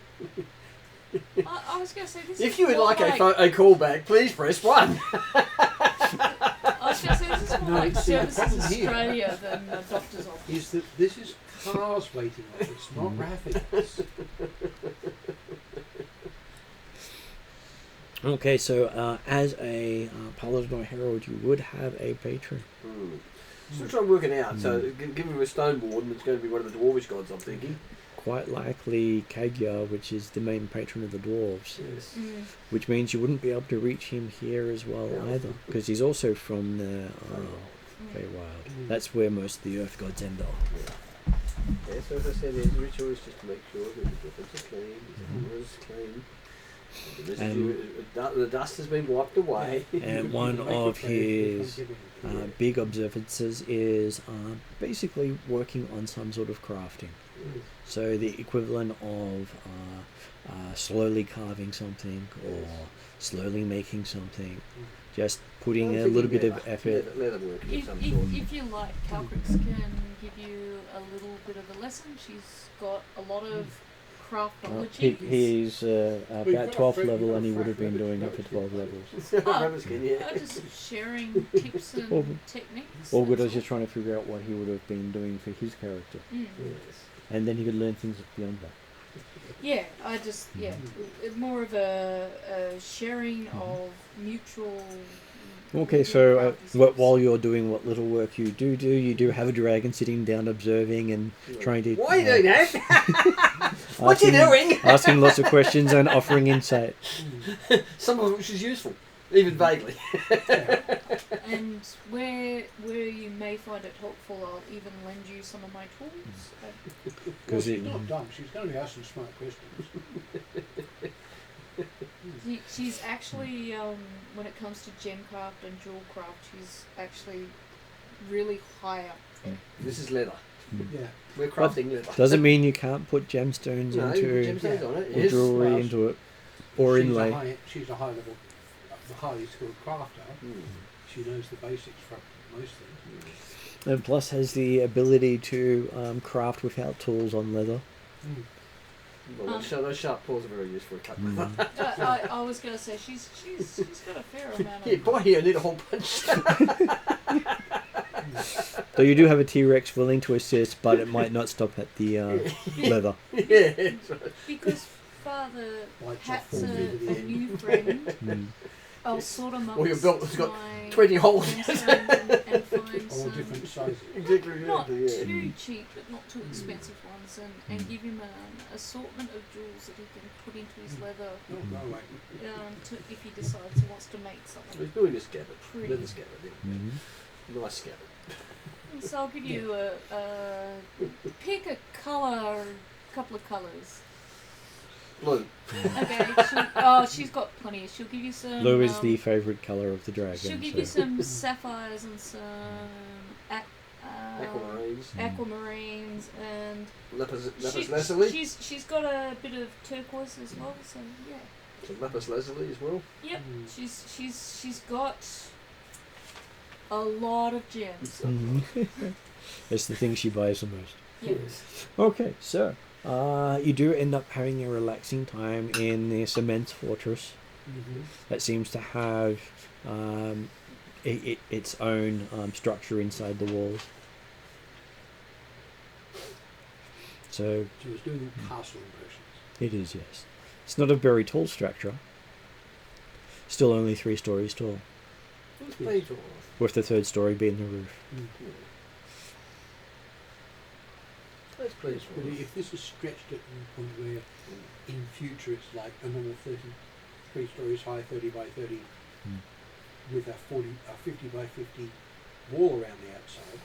I was going to say, this If is you would more like a callback, please press 1. I was going to say, this is more No, like see, the Services problem here Australia than a doctor's office. Is that this is cars waiting office, not Raphael's. Okay, so as a paladin or herald, you would have a patron. Still trying to work it out. So, give him a stone warden, it's going to be one of the dwarvish gods, I'm thinking. Quite likely Kagya, which is the main patron of the dwarves, Yes. which means you wouldn't be able to reach him here as well either, because he's also from the Feywild. That's where most of the earth gods end up. Yeah, so as I said, his ritual is just to make sure that his weapons are clean, his armour is clean, the residue, the dust has been wiped away. And one of his big observances is basically working on some sort of crafting. So the equivalent of slowly carving something or slowly making something, just putting a little bit of effort. Leather work of some sort. If you like, Calcrix can give you a little bit of a lesson. She's got a lot of craftology. He's about 12th level and he would have been doing it for 12 levels. Rubber skin, yeah. Just sharing tips and techniques. All good, I that's was just trying to figure out what he would have been doing for his character. Mm. Yes. And then he could learn things beyond that. Yeah, more of a sharing of mutual. Okay, so while you're doing what little work you do have a dragon sitting down observing and trying to... Why are you doing that? What you doing? Asking lots of questions and offering insight. Some of which is useful, even vaguely. And where you may find it helpful, I'll even lend you some of my tools. Well, she's not dumb. She's going to ask some smart questions. She's actually, when it comes to gemcraft and jewel craft, she's actually really high up there. This is leather. Yeah. We're crafting leather. Doesn't mean you can't put gemstones No, into gemstones on it. or Yes. jewelry Well, into it, or inlay. She's a high level, a highly skilled crafter. Mm. She knows the basics for most things. And plus has the ability to craft without tools on leather. Well, those sharp claws are very useful for cutting. I was going to say she's got a fair amount of. Yeah, boy, here I need a whole bunch. So you do have a T-Rex willing to assist, but it might not stop at the leather. Yeah, that's right. Because Father White's Pat's off a 4 feet at the end. new friend. I'll sort him up. Or your belt has got my 20 holes. gemstone and find All some different sizes. Exactly. not Yeah. too cheap but not too expensive ones, and give him an assortment of jewels that he can put into his leather No, no way. if he decides he wants to make something. He's doing a scabbard. Pretty. Leather scabbard. Yeah. Nice scabbard. So I'll give you pick a couple of colours. Blue. Okay. She's got plenty. She'll give you some. Blue is the favourite colour of the dragon. She'll give so. you some sapphires and some Aquamarines. aquamarines and Lapis lazuli. she's got a bit of turquoise as well. So yeah. Some lapis lazuli as well. Yep. She's got a lot of gems. It's the thing she buys the most. Yes. Okay, so you do end up having a relaxing time in this immense fortress that seems to have its own structure inside the walls. So She was doing castle impressions. it is, yes. It's not a very tall structure. Still only 3 stories tall, What's page all with the 3rd story being the roof. That's pretty Yes, but if this is stretched at a point where in future it's like a normal 33 stories high, 30 by 30, with a 50 by 50 wall around the outside,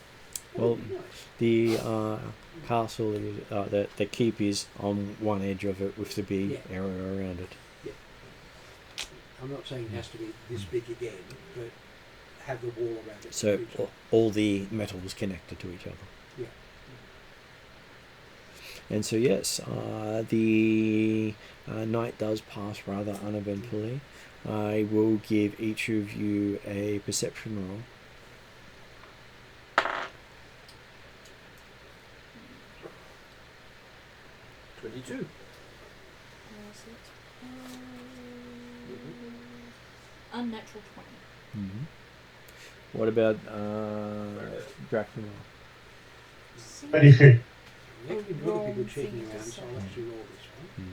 that Well, would be nice. the castle, the keep is on one edge of it with the big Yeah. area around it. I'm not saying it has to be this big again, but have the wall around it. So in future. all the metal was connected to each other. Yeah. And so yes, the night does pass rather uneventfully. I will give each of you a perception roll. $22. Was it? Unnatural 20. What about Dracula? 26. There have been a lot of wrong people checking thing to around, so say. I'll actually roll this one.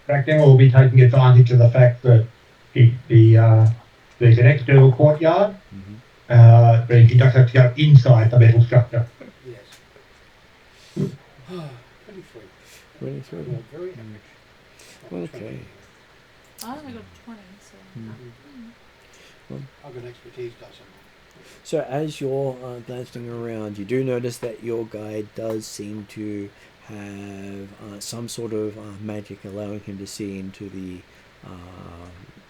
Dracula will be taking advantage of the fact that there's an external courtyard, but he does have to go inside the metal structure. Yes. 23. 23. Well, very average. Not much Okay. better. I only got 20, so. I've got expertise, does it? So as you're glancing around, you do notice that your guide does seem to have some sort of magic allowing him to see into the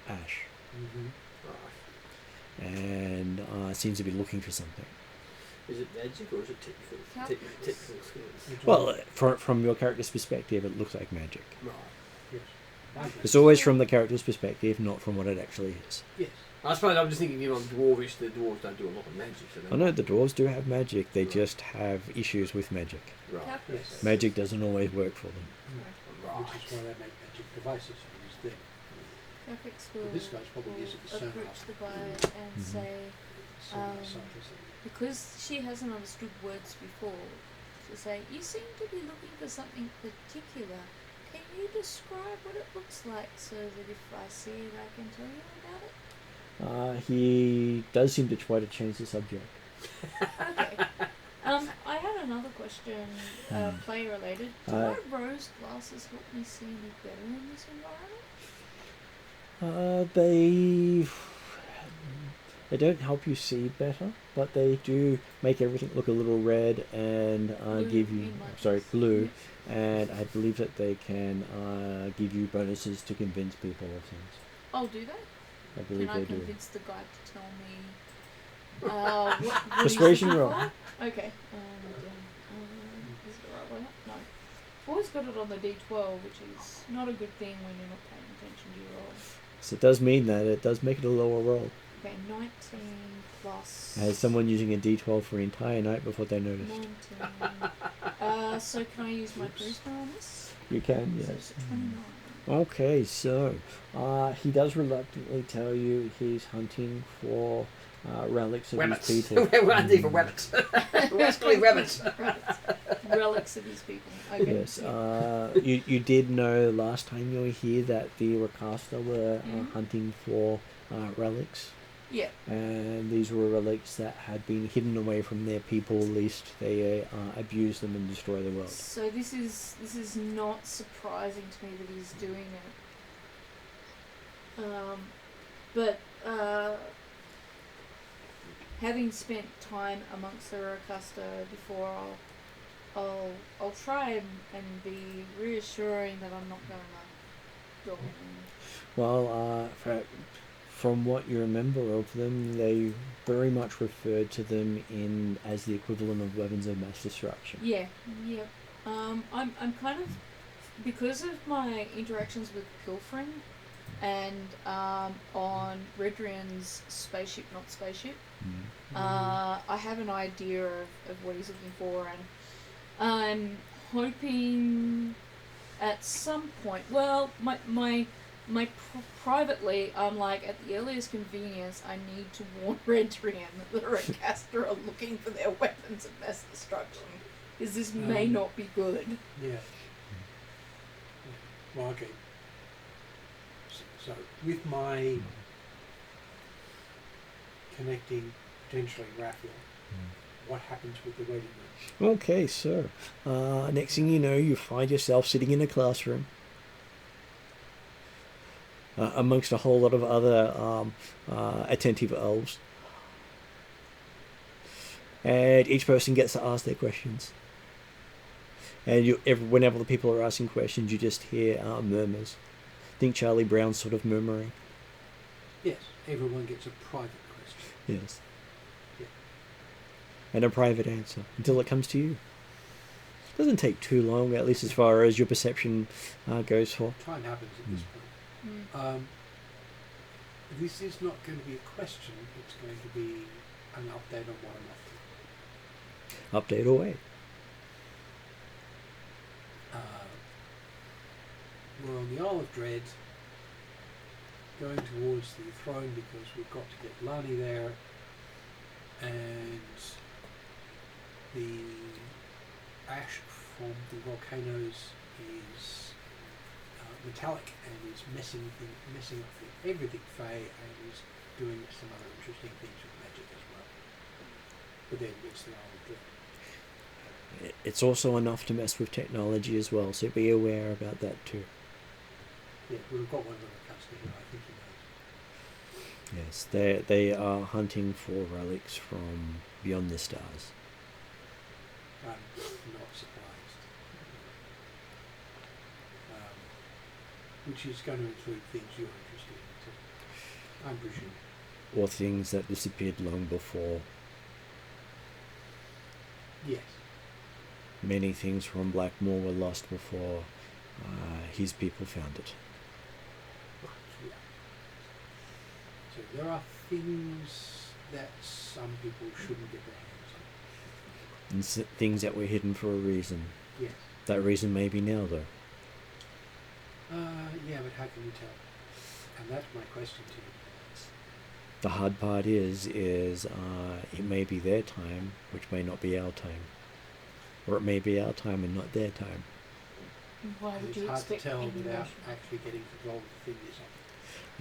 ash, and seems to be looking for something. Is it magic or is it technical? How- Technical skills. Well, from your character's perspective, it looks like magic. Right. Yes. It's always from the character's perspective, not from what it actually is. Yes. I suppose I'm just thinking, dwarvish, the dwarves don't do a lot of magic. So I know the dwarves do have magic, they just have issues with magic. Right. Yes. Magic doesn't always work for them. Which is why they make magic devices for this thing. Graphics But will, this guy's probably will using the sonar. approach the guide and say, Sonar Um, scientist. because she hasn't understood words before, she'll say, "You seem to be looking for something particular. Can you describe what it looks like so that if I see it, I can tell you about it?" He does seem to try to change the subject. Okay. I had another question, player related. Do my rose glasses help me see any better in this environment? They don't help you see better, but they do make everything look a little red and give you blue, and I believe that they can give you bonuses to convince people of things. Oh, do they? I believe Can I they do. convince the guide to tell me what Persuasion he's roll. looking for? Okay. Is it the right way up? No. I've always got it on the D12, which is not a good thing when you're not paying attention to your rolls. So it does mean that it does make it a lower roll. Okay, 19 plus... As someone using a D12 for an entire night before they noticed. 19. So can I use my charisma on this? You can, So yes. it's 29. Okay, so he does reluctantly tell you he's hunting for relics of Rabbits. his people. We're hunting for rabbits. We're calling rabbits. Relics of these people. Okay. Yes, you did know last time you were here that the Rakasta were hunting for relics, Yeah. and these were relics that had been hidden away from their people, lest they abuse them and destroy the world. So this is not surprising to me that he's doing it. But having spent time amongst the Rakasta before, I'll try and be reassuring that I'm not going to go on. Well, from what you remember of them, they very much referred to them as the equivalent of weapons of mass destruction. Yeah. I'm kind of because of my interactions with Pilfrin and on Redrian's not spaceship, I have an idea of what he's looking for, and I'm hoping at some point. Well, privately, I'm like, at the earliest convenience, I need to warn Redrian that the Redcaster are looking for their weapons of mass destruction, because this may not be good. Yeah. Well, okay. So with my connecting potentially Raphael, what happens with the waiting room? Okay, so next thing you know, you find yourself sitting in a classroom amongst a whole lot of other attentive elves. And each person gets to ask their questions. And whenever the people are asking questions, you just hear murmurs. Think Charlie Brown sort of murmuring. Yes, everyone gets a private question. Yes. Yeah. And a private answer until it comes to you. Doesn't take too long, at least as far as your perception goes for. Time happens at this point. This is not going to be a question, it's going to be an update on what I'm up to. Update away. We're on the Isle of Dread, going towards the throne because we've got to get Lani there, and the ash from the volcanoes is metallic and is messing up everything Fae, and is doing some other interesting things with magic as well. But then it's the Isle of Dread. It's also enough to mess with technology as well, so be aware about that too. Yeah, we've got one of the cuts here, I think he knows. Yes, they are hunting for relics from beyond the stars. I'm not surprised. Which is going to include things you're interested in too, I'm presuming. Or things that disappeared long before. Yes. Many things from Blackmoor were lost before his people found it. Yeah. So there are things that some people shouldn't get their hands on. And things that were hidden for a reason. Yes. That reason may be now, though. Yeah, but how can you tell? And that's my question to you. The hard part is it may be their time, which may not be our time. Or it may be our time and not their time. Why would It's you hard to expect tell any without motion? actually getting control of the thing yourself.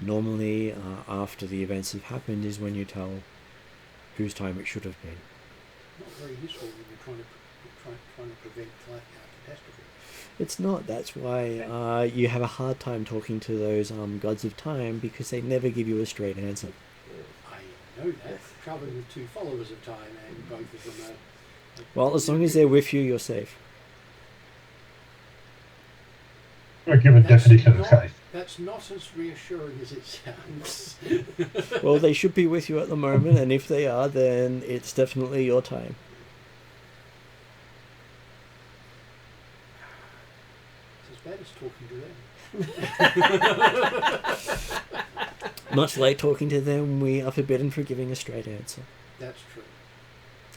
Normally, after the events have happened is when you tell whose time it should have been. Not very useful when you're trying to prevent catastrophe. It's not. That's why you have a hard time talking to those gods of time, because they never give you a straight answer. I know that. Traveling with two followers of time, and both of them are. Well, as long as they're with you, you're safe. We'll give a definition of safe. That's not as reassuring as it sounds. Well, they should be with you at the moment, and if they are, then it's definitely your time. It's as bad as talking to them. Much like talking to them, we are forbidden from giving a straight answer. That's true.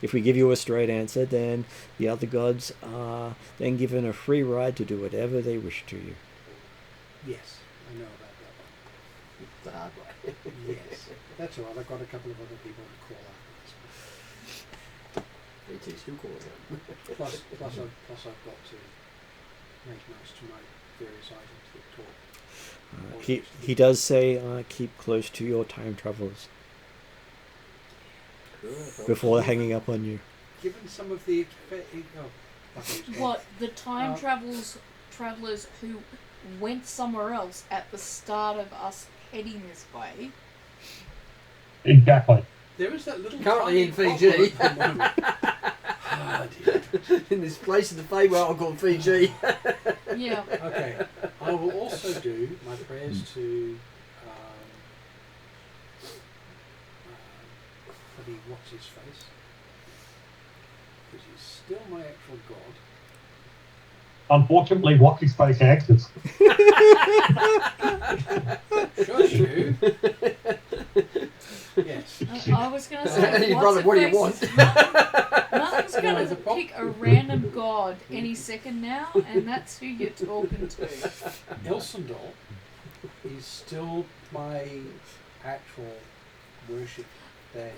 If we give you a straight answer, then the other gods are then given a free ride to do whatever they wish to you. Yes, I know about that one. The hard way. Yes, that's all right. I've got a couple of other people to call after this. BT still calling it. Plus I've got to make most of my various items that talk. He does say keep close to your time travelers before hanging up on you. Given some of the What, the time travelers who went somewhere else at the start of us heading this way? Exactly. There is that little Currently in tiny Fiji. problem at the moment. Ah, dear. In this place in the Feywild called Fiji. Yeah. Okay, I will also do my prayers to what's his face, because he's still my actual god. unfortunately, watch his face answers. Shush you. Yes. I was going to say, Your brother, what do you want? Nothing's No, going the to problem- pick a random god any second now, and that's who you're talking to. Elsendal is still my actual worship band,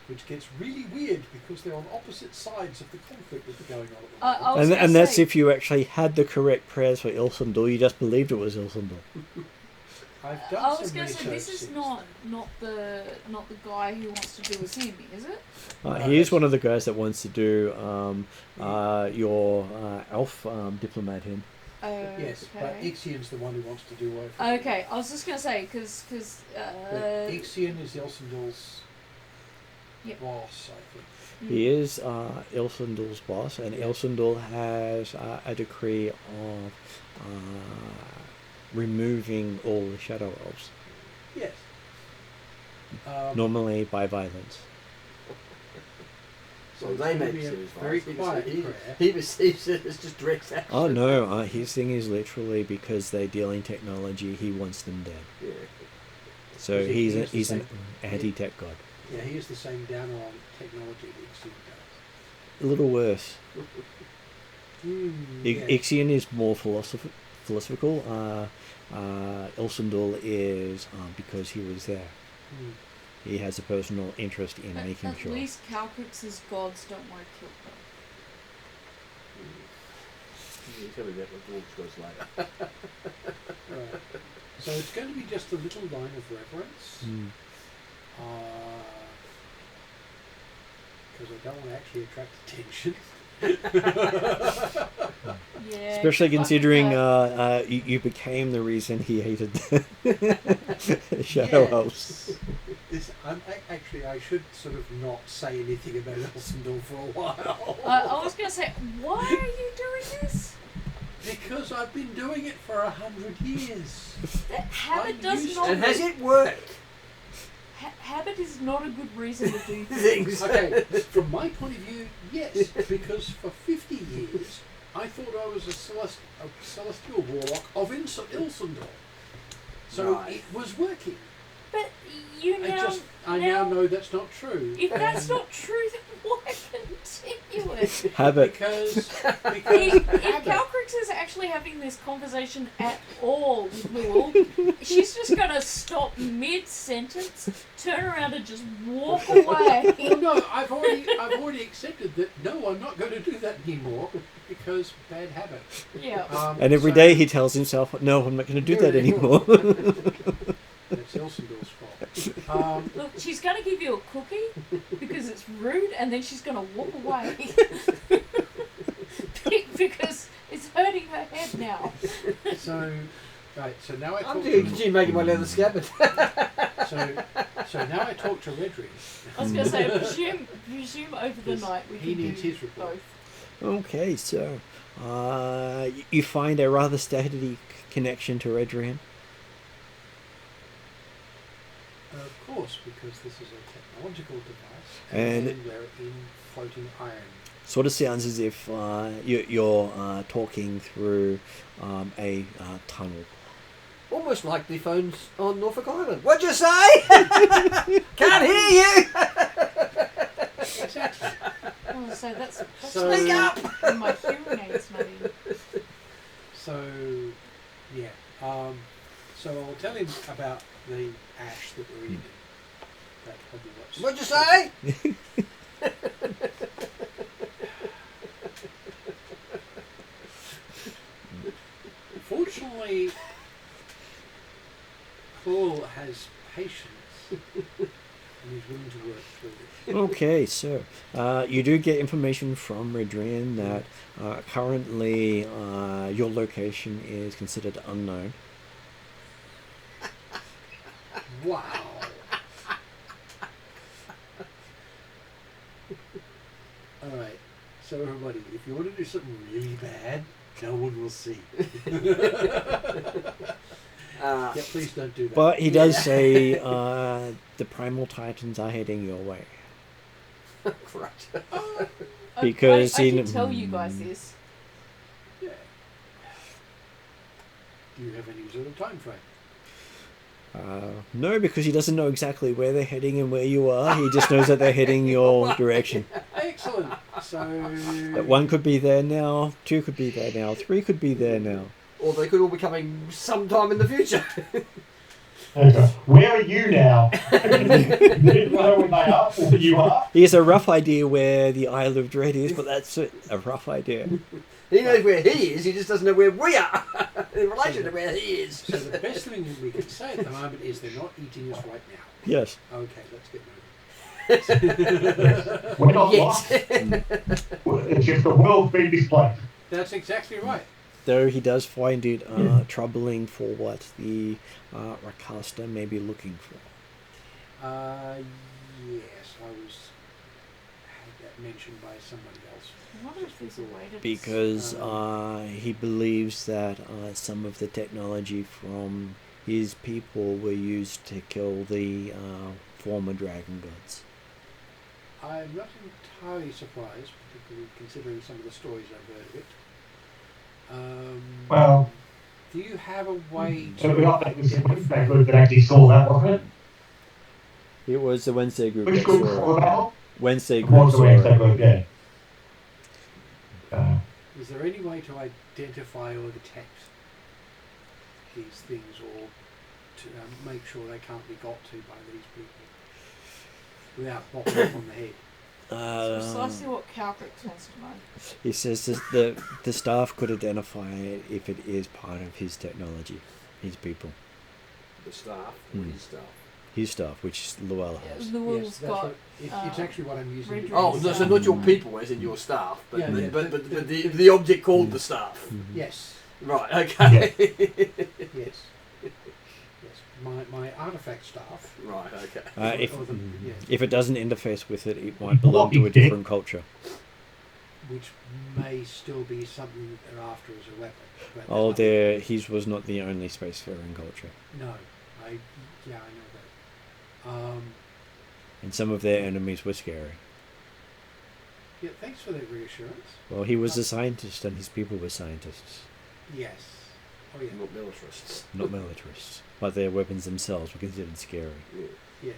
which gets really weird because they're on opposite sides of the conflict that's going on at the moment. I was And gonna that's say, if you actually had the correct prayers for Ilsendal, you just believed it was Ilsendal. I've done I was some going to say, research this is since not then. the guy who wants to do a sending, is it? He is one of the guys that wants to do your elf diplomat in. Yes, but Okay. Ixion's the one who wants to do work. Okay, I was just going to say, because Ixion is Elsendal's Yep. boss, I think. He is Ilsendal's boss, and Ilsendal has a decree of removing all the shadow elves, Yes. normally by violence. So it's they gonna make be a serious very violence. quiet He prayer. receives it as just direct action. Oh no, his thing is literally because they deal in technology, he wants them dead. Yeah. So Is he- he's he is the he's an same- anti-tech god. Yeah, he is the same downer on technology that Ixion does. A little worse. Yeah. Ixion is more philosophical. Ilsendal is because he was there. Mm. He has a personal interest in making at sure. least Calcrix's gods don't want to kill them. You tell me that with Dwarves goes later. Right. So it's going to be just a little line of reverence. Mm. Because I don't want to actually attract attention. Yeah. Especially I think considering that- you became the reason he hated the Shadow Yes. Elves. Actually, I should sort of not say anything about Elsendal for a while. I was going to say, why are you doing this? Because I've been doing it for 100 years. That habit I'm does used not. to And has it worked? Habit is not a good reason to do things. Things. Okay, from my point of view, yes, because for 50 years I thought I was a celestial warlock of Ilsendal. So Right. it was working. But you now. I now know that's not true. If that's And not true, then why continue it? Habit. because If habit. Calcrix is actually having this conversation at all with Will, she's just going to stop mid-sentence, turn around and just walk away. Well, no, I've already accepted that. No, I'm not going to do that anymore because bad habit. Yeah. And every so day he tells himself, "No, I'm not going to do that anymore." That's Elsendal's fault. Look, she's going to give you a cookie because it's rude, and then she's going to walk away because it's hurting her head now. So, right. So now I I'm talk going to to continue making my leather scabbard. so now I talk to Redry. I was going to say, presume over the Yes, night we he can needs do his report. both. Okay, so you find a rather steady connection to Redrian. Of course, because this is a technological device, And- we're in floating iron. Sort of sounds as if you're talking through a tunnel. Almost like the phones on Norfolk Island. What'd you say? Can't hear you. Exactly. Oh, so that's So- Speak up. when my hearing aids maybe. So, yeah. So I'll tell him about the ash that we're eating. That probably what's. What'd you say? Fortunately, Paul has patience and he's willing to work through it. Okay, so you do get information from Redrian that currently your location is considered unknown. Wow. Alright, so everybody, if you want to do something really bad, no one will see. Yeah, please don't do that. But he does say the Primal Titans are heading your way. Right. Because I in- can tell you guys this. Yeah. Do you have any sort of time frame? No, because he doesn't know exactly where they're heading and where you are. He just knows that they're heading your direction. Excellent. So That one could be there now, 2 could be there now, 3 could be there now. Or they could all be coming sometime in the future. Okay. Where are you now? You know where they are, or you are? He has a rough idea where the Isle of Dread is, but that's it, a rough idea. He knows where he is, he just doesn't know where we are in relation to where he is. So the best thing that we can say at the moment is they're not eating us right now. Yes. Okay, let's get moving. We're not Yes. lost. It's just the world's been displaced. That's exactly right. Though he does find it troubling for what the Rakasta may be looking for. Yes, I had that mentioned by somebody else. I wonder if there's a way to... Because he believes that some of the technology from his people were used to kill the former dragon gods. I'm not entirely surprised, particularly considering some of the stories I've heard of it. Well, do you have a way so to that was the Wednesday group that actually saw that, wasn't it? It was the Wednesday group Which that group saw saw it. the battle? Wednesday It group was the saw Wednesday it. group, yeah. Is there any way to identify or detect these things, or to make sure they can't be got to by these people without popping up on the head? That's precisely what Calcric tends to know. He says the staff could identify it if it is part of his technology, his people. The staff, his staff. His staff, which Llewellyn has. The Yes, Will's that's got... what, it's actually what I'm using. red Oh, dress. so not your people, as in your staff, but Yeah, but the object called the staff. Yes, Right. Okay. yes, yes. My artifact staff. Right. Okay. Yeah, If it doesn't interface with it, it might belong to a different culture. which may still be something that they're after as a weapon. But Oh, there's his was not the only spacefaring culture. nothing- No, I know that. And some of their enemies were scary. Yeah, thanks for that reassurance. Well, he was a scientist and his people were scientists, Yes. Oh yeah. Not militarists. not militarists. But their weapons themselves were considered scary. Yes.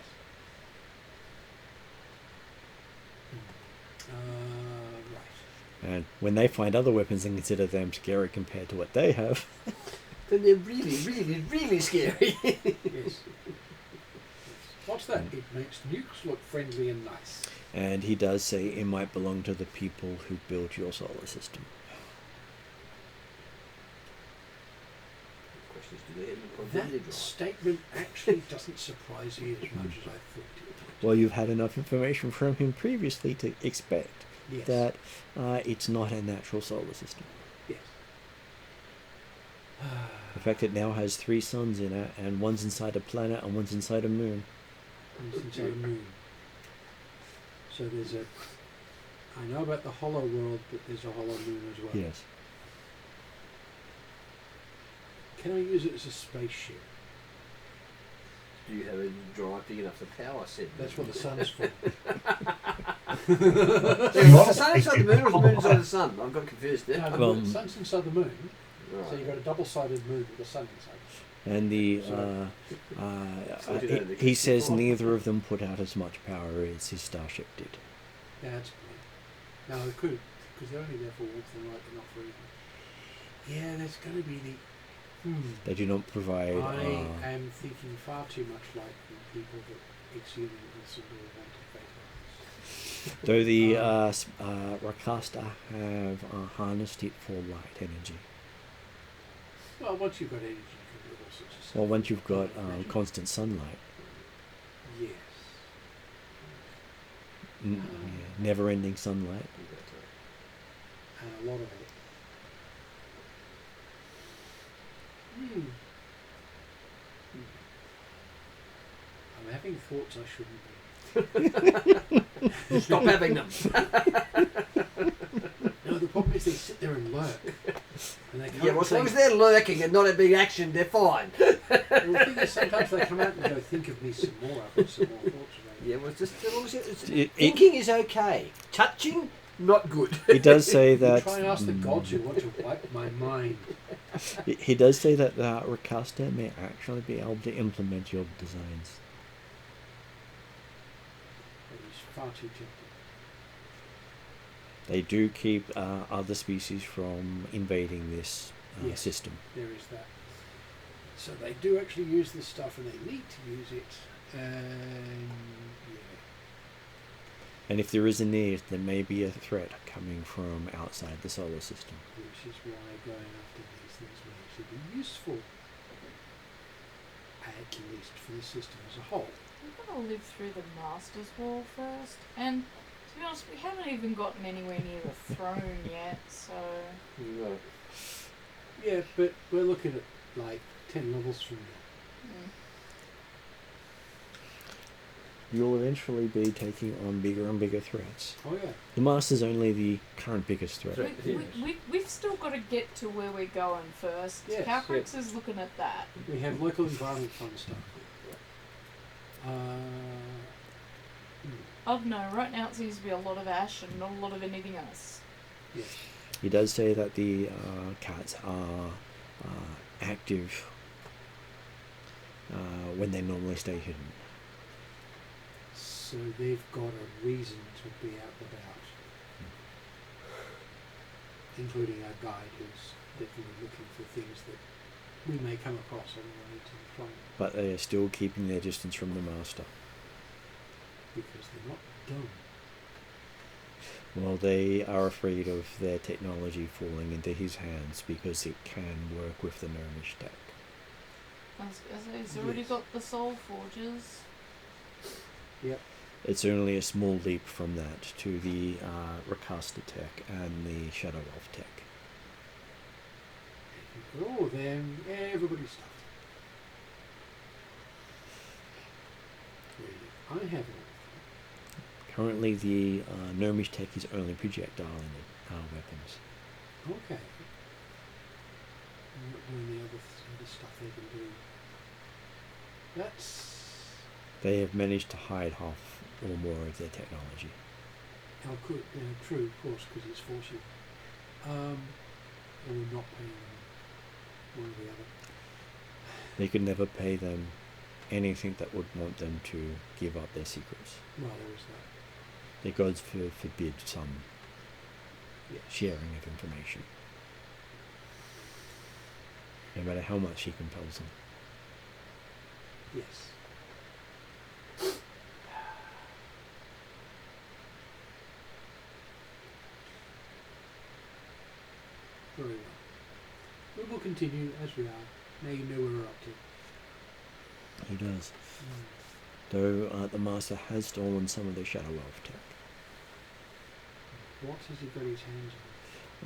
Right. And when they find other weapons and consider them scary compared to what they have, Then they're really, really, really scary. Yes. What's that? It makes nukes look friendly and nice. and he does say it might belong to the people who built your solar system. That statement actually doesn't surprise me as much as I thought it would. Well, you've had enough information from him previously to expect Yes. that it's not a natural solar system. Yes. In fact, it now has 3 suns in it, and one's inside a planet and one's inside a moon. It's inside a moon. So there's a... I know about the hollow world, but there's a hollow moon as well. Yes. Can I use it as a spaceship? Do you have a drive big enough to power set? That's what the sun's for. Is the sun inside the moon or is the moon inside the sun? I've got confused there. No, the Well, sun's inside the moon, Right. so you've got a double-sided moon with the sun inside. And the So he says neither of them put out as much power as his starship did. Yeah, that's great. No, it could, because they're only there for warmth and light, they're not for anything. Yeah, there's going to be the... They do not provide. I am thinking far too much like the people that exhume and subdue want to face. Though the Rakasta have harnessed it for light energy. Well, once you've got energy, you can do all sorts of stuff. Well, once you've got constant sunlight, Yes. yeah, never-ending sunlight. And a lot of it. I'm having thoughts I shouldn't be. Stop having them. No, the problem is they sit there and lurk. And they can't Yeah, well, as long think. as they're lurking and not a big action, they're fine. Well, the thing is, sometimes they come out and go, think of me some more. I've got some more thoughts about it. Yeah, well, it's just as long as It- thinking is okay. Touching, not good. It does say You that. try and ask the gods who want to wipe my mind. He does say that the recaster may actually be able to implement your designs. It is far too tempting. They do keep other species from invading this Yes. system. There is that. So they do actually use this stuff, and they need to use it. And yeah, And if there is a need, there may be a threat coming from outside the solar system. which is why going after these things may actually be useful, at least for the system as a whole. We've got to live through the Master's Wall first. And to be honest, we haven't even gotten anywhere near the throne yet, so. No. Yeah, but we're looking at like 10 levels from now. Mm. You'll eventually be taking on bigger and bigger threats. Oh yeah. The Master's only the current biggest threat. Threat. We've still got to get to where we're going first. Yes, Caprix is looking at that. We have local environment fun stuff. I don't know, right now it seems to be a lot of ash and not a lot of anything else. Yes. He does say that the cats are active when they normally stay hidden. So they've got a reason to be out and about. Including our guide, who's definitely looking for things that we may come across on the way to the throne, But they are still keeping their distance from the Master. because they're not dumb. Well, they are afraid of their technology falling into his hands because it can work with the Gnomish tech. He's already Yes. got the soul forges. Yep. It's only a small leap from that to the Recaster tech and the Shadow Elf tech. If you put all of them, everybody's stuffed. Really, I have all Currently, the Gnomish tech is only projectile in weapons. of them. Okay. And what doing the other stuff they can do? That's They have managed to hide half or more of their technology. how could true, of course, because it's forcing. And we're not paying them one or the other. They could never pay them anything that would want them to give up their secrets. Well, there is that. The gods forbid some Yes. sharing of information, no matter how much he compels them. Yes. Very well. We will continue as we are. Now you know where we're up to. He does. Though the Master has stolen some of the Shadow Elf tech. What has he got his hands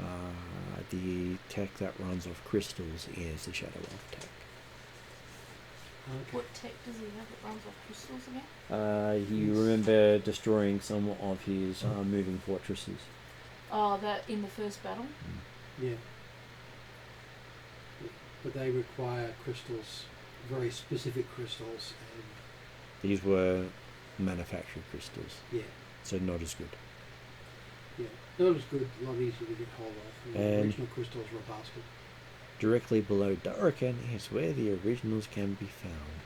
on? The tech that runs off crystals is the Shadow Elf tech. Okay. What tech does he have that runs off crystals again? You remember destroying some of his moving fortresses. Oh, that in the first battle? Yeah. Yeah. But they require crystals, very specific crystals, and These were manufactured crystals, yeah, so not as good. yeah. Not as good, a lot easier to get hold of. The And- original crystals were a bastard. Directly below Darkin is where the originals can be found.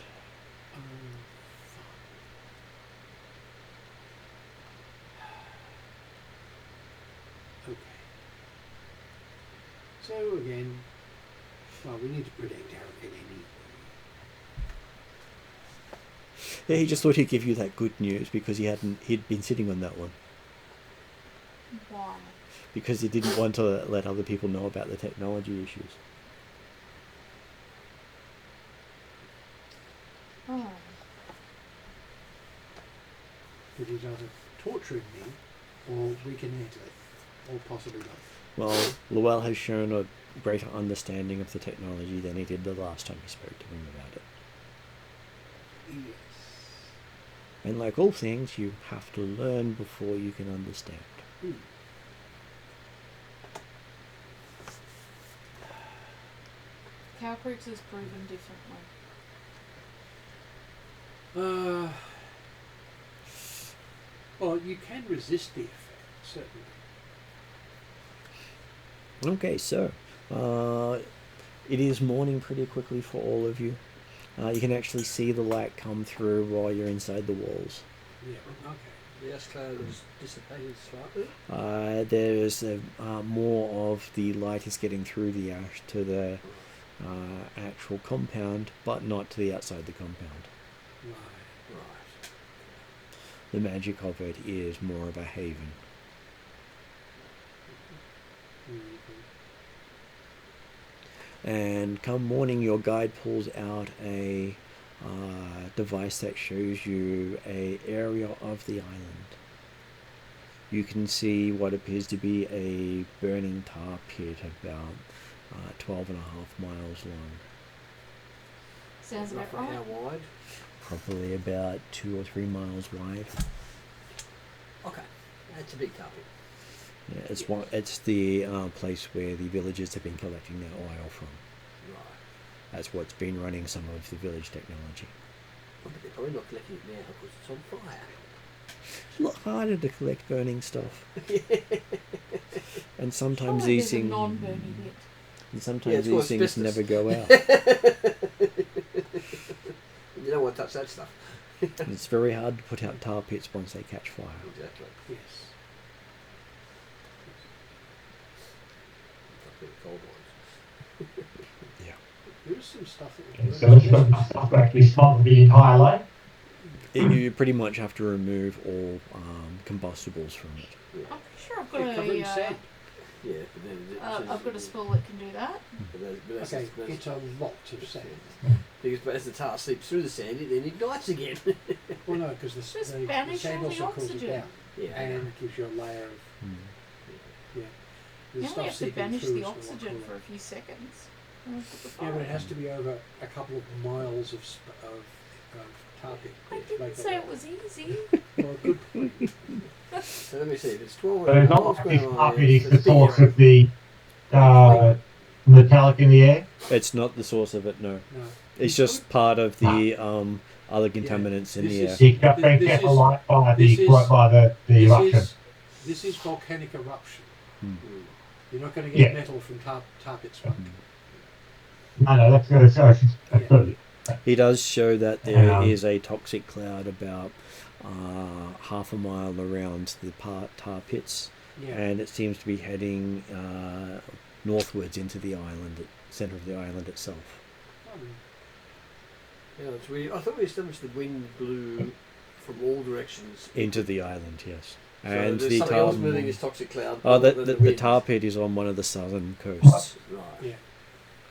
Okay. So again, well, we need to protect Darkin anyway. Yeah, he just thought he'd give you that good news because he'd been sitting on that one. Why? Because he didn't want to let other people know about the technology issues. Oh. It is either torturing me, or we can handle it, or possibly both. Well, Llewell has shown a greater understanding of the technology than he did the last time he spoke to him about it. Yes. And like all things, you have to learn before you can understand. Hmm. Caprix is proven differently. Well, you can resist the effect, certainly. Okay, so It is morning pretty quickly for all of you. You can actually see the light come through while you're inside the walls. Yeah. Okay. The ash cloud has dissipated slightly. There's more of the light is getting through the ash to the actual compound, but not to the outside the compound. Right. The magic of it is more of a haven. And come morning, your guide pulls out a device that shows you a area of the island. You can see what appears to be a burning tar pit about 12.5 miles long. Sounds about Roughly how right. wide? Probably about 2 or 3 miles wide. Okay, that's a big topic. Yeah, it's the place where the villagers have been collecting their oil from. Right. That's what's been running some of the village technology. But they're probably not collecting it now because it's on fire. It's a lot harder to collect burning stuff. And sometimes Surely these there's a things, non-burning bit. and sometimes it's got these things asbestos. never go out. You don't want to touch that stuff. And it's very hard to put out tar pits once they catch fire. Exactly. Yes. Like the cold ones. Yeah. There is some stuff that was So it's got enough stuff to actually smother the entire lane. You pretty much have to remove all combustibles from it. Yeah. I'm pretty sure I've got covered in a. sand. Yeah, but then I've got a spell that can do that. But that's, Okay, that's, it's a lot of sand. because as the tar seeps through the sand, it then ignites again. Well, no, because Just the banish sand all the also cools it oxygen. down Yeah. and gives you a layer of yeah. The You stuff only have to seeping banish through the is a lot oxygen cooler. for a few seconds. And then put the Yeah, but fire it has to be over a couple of miles of tar pit. I to didn't make say that it was easy. well, a good point. So let me see. If it's 12 So it's not miles like per this hour, carpet is it's the a source big of the metallic in the air. It's not the source of it, no. No. It's just part of the other contaminants in This the air. is- You just don't This get is- a light by this is- the eruption. This is volcanic eruption. Hmm. You're not going to get Yeah. metal from tar pit smoke. No, that's good. He does show that there is Um, a toxic cloud about half a mile around the tar pits, Yeah. and it seems to be heading northwards into the island, center of the island itself. Yeah, it's weird. I thought we established the wind blew from all directions. Into the island, yes. So And there's the something tar, else moving this toxic cloud. oh, other than the wind. tar pit is on one of the southern coasts. Right. Yeah.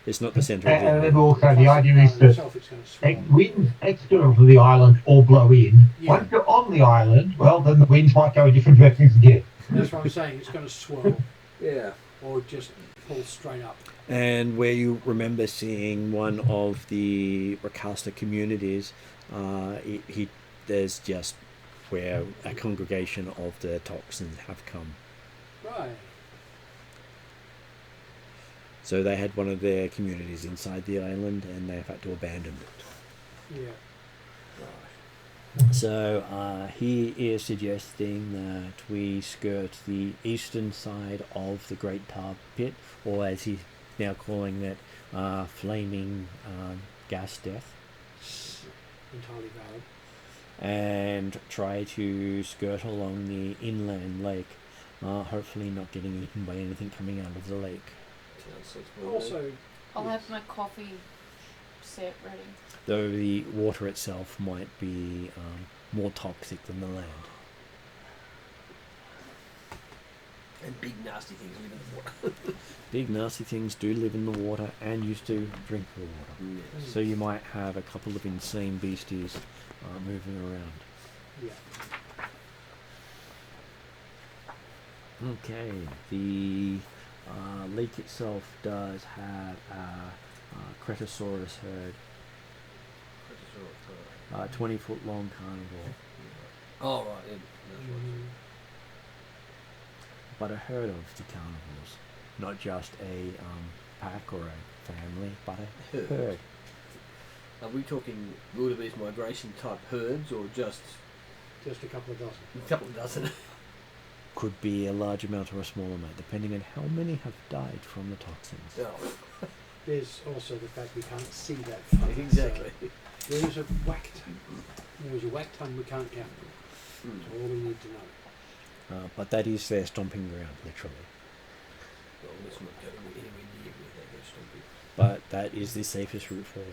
It's not the center of the And then island. also the idea is that itself, it's going to swell. winds external to the island all blow in. Yeah. Once you're on the island, well, then the winds might go in different directions again. That's what I'm saying. It's going to swirl Yeah. or just pull straight up. And where you remember seeing one of the Rakasta communities, there's just where a congregation of the toxins have come. Right. So they had one of their communities inside the island, and they've had to abandon it. Yeah. So he is suggesting that we skirt the eastern side of the Great Tar Pit, or as he's now calling it, Flaming Gas Death, Entirely valid. and try to skirt along the inland lake, hopefully not getting eaten by anything coming out of the lake. Sounds sensible. Also, I'll yes. have my coffee set ready. Though the water itself might be more toxic than the land. And big nasty things live in the water. Big nasty things do live in the water and used to drink the water. Yes. So you might have a couple of insane beasties moving around. Yeah. Okay, the lake itself does have a Cretosaurus herd, 20-foot long carnivore, Oh, right. Yeah. That's right. but a herd of the carnivores, not just a pack or a family, but a Herd. herd. Are we talking wildebeest migration type herds or just Just a couple of dozen. a couple of dozen? Could be a large amount or a small amount, depending on how many have died from the toxins. Oh. There's also the fact we can't see that far. Exactly. So there is a whack ton. There is a whack ton we can't count. That's all we need to know. But that is their stomping ground, literally. Well, let's not go anywhere near where they go stomping. But that is the safest route forward.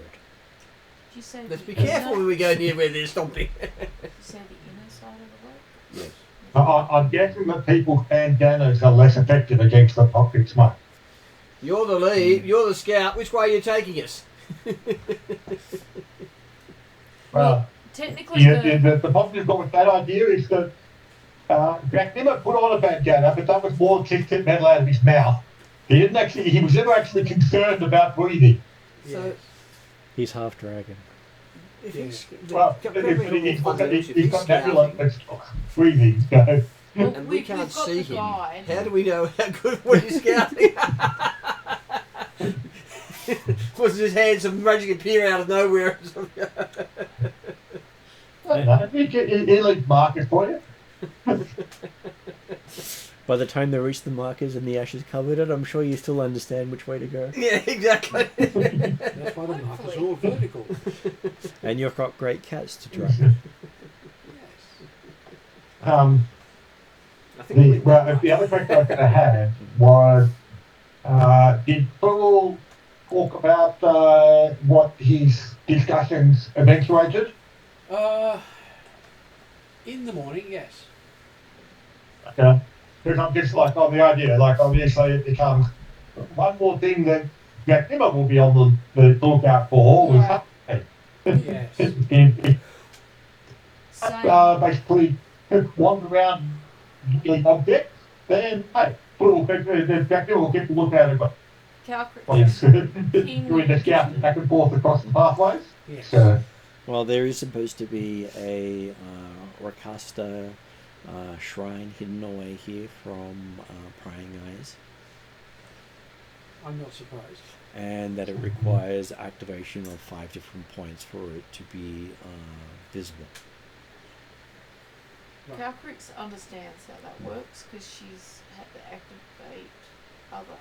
Did you say Let's be the careful inner- when we go near where they're stomping. Did you say the inner side of the lake? Yes. I'm guessing that people's bandanas are less effective against the toxic smoke. You're the lead. You're the scout. Which way are you taking us? Well, Technically, the problem you've got with that idea is that Jack Nimmer put on a bandana, but that was more to keep metal out of his mouth. He was never actually concerned about breathing. So, He's half dragon. if Yeah. he's, Well, he's got natural breathing, so. and we we've can't got see the him, guide. how do we know how good what he's scouting? Was his hand some magic appear out of nowhere? He leaves markers for you. By the time they reach the markers and the ashes covered it, I'm sure you still understand which way to go. Yeah, exactly. That's why the markers are all vertical. And you've got great cats to track. Yes. I think The other question I was going to have was, did Paul talk about what his discussions eventuated? In the morning, yes. Okay. Because I'm just like on the idea, like obviously it becomes one more thing that Jack Nimmer will be on the lookout for was Yes. basically wander around getting objects, then hey, Jack Nimmer will keep a lookout of doing the scout back and forth across the pathways. Yes. So, Well, there is supposed to be a Rakasta shrine hidden away here from prying eyes, I'm not surprised. and that it requires activation of 5 different points for it to be visible. Calcrix understands how that works because she's had to activate other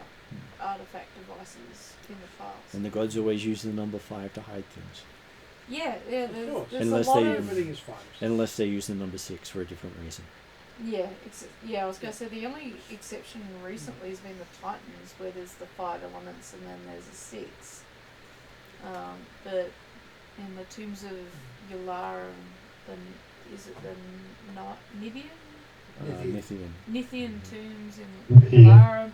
artifact devices in the past. And the gods always use the number 5 to hide things, Yeah, Of course. there's Unless a lot they- of Everything is fine. unless they use the number 6 for a different reason. I was going to say the only exception recently has been the Titans, where there's the 5 elements and then there's a 6. But in the tombs of Yularum, is it the Nibian? Nithian. Nithian tombs in Nithian. Yularum,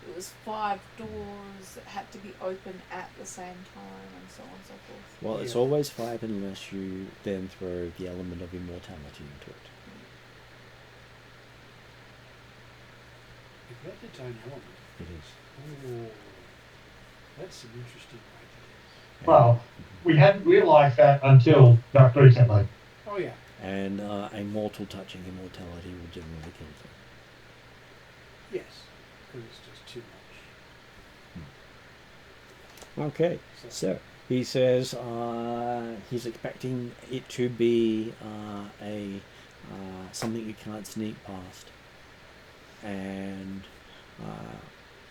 it was 5 doors that had to be open at the same time, and so on and so forth. Well, it's Yeah. always 5 unless you then throw the element of immortality into it. If that's its own element, It is. oh, that's an interesting way to well, we hadn't realised that until just recently. do it. Oh yeah. And a mortal touching immortality will generally kill them. Yes. Because it's just too much. Okay, so he says he's expecting it to be something you can't sneak past. And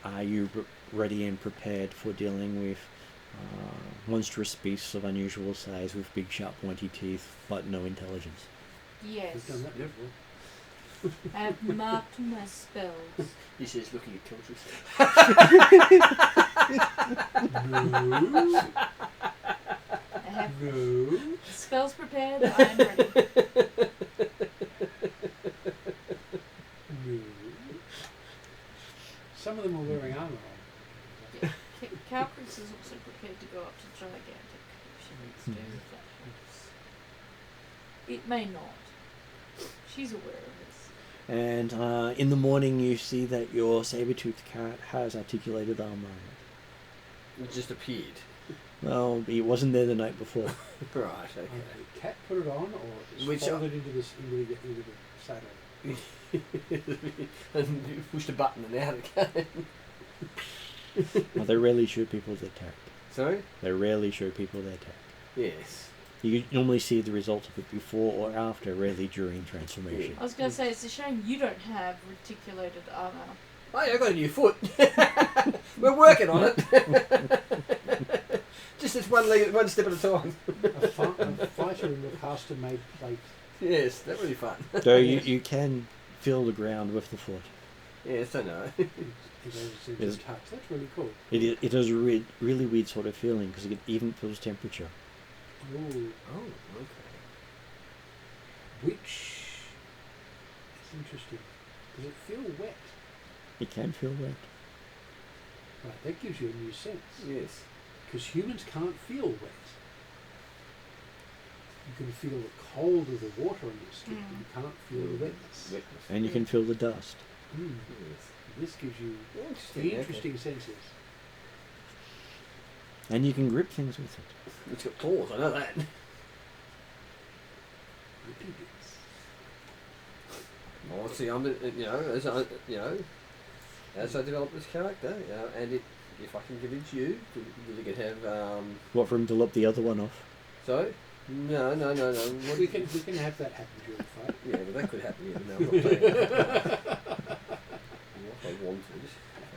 are you ready and prepared for dealing with monstrous beasts of unusual size with big sharp pointy teeth but no intelligence? Yes. We've done that before. I've marked my spells. He says, looking at Kiltris. No. I have No. spells prepared. I am ready. No. Some of them are wearing armour on. Calcrix is also prepared to go up to gigantic if she needs to, if that helps. It may not. She's aware of this. And in the morning you see that your saber-toothed cat has articulated armor on it. It just appeared. Well, it wasn't there the night before. Right, okay. Okay. Cat put it on, or it's Which folded into the saddle. And you pushed a button and out it came. Well, they rarely shoot people as attacked. Sorry? They rarely show people they attack. Yes. You normally see the results of it before or after, rarely during transformation. I was going to say, it's a shame you don't have reticulated armour. Oh yeah, I got a new foot. We're working on it. Just this one step at a time. A fighter in the caster-made plate. Yes, that would be fun. So you can feel the ground with the foot. Yes, I know. It goes in just touch. That's really cool. It has a really weird sort of feeling because it even feels temperature. Ooh. Oh, okay. Which is interesting. Does it feel wet? It can feel wet. Right, that gives you a new sense. Yes. Because humans can't feel wet. You can feel the cold of the water on your skin, but you can't feel the wetness. And you can feel the dust. Mm. Yes. This gives you Interesting. interesting senses. And you can grip things with it. It's got paws, I know that. Rippy bits. Well, see, as I develop this character, and if I can convince you that you can have, What, for him to lop the other one off? so, no. What, We can have that happen during the fight. yeah, but that could happen even though I'm not playing it. What I wanted, if I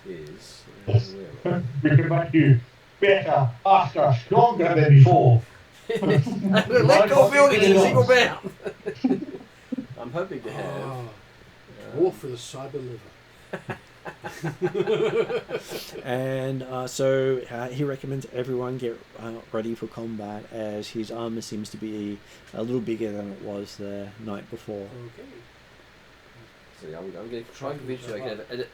can is, where am We can make you better, faster, stronger than before. I? Let go building in a single bound. I'm hoping to have. War for the cyber liver. And so he recommends everyone get ready for combat as his armor seems to be a little bigger than it was the night before. Okay. So I'm going to try and convince you I can have an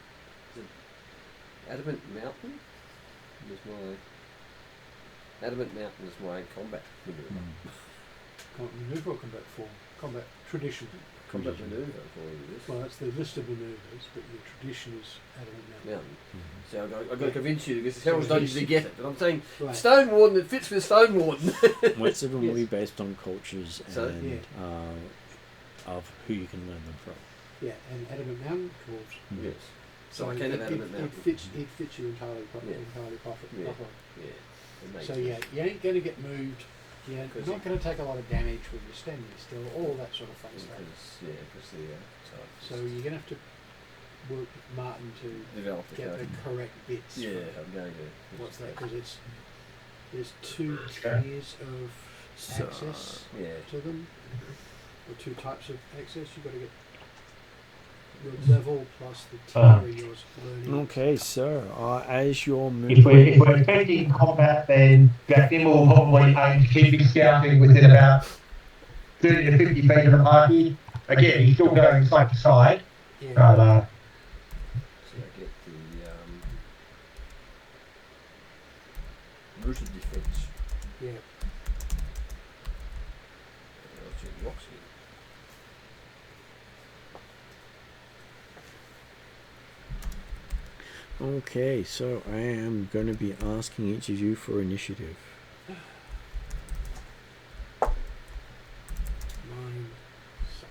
adamant mountain. Is my adamant mountain is my combat maneuver. Combat maneuver or combat form? Combat tradition. Combat maneuver for this. Well, that's the list of maneuvers, but your tradition is adamant mountain. Mountain. So I've got to convince you because Heralds don't usually get it. But I'm saying Right. Stone Warden, it fits with Stone Warden. Most of them will be Yes. based on cultures So, and of who you can learn them from. Yeah, and adamant mountain dwarves. Yes. So I can have adamant mountain. It fits you entirely properly. Yeah. Properly. Yeah. Yeah. It makes So sense. yeah, you ain't going to get moved. You're Because not going to take a lot of damage when you're standing still. All that sort of fun stuff. Because the So you're going to have to work with Martin to develop the get the character. correct bits. Yeah, for I'm going to. what's that? Because there's two Okay. tiers of So, access yeah. to them, or two types of access. You've got to get your level plus the tier you're learning. Okay, so as you're If we're moving, expecting combat, then Jackie will probably aim to keep his scouting within about 30 to 50 feet of the party. Again, he's still going side to side, Yeah. but So I get the rooted defense. Yeah. I'll check rocks here. okay, so I am going to be asking each of you for initiative. Mine sucks.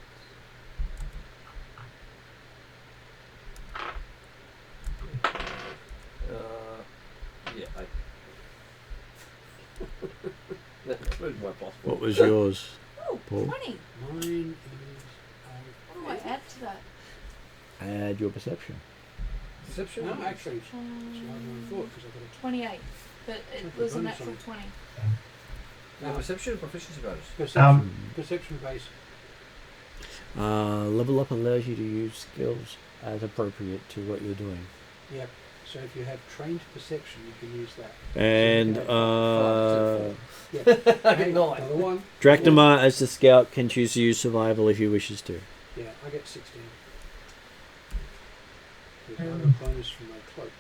Yeah, That's my possible. What was yours, Oh, Paul? 20. Mine is What do I add to that? Add your perception. Deception? no, actually, it's not my fault because I've got a 28. But it Okay, was a bonus natural on it. 20. Perception or proficiency bonus? perception, perception based. Level up allows you to use skills as appropriate to what you're doing. Yeah. So if you have trained perception, you can use that. And Yeah. I get 9. Another one. Draknamar as the scout can choose to use survival if he wishes to. Yeah, I get 16. There's another bonus from my cloak.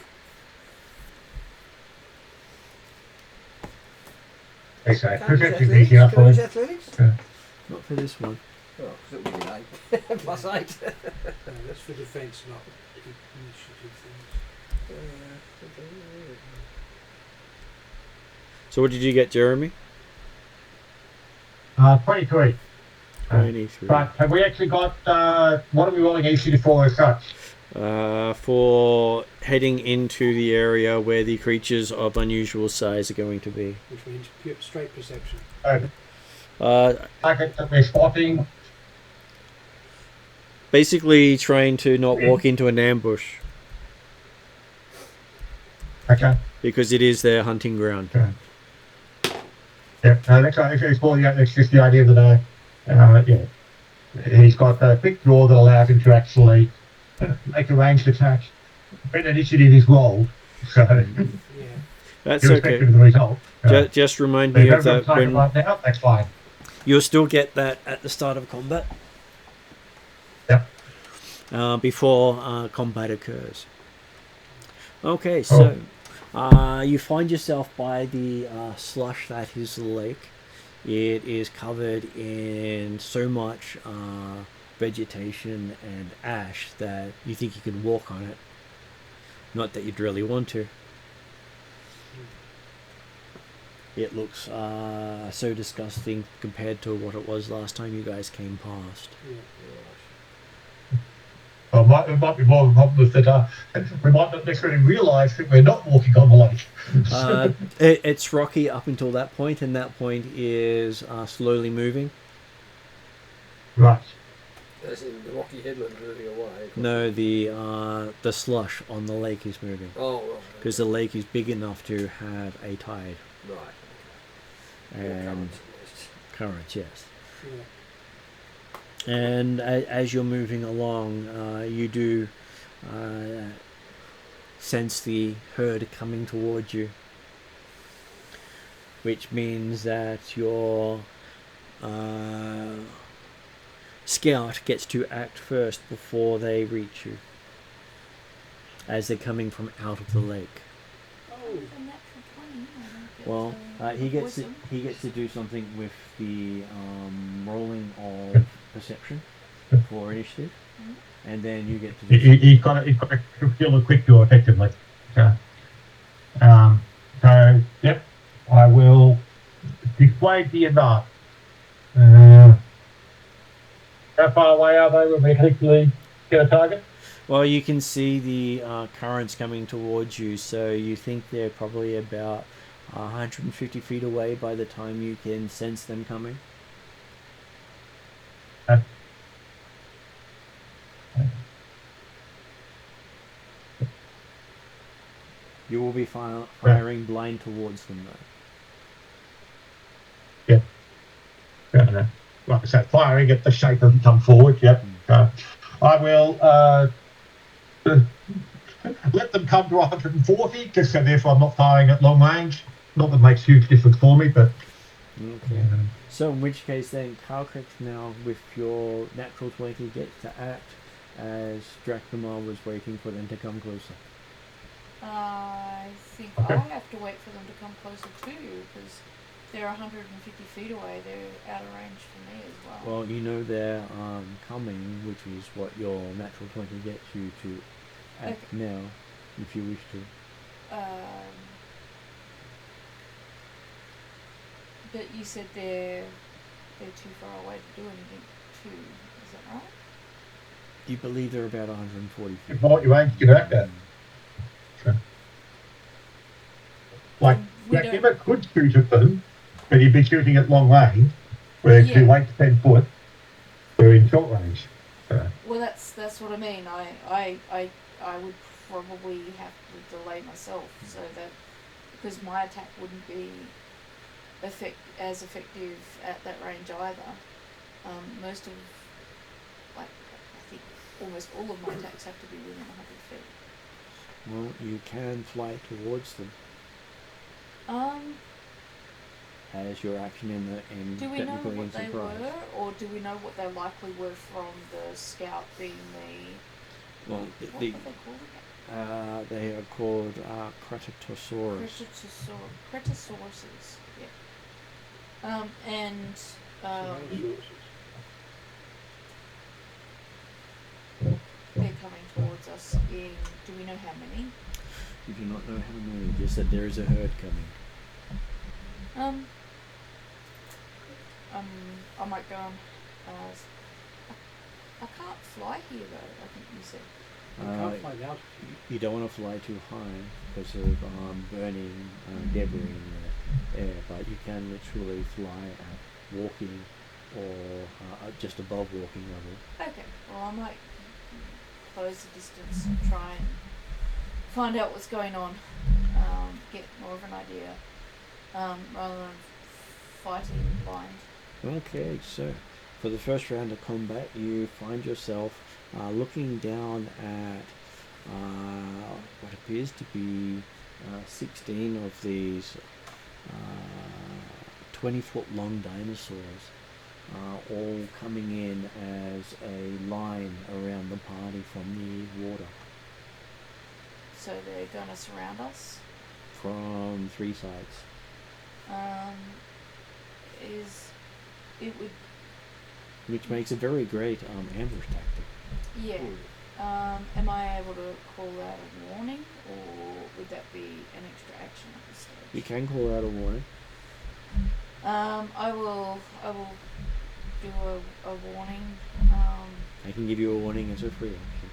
okay, perceptive easier for him. Athletics? Not for this one. Oh, because it would be an 8. Plus 8. No, that's for defense, not initiative things. So what did you get, Jeremy? 23. 23. But have we actually got, what are we rolling initiative for as such? For heading into the area where the creatures of unusual size are going to be. Which means pure, straight perception. Target that we're spotting. Basically trying to not walk into an ambush. Okay. because it is their hunting ground. Okay. Yeah, that's just the idea that yeah, he's got a quick draw that allows him to actually make a ranged attack when initiative is rolled. So, Yeah. That's irrespective okay. of the result. Just remind But me if of everyone's that taking when right now, that's fine. you'll still get that at the start of combat. Yep. Before combat occurs. Okay, so you find yourself by the slush that is the lake. It is covered in so much vegetation and ash that you think you can walk on it. Not that you'd really want to. It looks so disgusting compared to what it was last time you guys came past. Yeah. Well, it might be more of a problem that we might not necessarily realise that we're not walking on the lake. It's rocky up until that point, and that point is slowly moving. Right. As in the rocky headland moving away. No, the slush on the lake is moving. Oh, right. Because the lake is big enough to have a tide. Right. And currents, yes. Yeah. And as you're moving along, you do sense the herd coming towards you, which means that your scout gets to act first before they reach you, as they're coming from out of the lake. Oh. Well, he gets to do something with the rolling of perception for initiative, and then you get to do. He's got to kill a quick draw effectively. So yep, I will dissuade the enough. How far away are they when we hopefully get a target? Well, you can see the currents coming towards you, so you think they're probably about 150 feet away by the time you can sense them coming. You will be firing blind towards them, though. Yeah. Like I said, firing at the shape of them come forward. Yep. I will let them come to 140, just so therefore I'm not firing at long range. Not that it makes huge difference for me, but. Okay. So in which case then, Calcrix now with your natural 20 gets to act as Dracmar was waiting for them to come closer. I think I have to wait for them to come closer too, because they're 150 feet away. They're out of range for me as well. Well, you know they're coming, which is what your natural 20 gets you to act now, if you wish to. But you said they're too far away to do anything too. Is that right? You believe they're about 140 feet. If what you ain't get at that. Like, Dracmar could shoot at them, but he'd be shooting at long range, where if you wait 10 foot, they're in short range. So. Well, that's what I mean. I would probably have to delay myself so that, because my attack wouldn't be as effective at that range either. Most of, I think almost all of my attacks have to be within 100 feet. Well, you can fly towards them. As your action in do we know technically what in they surprise. were, or do we know what they likely were from the scout being the? Well, what are they called again? they are called Cretatosaurus. Cretosauruses. Yeah. And they're coming towards us. Do we know how many? You do not know how many. Just that there is a herd coming. I might go on. I can't fly here though. I think you said. You can't find out. You don't want to fly too high because of burning debris in the air, but you can literally fly at walking or just above walking level. Okay. Well, I might close the distance and try and find out what's going on. get more of an idea, rather than fighting blind. Okay, so for the first round of combat, you find yourself looking down at what appears to be 16 of these 20-foot long dinosaurs, all coming in as a line around the party from the water So they're gonna surround us. from three sides. Is it would Which makes a very great ambush tactic. yeah. Am I able to call out a warning, or would that be an extra action at this stage? You can call out a warning. I will do a warning. I can give you a warning as a free action.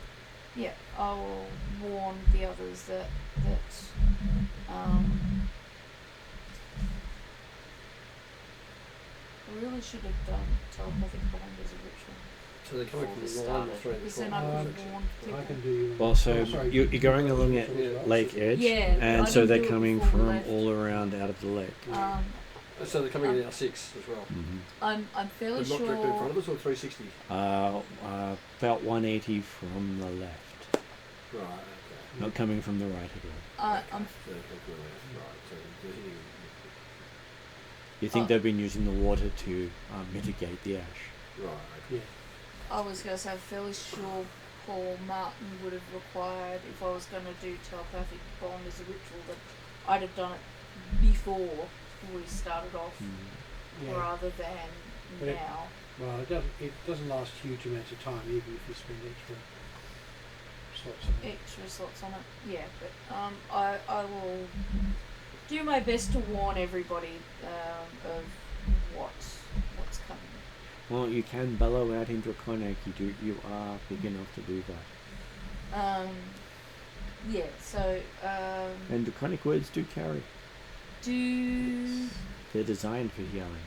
Yeah, I will warn the others that I really should have done telepathic bond as a ritual So they're coming before from this the started, line through because then I could have warned people. I can do. Well, so sorry, you're going along at as well. Lake Edge, Yeah, and I so didn't they're do it coming before we from left. all around out of the lake. So they're coming in our 6 as well. I'm fairly But not directly in front sure. of us, or 360? About 180 from the left, Right, okay. not coming from the right at all. Okay, I'm so they're coming from the left, right, so they're hitting. You think they've been using the water to mitigate the ash? Right, okay. Yeah. I was going to say, I'm fairly sure Paul Martin would have required, if I was going to do telepathic bond as a ritual, that I'd have done it before we started off, Yeah. rather than But it- now. Well, it doesn't last huge amounts of time, even if you spend extra slots on it. Extra slots on it, yeah, but I will do my best to warn everybody of what's coming. Well, you can bellow out in Draconic. You are big enough to do that. Yeah, so And Draconic words do carry. They're designed for healing.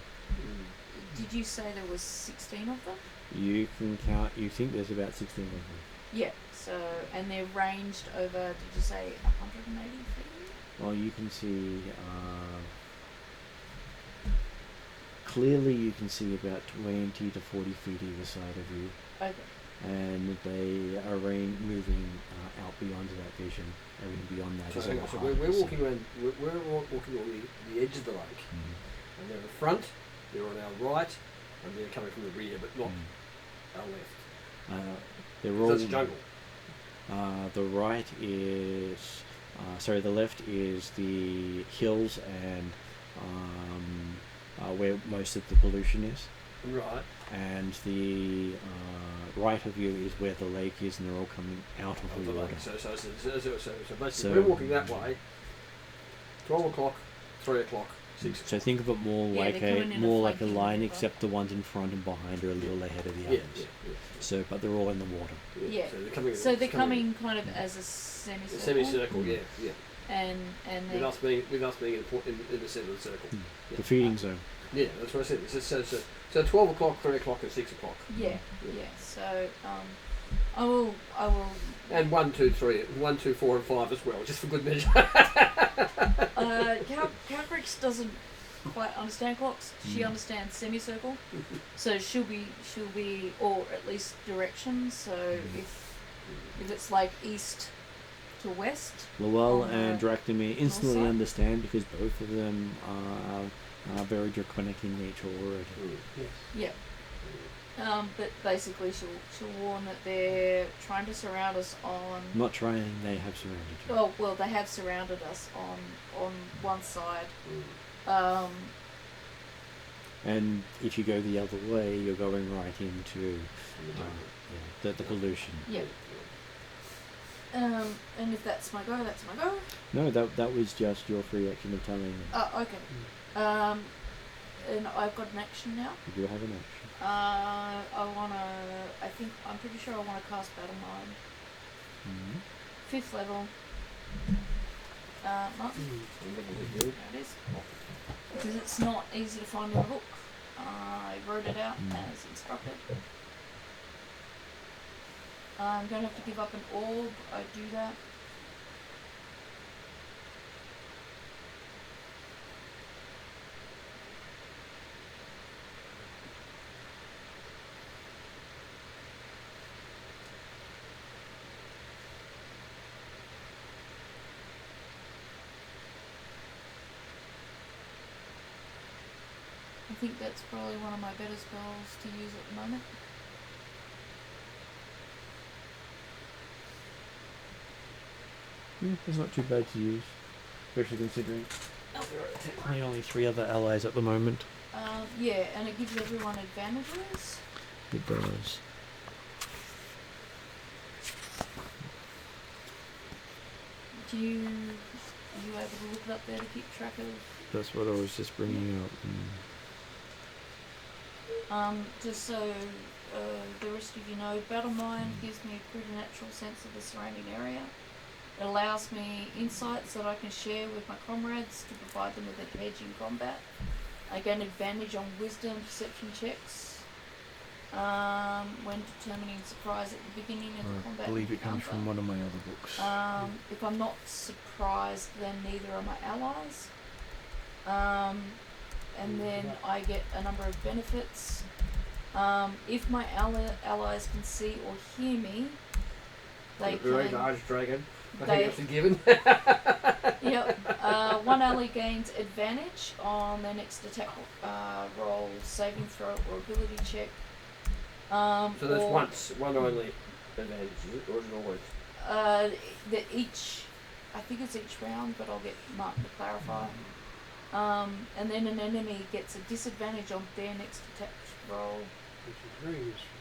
Did you say there was 16 of them? You can count. You think there's about 16 of them. Yeah. So and they're ranged over. Did you say 180 feet? Well, you can see. Clearly, you can see about 20 to 40 feet either side of you, Okay. and they are moving out beyond that vision. Everything beyond that So is hang a on, lot so harder we're to see. walking around, we're walking on the edge of the lake, Mhm. and they're in front, they're on our right, and they're coming from the rear, but not our left. They're So all. it's jungle. The right is, the left is the hills and where most of the pollution is, Right. and the right of you is where the lake is, and they're all coming out of Of the the water. lake. So basically So- we're walking that way. 12 o'clock, 3 o'clock, 6 o'clock. So think of it more Yeah, like they're coming in a like a flanking line, river. except the ones in front and behind are a little ahead of the Yeah, others. yeah. So, but they're all in the water. Yeah. So they're coming. So they're it's coming kind of as a semicircle. a semicircle, yeah, yeah. And With then us being in the centre of the circle. Yeah. The feeding zone. Yeah, that's what I said. So 12 o'clock, 3 o'clock, and 6 o'clock. yeah. So I will. And 1, 2, 3, 1, 2, 4, and 5 as well, just for good measure. Calcrix doesn't quite understand clocks. She understands semicircle, so she'll be, or at least directions. So if it's like east to west, Lowell on and the Dractomir instantly side? understand because both of them are very draconic in nature already. Yes. yeah. But basically, she'll warn that they're trying to surround us on. Not trying, they have surrounded you. Oh well, they have surrounded us on one side. And if you go the other way, you're going right into the pollution. Yeah. And if that's my go, that's my go. No, that was just your free action of telling them. Oh, okay. And I've got an action now. You do have an action. I'm pretty sure I wanna cast Battle Mind. Mm-hmm. 5th level. Martin. There it is. Because it's not easy to find in the book. I wrote it out as instructed. I'm going to have to give up an orb. I do that. I think that's probably one of my better spells to use at the moment. It's not too bad to use, especially considering there are technically only 3 other allies at the moment. Yeah, and it gives everyone advantages. It does. Are you able to look it up there to keep track of? That's what I was just bringing up. Just so the rest of you know, Battle Mind gives me a preternatural sense of the surrounding area. It allows me insights that I can share with my comrades to provide them with an edge in combat. I gain advantage on wisdom perception checks when determining surprise at the beginning of the combat. I believe it comes from one of my other books. If I'm not surprised, then neither are my allies. And then I get a number of benefits. If my allies can see or hear me, they Very can. large dragon. I They- think that's a given. Yep. One ally gains advantage on their next attack roll, saving throw, or ability check. So that's or, one only advantage, is it? Or is it always? That each, I think it's each round, but I'll get Mark to clarify. And then an enemy gets a disadvantage on their next attack roll. Which is very useful.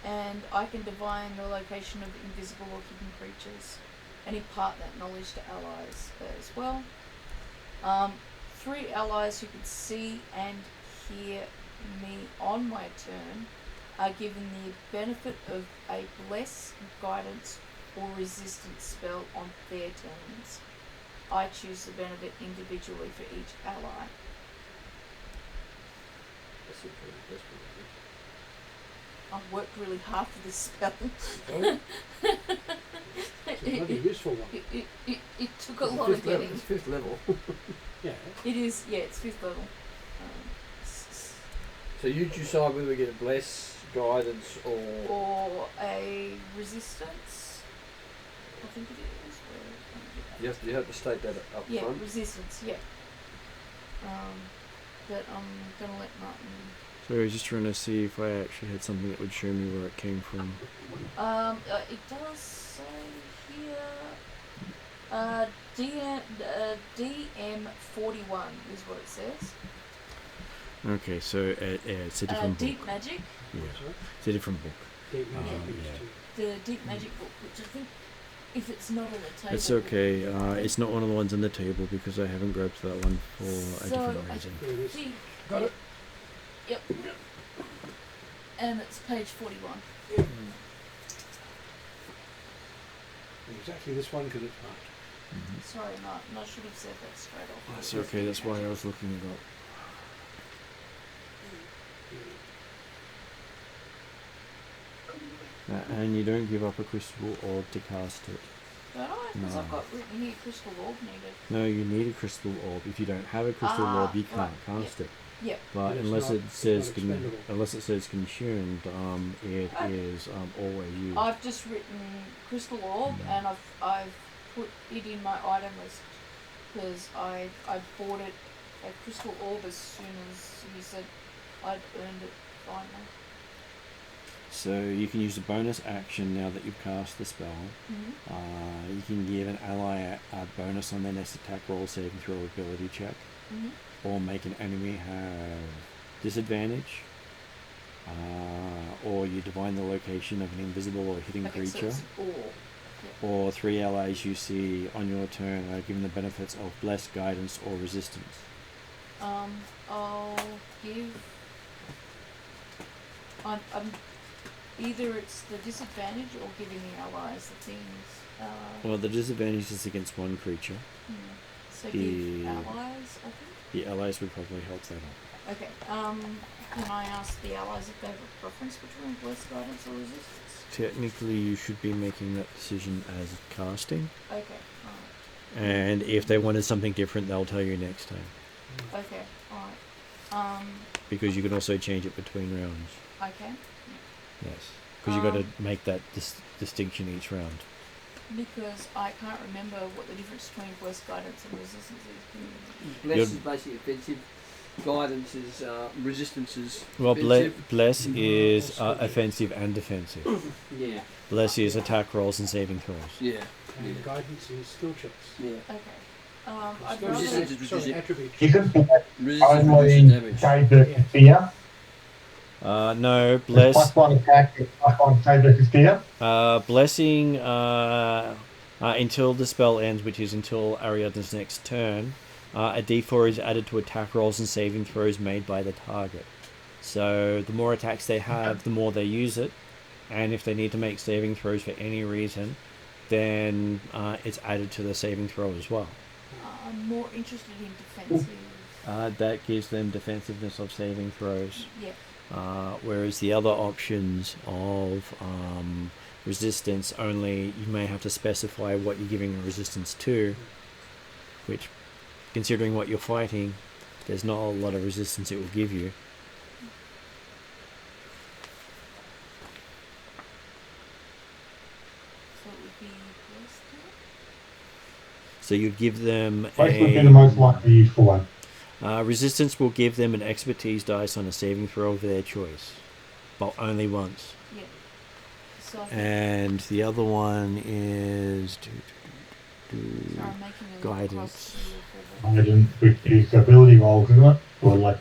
And I can divine the location of invisible or hidden creatures and impart that knowledge to allies as well. 3 allies who can see and hear me on my turn are given the benefit of a bless, guidance, or resistance spell on their turns. I choose the benefit individually for each ally. That's pretty good. I've worked really hard for this spell. It's a bloody useful one. It took a lot of getting. It's 5th level. Yeah. It is, yeah, it's 5th level. So you decide whether we get a bless, guidance, Or a resistance. I think it is. you have to state that up Yeah, front. resistance, yeah. That I'm gonna let Martin. So I was just trying to see if I actually had something that would show me where it came from. It does say here. DM41 is what it says. Okay, so it's a different book. Deep Magic. Yeah, Sorry? it's a different book. Deep magic yeah. is too. The Deep Magic book, which I think, if it's not on the table. It's okay. It's not one of the ones on the table because I haven't grabbed that one for a different I reason. There it is. think. Got it. Yep. And it's page 41. Exactly this one because it's marked. Sorry, Martin, I should have said that straight off. That's okay. That's why I was looking it up. And you don't give up a crystal orb to cast it. Don't I? Because No. I've got written here crystal orb needed. No, you need a crystal orb. If you don't have a crystal orb, you can't right, cast it. Yep. But But it's unless not- it says it's not expendable. unless it says consumed, it is always used. I've just written crystal orb and I've put it in my item list because I bought it a crystal orb as soon as you said I'd earned it finally. So you can use a bonus action now that you've cast the spell. Mm-hmm. You can give an ally a bonus on their next attack roll, saving throw, ability check, Mm-hmm. or make an enemy have disadvantage. Or you divine the location of an invisible or hidden Okay, so creature. it's orb. Or 3 allies you see on your turn are given the benefits of bless, guidance, or resistance. I'll give. I'm either it's the disadvantage or giving the allies the things. Well, the disadvantage is against one creature. So the- give allies, I think. The allies would probably help that out. Okay. Can I ask the allies if they have a preference between bless, guidance, or resistance? Technically, you should be making that decision as casting. Okay. And if they wanted something different, they'll tell you next time. Alright. Okay. Alright. Because you can also change it between rounds. Okay. Yes. Because you've got to make that distinction each round. Because I can't remember what the difference between bless, guidance, and resistance is. Bless You're- is basically offensive. Guidance is resistance is. Well, defensive. bless is offensive and defensive. Yeah. Bless is attack rolls and saving throws. Yeah. And guidance is skill checks. Yeah. Okay. I'd Skill rather. Resistance checks, is sorry, resist- attributes. Isn't that Resistance only reduces damage. save versus fear? No, There's bless. +1 attack, and +1 save versus fear. Blessing until the spell ends, which is until Ariadne's next turn. A D4 is added to attack rolls and saving throws made by the target. So the more attacks they have, the more they use it. And if they need to make saving throws for any reason, then it's added to the saving throw as well. I'm more interested in defensive. That gives them defensiveness of saving throws. Yeah. Whereas the other options of resistance, only you may have to specify what you're giving resistance to, which, considering what you're fighting, there's not a lot of resistance it will give you. So it would be plus So you'd give them Most would be the most likely useful one. resistance will give them an expertise dice on a saving throw of their choice, but only once. Yeah. So I think And the other one is so I'm making a look guidance. across Guidance, which is ability rolls, isn't it? Or like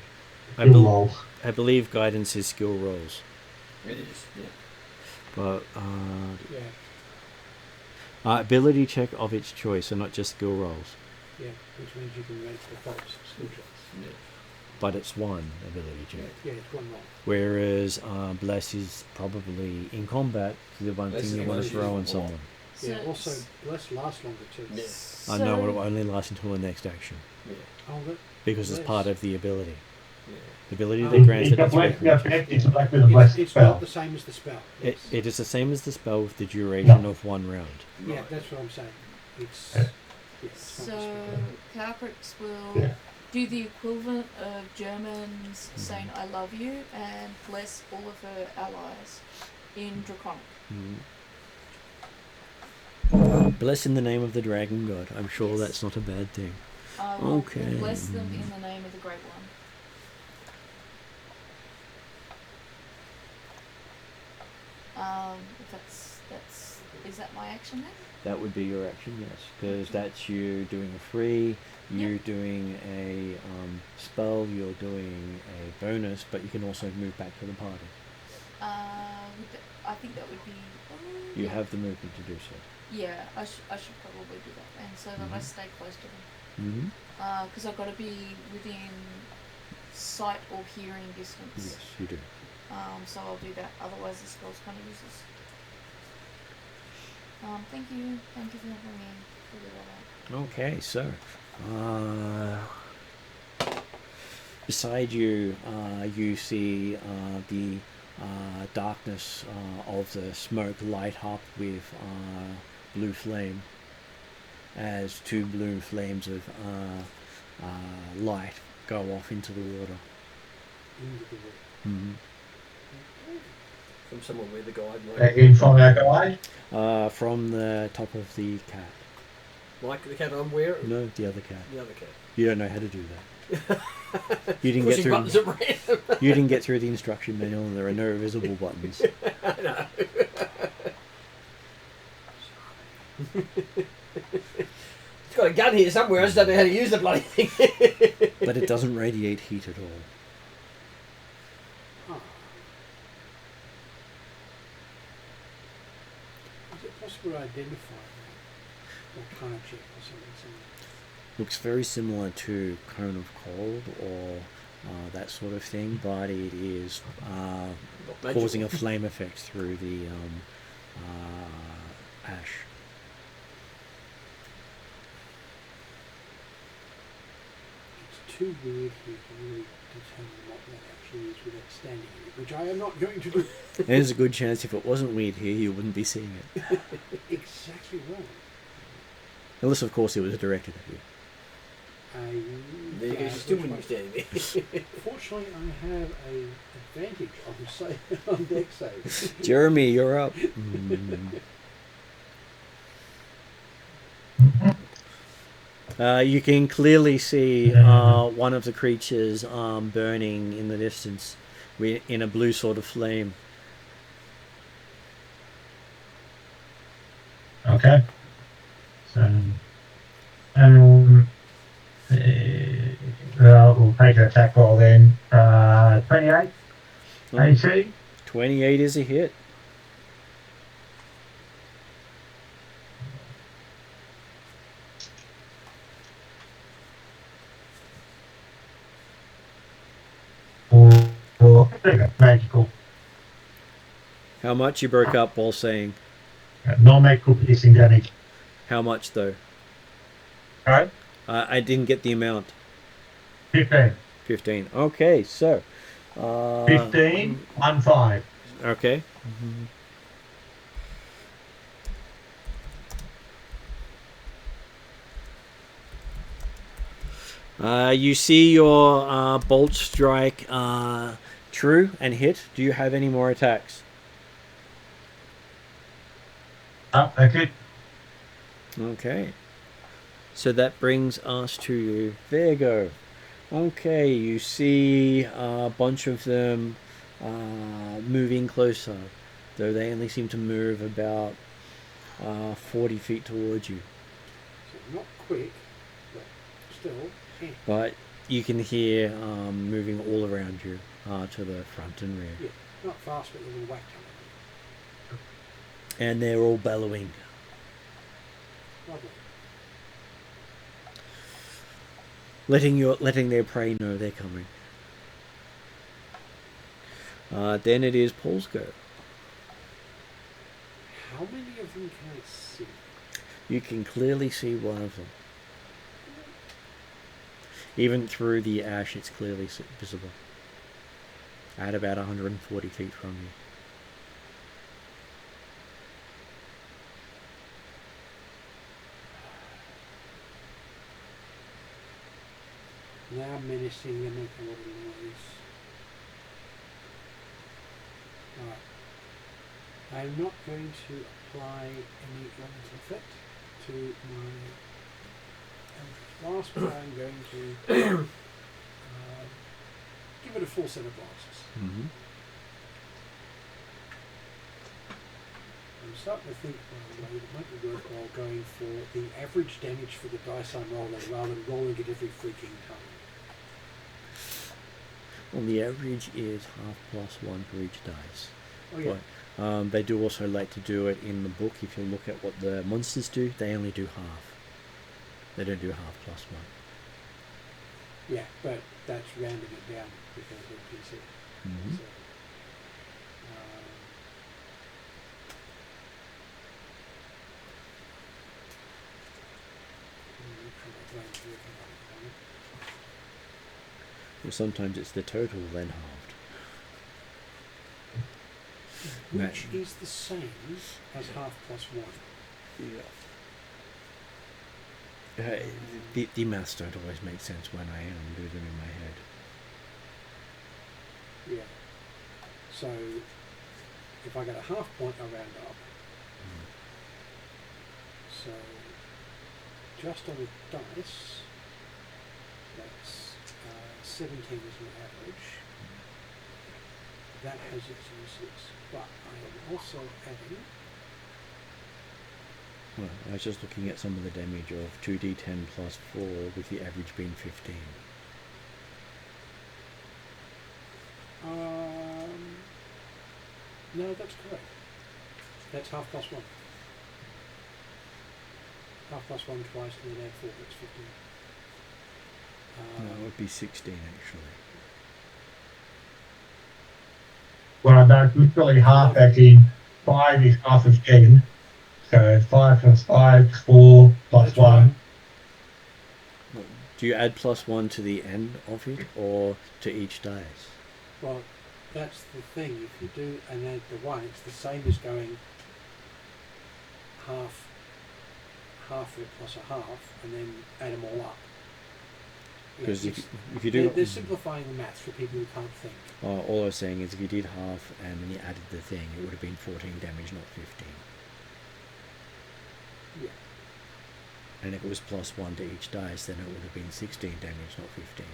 I skill bel- rolls. I believe guidance is skill rolls, It is. Yeah. but Yeah, ability check of its choice, and not just skill rolls. yeah, which means you can make the false skill checks. Yeah. But it's one ability check. Yeah, it's one roll. Whereas bless is probably in combat the one Bless thing is you want to actually throw on more. someone. So, Yeah, also, bless lasts longer too. Yeah. I know it will only last until the next action Yeah. Oh, that, because it's Bless. part of the ability. Yeah. The ability Um, that grants It's it a to bless, three creatures. it's like with a blessed it's spell. not the same as the spell. It, Yes. it is the same as the spell with the duration of one round. Yeah, that's what I'm saying. It's, Yeah. it's not So the spell. Calcrix will Yeah. do the equivalent of Germans saying "I love you" and bless all of her allies in Draconic. Bless in the name of the dragon god. I'm sure Yes. that's not a bad thing. I will Okay. bless them in the name of the Great One. If that's is that my action then? That would be your action, yes, because that's you doing a free, you doing a spell, you're doing a bonus, but you can also move back to the party. I think that would be. You yeah. have the movement to do so. Yeah, I should probably do that, and so that I stay close to them. Mm-hmm. Because I've got to be within sight or hearing distance. Yes, you do. So I'll do that. Otherwise, the spell's kind of useless. Thank you for helping me figure that out. Okay, so beside you, you see the darkness of the smoke light up with blue flame, as two blue flames of light go off into the water. Into the water. Mm-hmm. From somewhere where the guide In from our guide. From the top of the cat. like the cat I'm wearing. No, the other cat. The other cat. You don't know how to do that. You didn't get Pushing through. buttons at random. You didn't get through the instruction manual, and there are no visible buttons. I know. It's got a gun here somewhere. I just don't know how to use the bloody thing. But it doesn't radiate heat at all. Ah. Is it possible to identify that? Or kind of check or something? Looks very similar to Cone of Cold or that sort of thing, but it is causing a flame effect through the ash. It's too weird here to really determine what that actually is without standing here, which I am not going to do. There's a good chance if it wasn't weird here, you wouldn't be seeing it. Exactly right. Unless, of course, it was directed at you. There you go. You still wouldn't be standing there. Fortunately, I have a advantage on deck save. Jeremy, you're up. You can clearly see one of the creatures burning in the distance in a blue sort of flame. Okay. So, we'll take an attack roll then. 28 AC. 28 is a hit. Or magical. How much? You broke up while saying. Non-magical piercing damage. How much though? Right? I didn't get the amount. 15. 15. Okay, so. 15, 1-5. Okay. You see your bolt strike true and hit. Do you have any more attacks? That's it. Okay. So that brings us to Virgo. Okay, you see a bunch of them moving closer, though they only seem to move about 40 feet towards you. So not quick, but still. But you can hear moving all around you to the front and rear. Yeah, not fast, but a little whack. And they're all bellowing. Lovely. Letting their prey know they're coming. Then it is Paul's go. How many of them can I see? You can clearly see one of them. Even through the ash, it's clearly visible. At about 140 feet from you. Now menacing, they make a lot of noise. Right. I'm not going to apply any elemental effect to my Eldritch Blast, but I'm going to give it a full set of blasts. Mm-hmm. I'm starting to think, by the way, it might be worthwhile going for the average damage for the dice I'm rolling rather than rolling it every freaking time. Well, the average is +1 for each dice. Oh yeah. But they do also like to do it in the book. If you look at what the monsters do, they only do half. They don't do half +1. Yeah, but that's rounding it down because of PC. Mm-hmm. So, Well, sometimes it's the total then halved. which is the same as half +1. Yeah. The maths don't always make sense when I do them in my head. Yeah. So if I get a half point, I round up. So just on the dice, that's 17 is an average. That has its uses, but I am also adding. Well, I was just looking at some of the damage of 2d10 +4 with the average being 15. No, that's correct. That's half +1. Half +1 twice, and then add 4, that's 15. No, it would be 16 actually. Well, no, literally half as in 5 is half of 10. So 5 plus 5, 4 plus That's 1. right. Do you add +1 to the end of it or to each dice? Well, that's the thing. If you do and add the 1, it's the same as going half it plus a half, and then add them all up. Because if you do... They're simplifying the maths for people who can't think. all I was saying is if you did half and then you added the thing, it would have been 14 damage, not 15. Yeah. And if it was +1 to each dice, then it would have been 16 damage, not 15.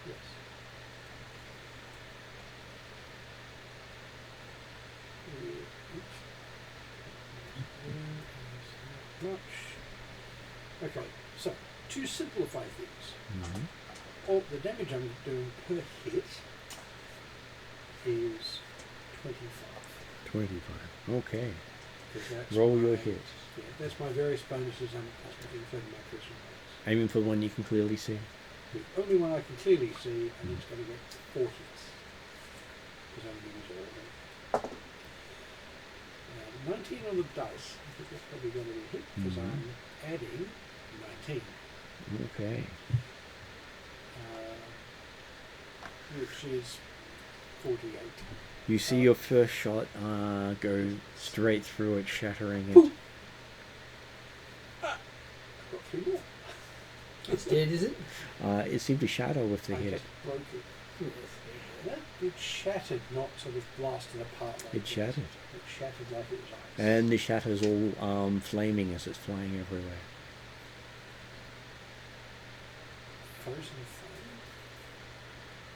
Yes. Much. Okay, so to simplify things, Mm-hmm. all the damage I'm doing per hit is 25. 25. Okay. 'Cause that's Roll your my- hit. Yeah, that's my various bonuses and that's including my personal bonus. Aiming for the one you can clearly see. The only one I can clearly see, and it's going to get 4 hits. Because I'm going to use all of them. 19 on the dice. I think that's probably going to be a hit because Mhm. I'm adding 19. Okay. Which is 48. You see your first shot go straight through it, shattering it. Boom. I've got 3 more. It's dead, is it? It seemed to shatter with the I hit. just broke it. It shattered, not sort of blasted apart. Like It this. shattered. It shattered like it was ice. And the shatter's all flaming as it's flying everywhere. Frozen flame.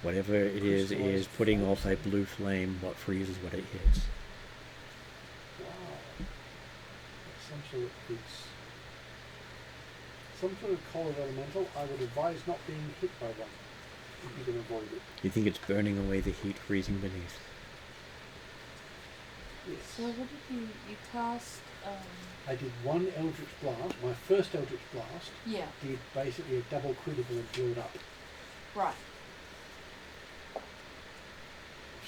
Whatever it is Crystallized putting flame. off a blue flame, what freezes what it hits. Wow. That's some sort of piece. Some sort of cold elemental. I would advise not being hit by one. If you can avoid it. You think it's burning away the heat freezing beneath. Yes. So what did you cast? I did one Eldritch Blast. My first Eldritch Blast Yeah, did basically a double critical and blew it up. right.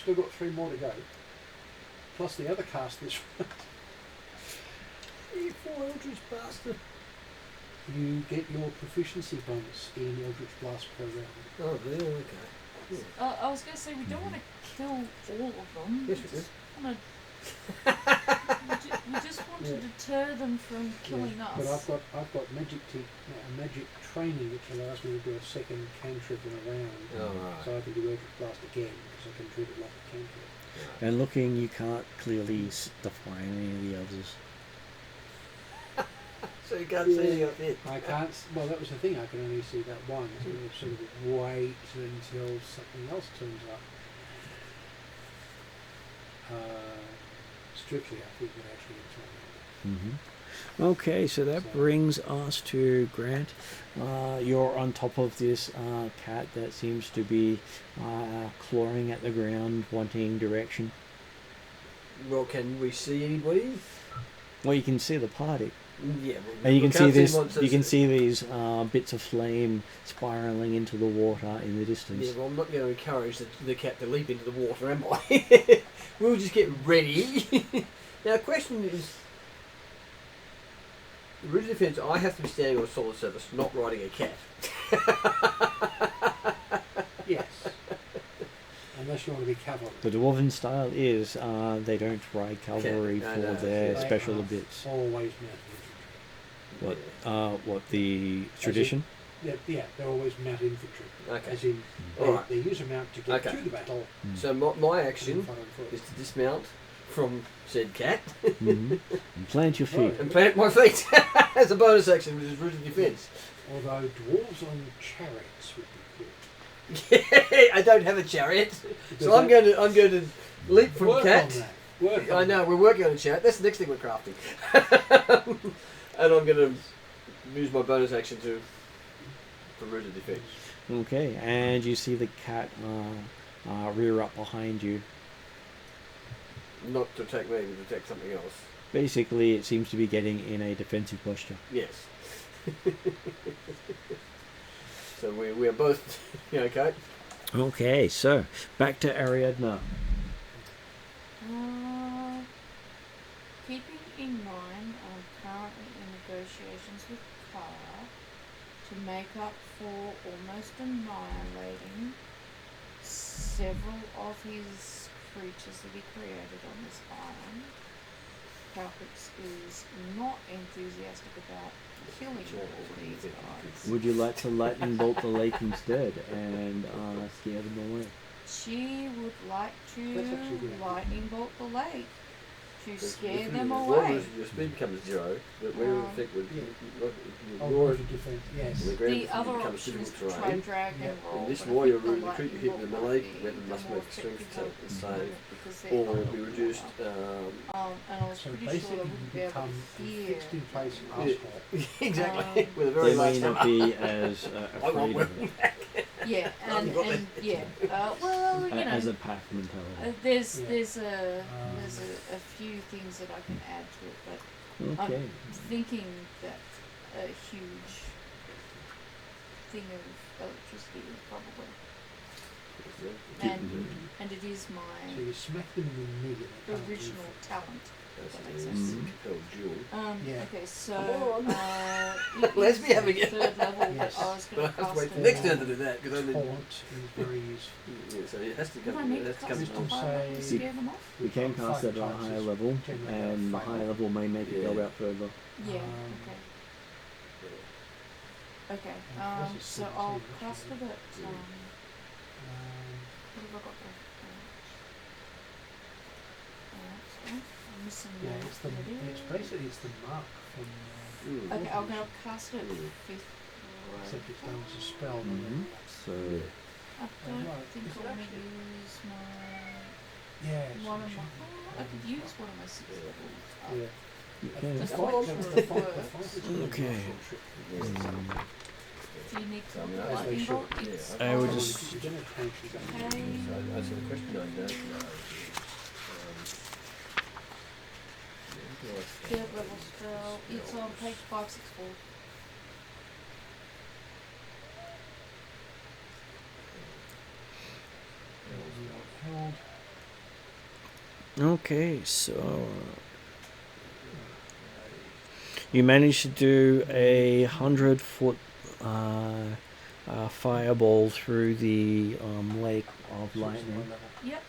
Still got 3 more to go. Plus the other cast this round. You 4 Eldritch bastard. You get your proficiency bonus in Eldritch Blast per round. Oh, really? Okay. I was going to say we don't want to kill all of them. Yes, we do. Wanna- we just want to deter them from killing Yeah, us. But I've got magic training which allows me to do a second cantrip in a round. Oh, right. So I can do Eldritch Blast again because I can treat it like a cantrip. And looking, you can't clearly define any of the others. So you can't see anything up here. I can't. Well, that was the thing. I can only see that one. So we sort of wait until something else turns up. Strictly, I think it actually is one. Okay, so that So- brings us to Grant. You're on top of this cat that seems to be clawing at the ground, wanting direction. Well, can we see anybody? Well, you can see the party, Yeah. and you we can see can't this. monsters. You can see these bits of flame spiraling into the water in the distance. Yeah, well, I'm not going to encourage the cat to leap into the water, am I? We'll just get ready. Now, question is, Root of Defense, I have to be standing on solid surface, not riding a cat. Yes. Unless you want to be cavalry. The dwarven style is they don't ride cavalry Okay, I for know, their They special are bits. Always mounted What the tradition? infantry. Yeah, they're always mounted infantry. Okay. As in, Alright. they use a mount to get Okay. to the battle. So my And action fight on foot. is to dismount from said cat And plant your feet. and plant my feet as a bonus action, which is Root of Defense. Although dwarves on chariots would be good. I don't have a chariot, Because so I'm that- going to leap from work cat. on that. Work I on know that. we're working on a chariot. That's the next thing we're crafting, and I'm going to use my bonus action for Root of Defense. Okay, and you see the cat rear up behind you. Not to attack me, but to attack something else. Basically, it seems to be getting in a defensive posture. Yes. So we are both okay. Okay, so back to Ariadna. Keeping in mind, I'm currently in negotiations with Kara to make up for almost annihilating several of his creatures that he created on this island. Calpix is not enthusiastic about killing all these guys. Would you like to lightning bolt the lake instead and scare them away? She would like That's actually to good. lightning bolt the lake. you Because scare if them water away. your speed becomes 0, but when you affect with Oh, your water defense. Yes. the ground The other becomes option is difficult to try terrain. and drag and Yeah. roll. In this but I war, think your the recruit lightning hit bolt with might melee be weapon the must more make a strength effective save, save because they're or not will be on reduced. water. And I was So pretty sure basically, they you wouldn't be able become to a hear. fixed in place Yeah. asshole. Exactly. With a very They large may not hammer. be as I want afraid of weapon it back. Yeah, I've got and yeah. Well, you know, as a pack mentality. there's Yeah. there's a few things that I can add to it, but Okay. I'm thinking that a huge thing of electricity is probably, and it is So my you smack them in the knee. and they can't original move. talent. That's That makes a sense. compelled duel. Yeah. Okay, so Come on. it Let's is be having it. third level, Yes. but I was But going I to have to cast wait for it. next turn to do that because only. Taunt is very useful. Yeah, so it has to Would I come. need It to has to cast come. it Wisdom to higher level to save. scare them off? You can cast it at a Five higher times level, generally and the fail. higher level may make it go Yeah. out further. Yeah. Um, Okay. and this is So 17, I'll that's cast it really- at what have I got there? I'm missing Yeah, the it's the it's basically it's the mark from. Okay, I'm gonna cast it at Mm. fifth Except it's done level. as a spell. Mm-hmm. So I don't right. think Is I it want to actually- use my Yeah. one of so my. you I could use one of my sixth levels. should- Yeah. you The can. Just fight- make the sure fight- it the works. fight is really Okay. muscle. Do you need to I mean, look as at they lightning should. bolt? Yeah, It's I would on just- You're gonna change the game. Okay. So that's a question I don't know. Third level spell. It's on page 564. Held. Okay, so you managed to do 100-foot fireball through the lake of lightning Yep.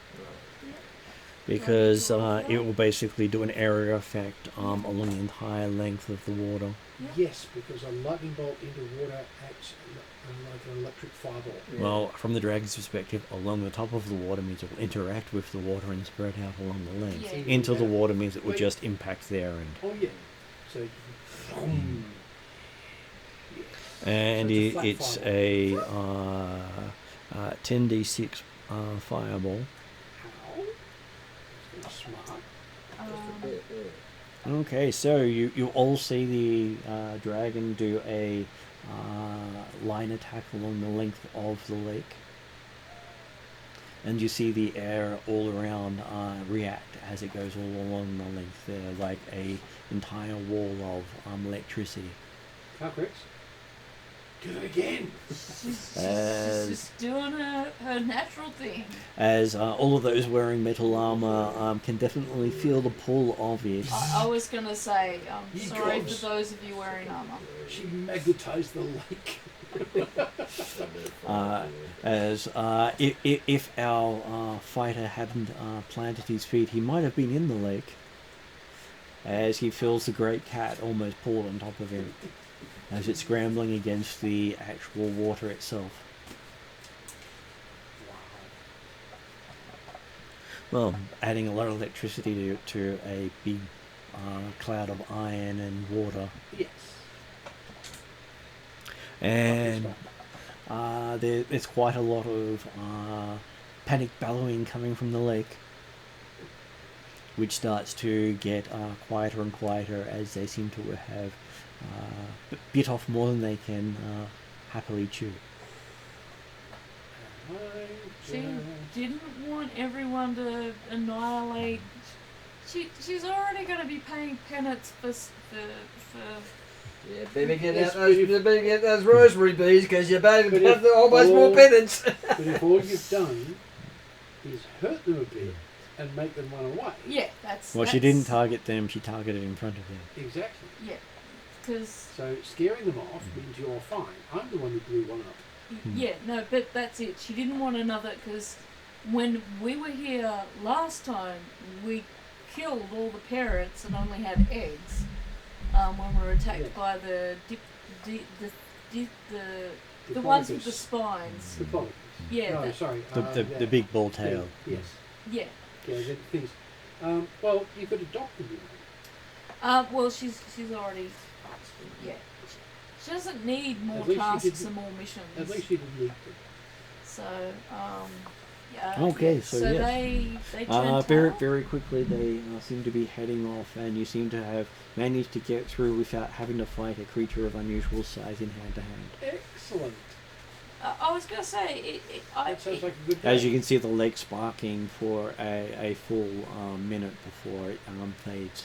because it will basically do an area effect along the entire length of the water. Yes, because a lightning bolt into water acts like an electric fireball. Well, from the dragon's perspective, along the top of the water means it will interact with the water and spread out along the length. Yeah. Into the water means it will Wait. just impact there and Oh yeah. So. and So it's a flat it's fireball. a 10d6 fireball. How? That's very smart. Okay, so you all see the dragon do a line attack along the length of the lake, and you see the air all around react as it goes all along the length there, like a entire wall of electricity. Calcrix. Do it again. She's As- just doing her natural thing. As all of those wearing metal armor can definitely feel the pull of it. I was gonna say, Ye sorry gods. for those of you wearing armor. She magnetized the lake. If our fighter hadn't planted his feet, he might have been in the lake. As he feels the great cat almost pull on top of him, as it's scrambling against the actual water itself. Well, adding a lot of electricity to a big cloud of iron and water. Yes. And there's quite a lot of panic bellowing coming from the lake, which starts to get quieter and quieter as they seem to have bit off more than they can happily chew. She didn't want everyone to annihilate. She's already going to be paying penance for Yeah, better get those rosemary bees because you better But have if almost more all- penance. But if all you've done is hurt them a bit and make them run away. Yeah, that's. Well, she didn't target them, she targeted in front of them. Exactly. Yeah, because. So scaring them off means you're fine. I'm the one who blew one up. Yeah, no, but that's it. She didn't want another because when we were here last time, we killed all the parrots and only had eggs. When we were attacked Yeah. by the The ones with the Diplodocus. spines. The Diplodocus. Yeah, No, that- sorry. The yeah. big ball tail. Yes. Yeah. Yeah, the things. Well, you could adopt them, you know. Well, she's already. Yeah. She doesn't need more At least she tasks didn't- and more missions. At least you didn't eat them. So, yeah. Okay, yeah. so so yes. they turned Very, tail. very quickly they seem to be heading off, and you seem to have managed to get through without having to fight a creature of unusual size in hand to hand. Excellent. I was gonna say That sounds like a good day. As you can see, the lake sparking for a full minute before it fades.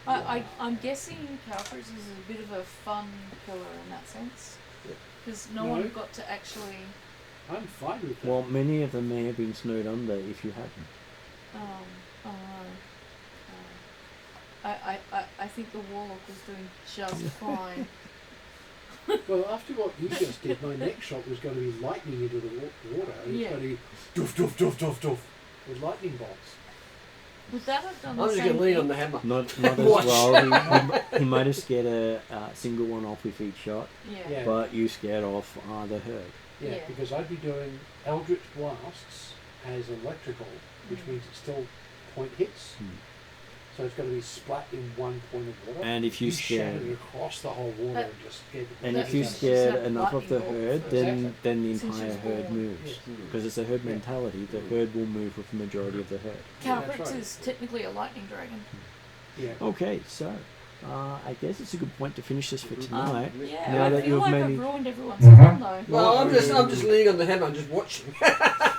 I'm guessing Calfridge is a bit of a fun killer in that sense, because no No. one got to actually. I'm fine with that. Well, many of them may have been snowed under if you hadn't. I think the Warlock was doing just fine. Well, after what you just did, my next shot was going to be lightning into the water. And Yeah. It's going to be doof, doof, doof, doof, doof with lightning bolts. Would that have done I'm the just same going to lean thing? on the hammer. Not as Watch. well. He might have scared a single one off with each shot, Yeah. but you scared off the herd. Yeah, Yeah. because I'd be doing Eldritch Blasts as electrical, which means it still point hits. Hmm. So it's going to be splat in one point of water. And if you shattered scared, across the whole water That- and just scared the and That if you is- scared Just have enough of the lightning bolt herd, first. then Exactly. the Since entire she's herd born. moves. Yes. Because it's a herd Yeah. mentality. The herd will move with the majority of the herd. Yeah, that's Calfridge right. is technically a lightning dragon. Yeah. Okay, so I guess it's a good point to finish this for tonight. Yeah, Now I that feel you've like made I've it- ruined everyone's Mhm. fun though. Well, I'm just leaning on the hammer and just watching.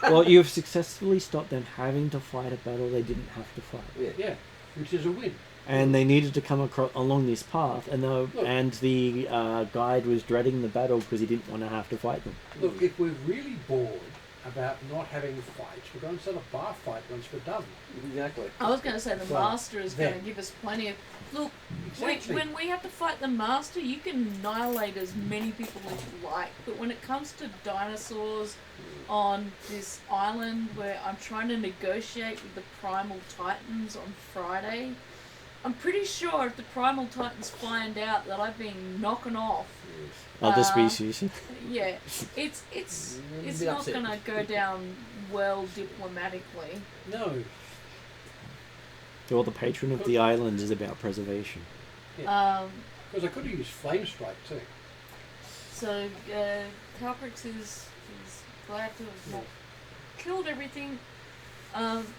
Well, you've successfully stopped them having to fight a battle they didn't have to fight. Yeah, which is a win. And they needed to come along this path, and the guide was dreading the battle because he didn't want to have to fight them. Look, if we're really bored about not having fights, we'll go and set a bar fight once we're done. Exactly. I was going to say the Well, master is going to then. give us plenty of. Look, Exactly. when we have to fight the master, you can annihilate as many people as you like. But when it comes to dinosaurs on this island where I'm trying to negotiate with the primal titans on Friday, I'm pretty sure if the primal titans find out that I've been knocking off Other species. yeah, it's Bit not upset. gonna go down well diplomatically. No. Well, the patron of the island is about preservation. Because I could have used Flame Strike too. So Calcrix is glad to have not killed everything.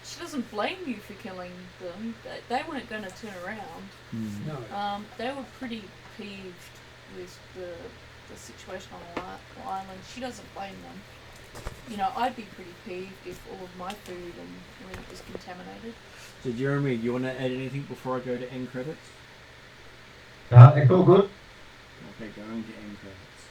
She doesn't blame you for killing them. They weren't going to turn around. No. They were pretty peeved with the situation on the island. She doesn't blame them. You know, I'd be pretty peeved if all of my food and everything was contaminated. So, Jeremy, do you want to add anything before I go to end credits? It's all good. Okay, going to end credits.